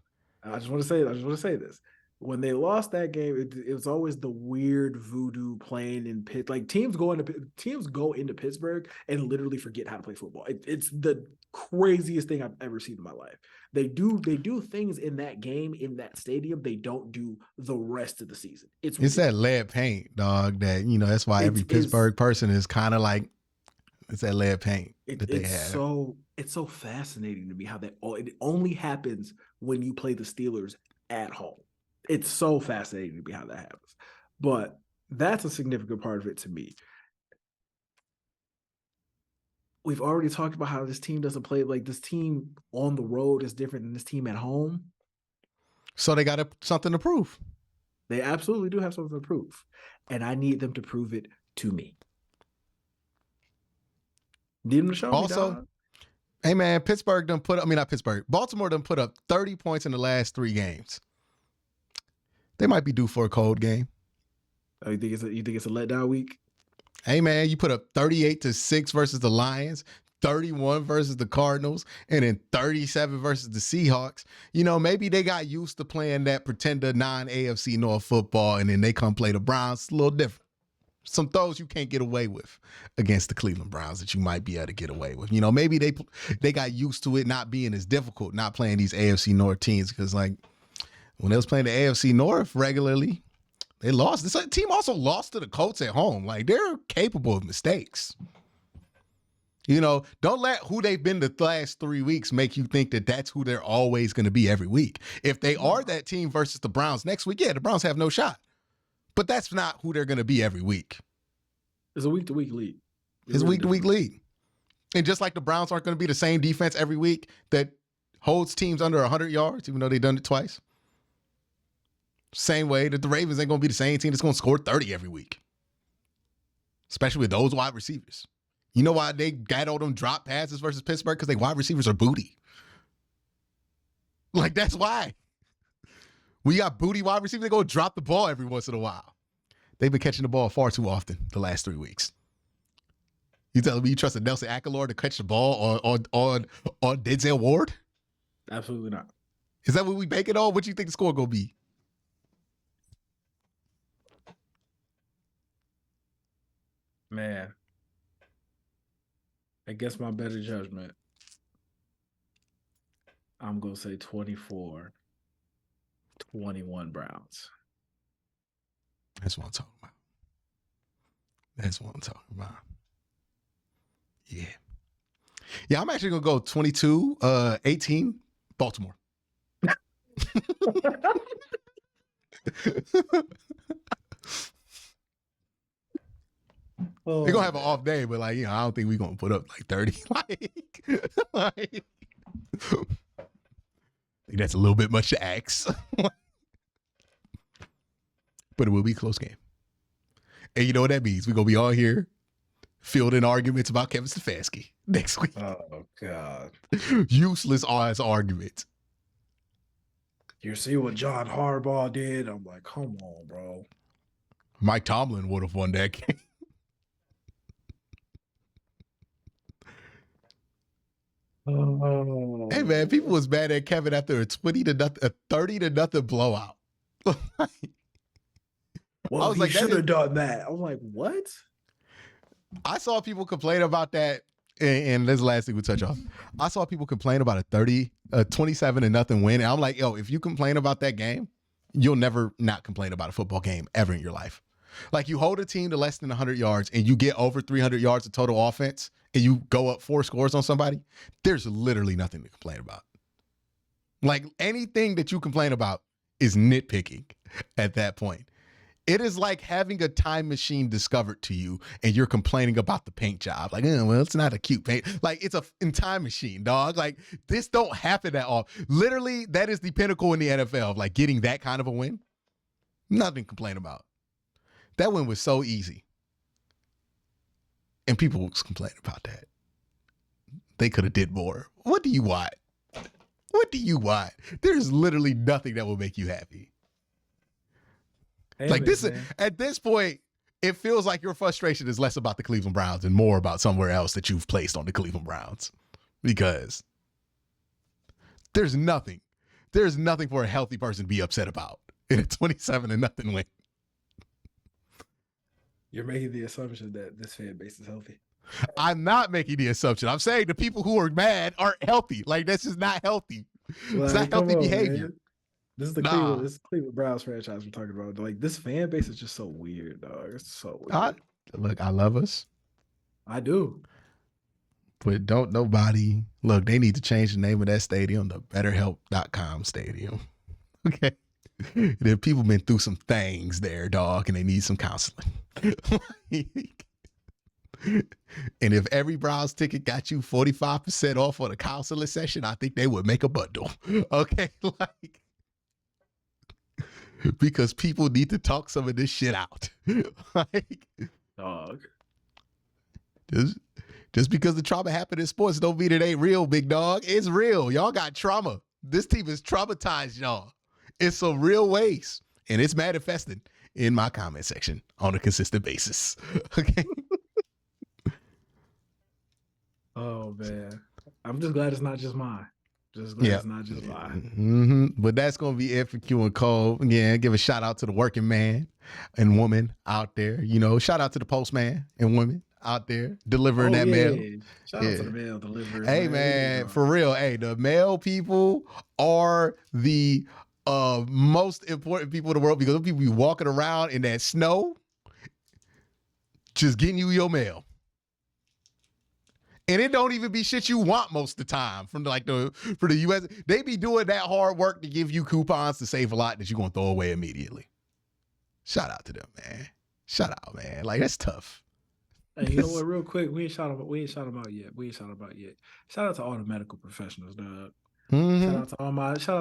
I just want to say this. When they lost that game, it was always the weird voodoo playing in Pitt. Like teams go into Pittsburgh and literally forget how to play football. It's the craziest thing I've ever seen in my life. They do things in that game, in that stadium, they don't do the rest of the season. It's that lead paint, dog. That that's why every Pittsburgh person is kind of like, it's that lead paint that they have. It's so fascinating to me how it only happens when you play the Steelers at home. It's so fascinating to me how that happens. But that's a significant part of it to me. We've already talked about how this team doesn't play, like this team on the road is different than this team at home. So they got something to prove. They absolutely do have something to prove. And I need them to prove it to me. Need them to show me, dog. Hey man, Baltimore done put up 30 points in the last 3 games. They might be due for a cold game. Oh, you think it's a letdown week? Hey man, you put up 38-6 versus the Lions, 31 versus the Cardinals, and then 37 versus the Seahawks. Maybe they got used to playing that pretender non-AFC North football, and then they come play the Browns. It's a little different. Some throws you can't get away with against the Cleveland Browns that you might be able to get away with. Maybe they got used to it not being as difficult, not playing these AFC North teams, because like when they was playing the AFC North regularly, they lost. This team also lost to the Colts at home. Like, they're capable of mistakes. Don't let who they've been the last 3 weeks make you think that that's who they're always going to be every week. If they are that team versus the Browns next week, yeah, the Browns have no shot. But that's not who they're going to be every week. It's a week-to-week league. It's a week-to-week league. And just like the Browns aren't going to be the same defense every week that holds teams under 100 yards, even though they've done it twice. Same way that the Ravens ain't going to be the same team that's going to score 30 every week. Especially with those wide receivers. You know why they got all them drop passes versus Pittsburgh? Because they wide receivers are booty. Like, that's why. We got booty wide receivers. They go drop the ball every once in a while. They've been catching the ball far too often the last 3 weeks. You telling me you trust Nelson Aguilar to catch the ball on Denzel Ward? Absolutely not. Is that what we bank it on? What do you think the score going to be? Man, I guess my better judgment, I'm going to say 24-21 Browns. That's what I'm talking about. That's what I'm talking about. Yeah. Yeah, I'm actually going to go 22-18 Baltimore. They're going to have an off day, but I don't think we're going to put up like 30. I think that's a little bit much to ask. But it will be a close game. And you know what that means? We're going to be all here fielding arguments about Kevin Stefanski next week. Oh, God. Useless ass arguments. You see what John Harbaugh did? I'm like, come on, bro. Mike Tomlin would have won that game. Oh. Hey, man, people was mad at Kevin after a 30-0 blowout. Well, he should have done that. I'm like, what? I saw people complain about that, and this is the last thing we touch on. I saw people complain about a 27-0 win, and I'm like, yo, if you complain about that game, you'll never not complain about a football game ever in your life. Like, you hold a team to less than 100 yards, and you get over 300 yards of total offense, and you go up 4 scores on somebody, there's literally nothing to complain about. Like, anything that you complain about is nitpicking at that point. It is like having a time machine discovered to you and you're complaining about the paint job. Like, well, it's not a cute paint. Like, it's a time machine, dog. Like, this don't happen that often. Literally, that is the pinnacle in the NFL of like getting that kind of a win. Nothing to complain about. That win was so easy. And people was complaining about that. They could have did more. What do you want? What do you want? There's literally nothing that will make you happy. Hey, like, this, at this point, it feels like your frustration is less about the Cleveland Browns and more about somewhere else that you've placed on the Cleveland Browns, because there's nothing for a healthy person to be upset about in a 27-0 win. You're making the assumption that this fan base is healthy. I'm not making the assumption. I'm saying the people who are mad aren't healthy. Like, this is not healthy. Well, it's not healthy behavior. Man. This is the Cleveland Browns franchise we're talking about. Like, this fan base is just so weird, dog. It's so weird. Look, I love us. I do. But don't nobody look, they need to change the name of that stadium to BetterHelp.com Stadium. Okay. There people been through some things there, dog, and they need some counseling. And if every Browns ticket got you 45% off on a counseling session, I think they would make a bundle. Okay. Like, because people need to talk some of this shit out. Like, dog. Just because the trauma happened in sports don't mean it ain't real, big dog. It's real. Y'all got trauma. This team is traumatized, y'all. In some real ways. And it's manifesting in my comment section on a consistent basis. Okay. Oh man, I'm just glad it's not just mine. Just glad it's not just mine. Mm-hmm. But that's gonna be it for Q and Cole. Again, give a shout out to the working man and woman out there. You know, shout out to the postman and women out there delivering that mail. Shout out to the mail delivery. Hey man, for real. Hey, the mail people are the most important people in the world, because people be walking around in that snow just getting you your mail. And it don't even be shit you want most of the time for the US. They be doing that hard work to give you coupons to save a lot that you're gonna throw away immediately. Shout out to them, man. Shout out, man. Like, that's tough. Hey, you know what? Real quick, we ain't shout them out yet. Shout out to all the medical professionals, dog. Mm-hmm. Shout out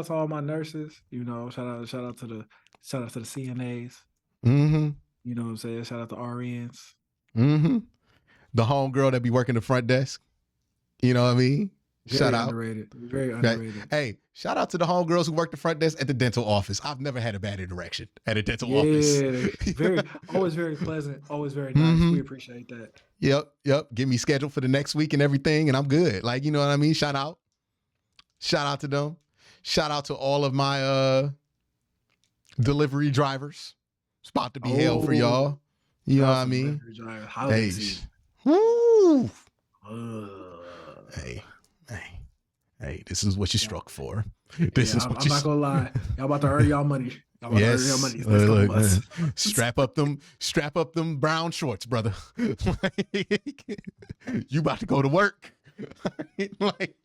to all my nurses. You know, shout out to the CNAs. Mm-hmm. You know what I'm saying? Shout out to RNs. Mm-hmm. The homegirl that be working the front desk. You know what I mean? Shout out. Very underrated. Hey, shout out to the homegirls who work the front desk at the dental office. I've never had a bad interaction at a dental office. Always very pleasant. Always very nice. Mm-hmm. We appreciate that. Yep. Give me schedule for the next week and everything, and I'm good. Like, you know what I mean? Shout out to them. Shout out to all of my delivery drivers. It's about to be hell for y'all. You know what I mean? Hey. Woo! Hey, this is what you struck for. I'm not gonna lie. Y'all about to earn y'all money. Look, strap up them brown shorts, brother. You about to go to work. Like,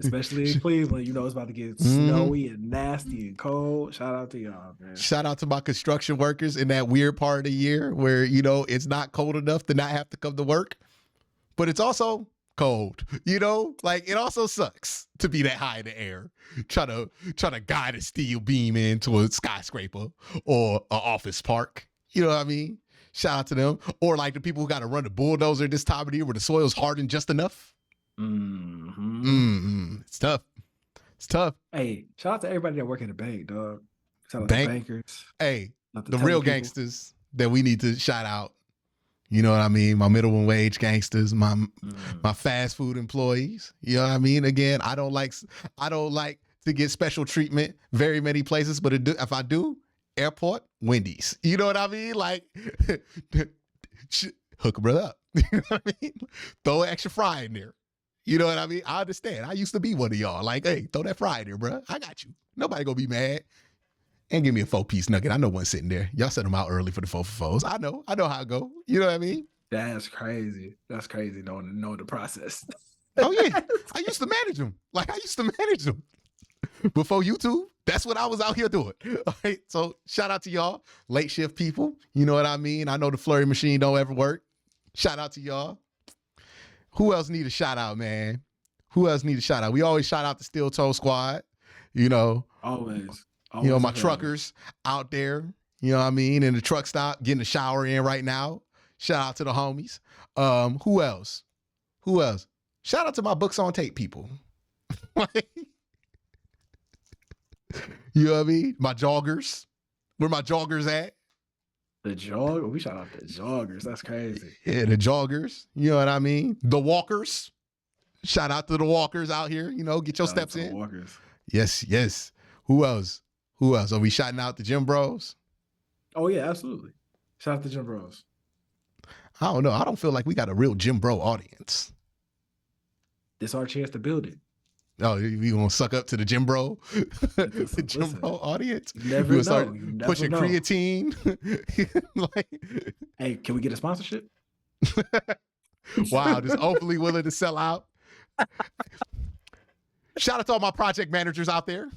especially in Cleveland, you know it's about to get snowy and nasty and cold. Shout out to y'all, man. Shout out to my construction workers in that weird part of the year where, you know, it's not cold enough to not have to come to work, but it's also cold. You know, like, it also sucks to be that high in the air, trying to guide a steel beam into a skyscraper or an office park. You know what I mean? Shout out to them. Or like the people who got to run the bulldozer this time of the year where the soil's hardened just enough. It's tough. Hey, shout out to everybody that work in the bank, dog. Shout out to bankers. Hey, the real gangsters that we need to shout out. You know what I mean? My minimum wage gangsters, my fast food employees. You know what I mean? Again, I don't like to get special treatment very many places, but if I do, airport, Wendy's. You know what I mean? Like, hook a brother up. You know what I mean? Throw an extra fry in there. You know what I mean? I understand. I used to be one of y'all. Like, hey, throw that fry in there, bro. I got you. Nobody gonna be mad. And give me a 4-piece nugget. I know one's sitting there. Y'all set them out early for the 4 for 4s. I know how it go. You know what I mean? That's crazy. Knowing the process. Oh yeah, I used to manage them. Before YouTube. That's what I was out here doing. All right. So shout out to y'all, late shift people. You know what I mean? I know the flurry machine don't ever work. Shout out to y'all. Who else need a shout out, man? We always shout out the Steel Toe Squad. You know, always. You know, my truckers out there, you know what I mean, in the truck stop, getting a shower in right now. Shout out to the homies. Who else? Shout out to my books on tape people. You know what I mean? My joggers. Where my joggers at? We shout out the joggers. That's crazy. Yeah, the joggers. You know what I mean? The walkers. Shout out to the walkers out here. You know, get your steps in. Walkers. Yes. Who else? Are we shouting out the gym bros? Oh, yeah, absolutely. Shout out to gym bros. I don't know. I don't feel like we got a real gym bro audience. This our chance to build it. Oh, we gonna suck up to the gym bro? The gym bro audience? You never know. Start pushing creatine. Hey, can we get a sponsorship? Wow, just openly willing to sell out. Shout out to all my project managers out there.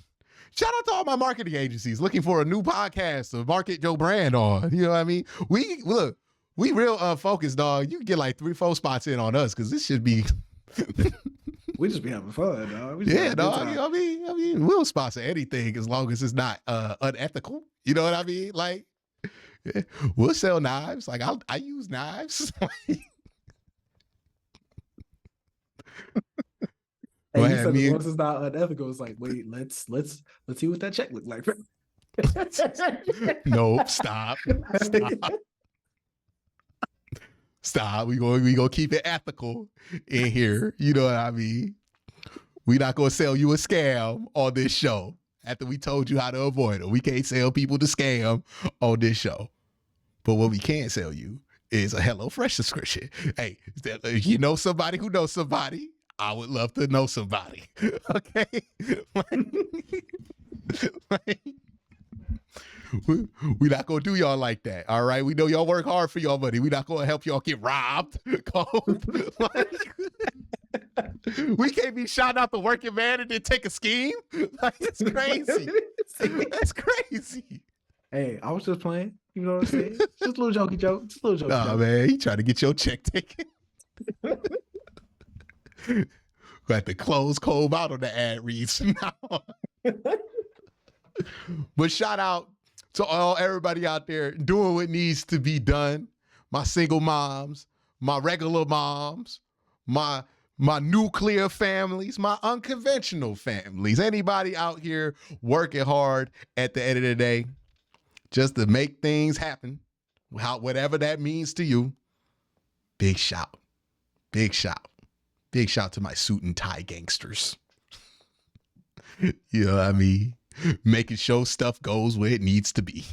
Shout out to all my marketing agencies looking for a new podcast to market your brand on. You know what I mean? We real focused, dog. You can get like 3-4 spots in on us because this should be. We just be having fun, dog. Yeah, dog. You know what I mean, we'll sponsor anything as long as it's not unethical. You know what I mean? Like, yeah, we'll sell knives. Like, I use knives. Hey, you said as long as it's not unethical, it's like, wait, let's see what that check looked like. Nope, stop. Stop. We gonna keep it ethical in here. You know what I mean? We not gonna sell you a scam on this show. After we told you how to avoid it, we can't sell people the scam on this show. But what we can sell you is a HelloFresh subscription. Hey, if you know somebody who knows somebody, I would love to know somebody. Okay? We not gonna do y'all like that. All right. We know y'all work hard for y'all money. We not gonna help y'all get robbed. We can't be shouting out the working man and then take a scheme. Like, it's crazy. That's crazy. Hey, I was just playing. You know what I'm saying? Just a little jokey joke. Just a little jokey joke. Man, he trying to get your check taken. We have to close QnCOLB out on the ad reads now. But shout out to everybody out there doing what needs to be done. My single moms, my regular moms, my nuclear families, my unconventional families, anybody out here working hard at the end of the day just to make things happen, whatever that means to you. Big shout. Big shout. Big shout to my suit and tie gangsters. You know what I mean? Making sure stuff goes where it needs to be.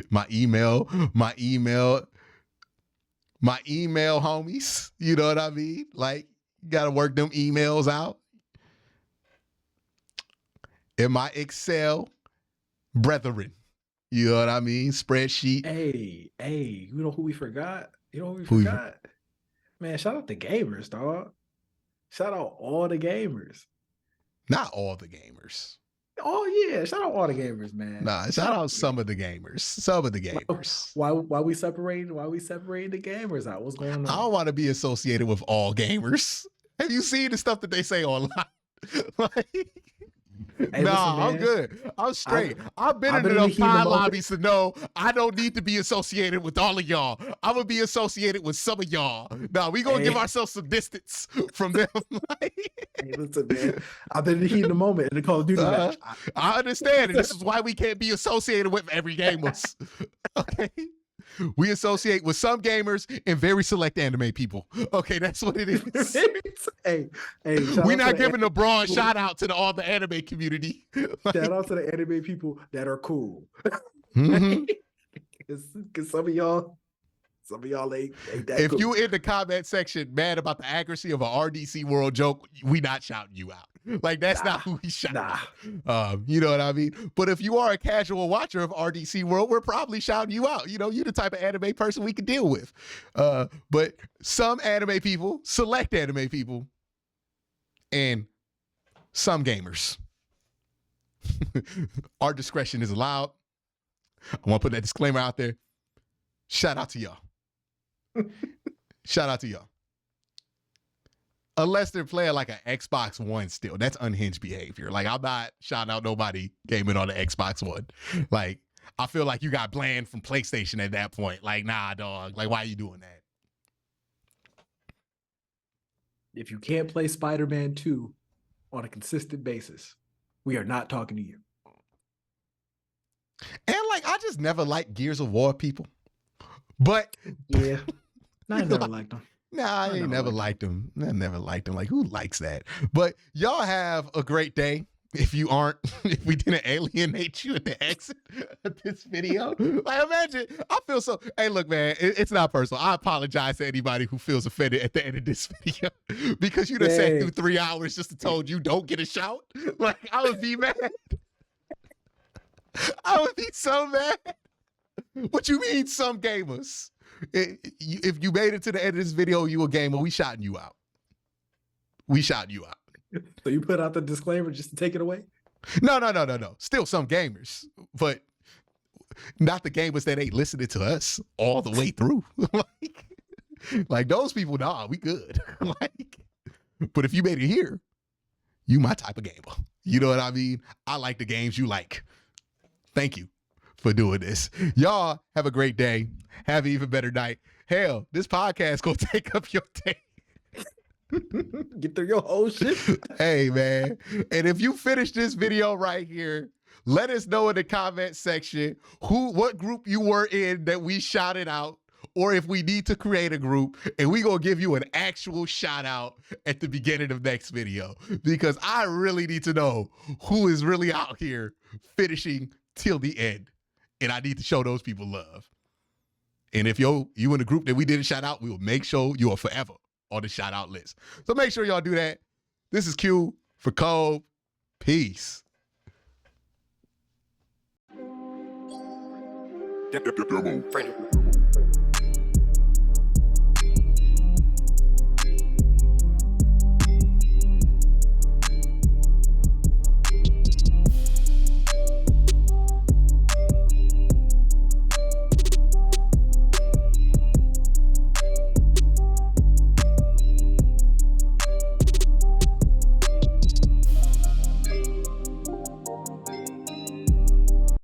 My email homies. You know what I mean? Like, you got to work them emails out. And my Excel brethren. You know what I mean? Spreadsheet. Hey, you know who we forgot? Man, shout out the gamers, dog. Shout out all the gamers. Not all the gamers. Oh yeah, shout out all the gamers, man. Nah, shout out some of the gamers. Some of the gamers. Why we separating the gamers out? What's going on? I don't want to be associated with all gamers. Have you seen the stuff that they say online? Hey, nah, listen, I'm good. I'm straight. I've been in enough pod lobbies to know I don't need to be associated with all of y'all. I'm going to be associated with some of y'all. Now, we going to give ourselves some distance from them. Hey, listen, man. I've been in the heat of the moment in the Call of Duty match. I understand, and this is why we can't be associated with every gamers. Okay? We associate with some gamers and very select anime people. Okay, that's what it is. Hey, we're not giving a broad shout out to all the anime community. Shout out to the anime people that are cool. Mm-hmm. Cause some of y'all ain't that if cool. you in the comment section mad about the accuracy of a RDC World joke, we not shouting you out. Like, that's not who we shout out. You know what I mean? But if you are a casual watcher of RDC World, we're probably shouting you out. You know, you're the type of anime person we can deal with. But some anime people, select anime people, and some gamers. Our discretion is allowed. I want to put that disclaimer out there. Shout out to y'all. Shout out to y'all. Unless they're playing like an Xbox One still. That's unhinged behavior. Like, I'm not shouting out nobody gaming on the Xbox One. Like, I feel like you got banned from PlayStation at that point. Like, nah, dog. Like, why are you doing that? If you can't play Spider-Man 2 on a consistent basis, we are not talking to you. And, like, I just never liked Gears of War people. But yeah, I never liked them. Nah, I ain't never liked them. I never liked them. Like, who likes that? But y'all have a great day. If we didn't alienate you at the exit of this video. Like, imagine, I feel so, hey, look, man, it's not personal. I apologize to anybody who feels offended at the end of this video because you done sat through 3 hours just to told you don't get a shout. Like, I would be mad. I would be so mad. What you mean, some gamers? If you made it to the end of this video, you a gamer, we shouting you out. We shouting you out. So you put out the disclaimer just to take it away? No. Still some gamers, but not the gamers that ain't listening to us all the way through. like those people, nah, we good. But if you made it here, you my type of gamer. You know what I mean? I like the games you like. Thank you for doing this. Y'all have a great day. Have an even better night. Hell, this podcast gonna take up your day. Get through your whole shit. Hey, man. And if you finish this video right here, let us know in the comment section what group you were in that we shouted out, or if we need to create a group, and we gonna give you an actual shout out at the beginning of next video, because I really need to know who is really out here finishing till the end, and I need to show those people love. And if you in the group that we didn't shout out, we will make sure you are forever on the shout out list. So make sure y'all do that. This is Q for QnCOLB. Peace. Demo.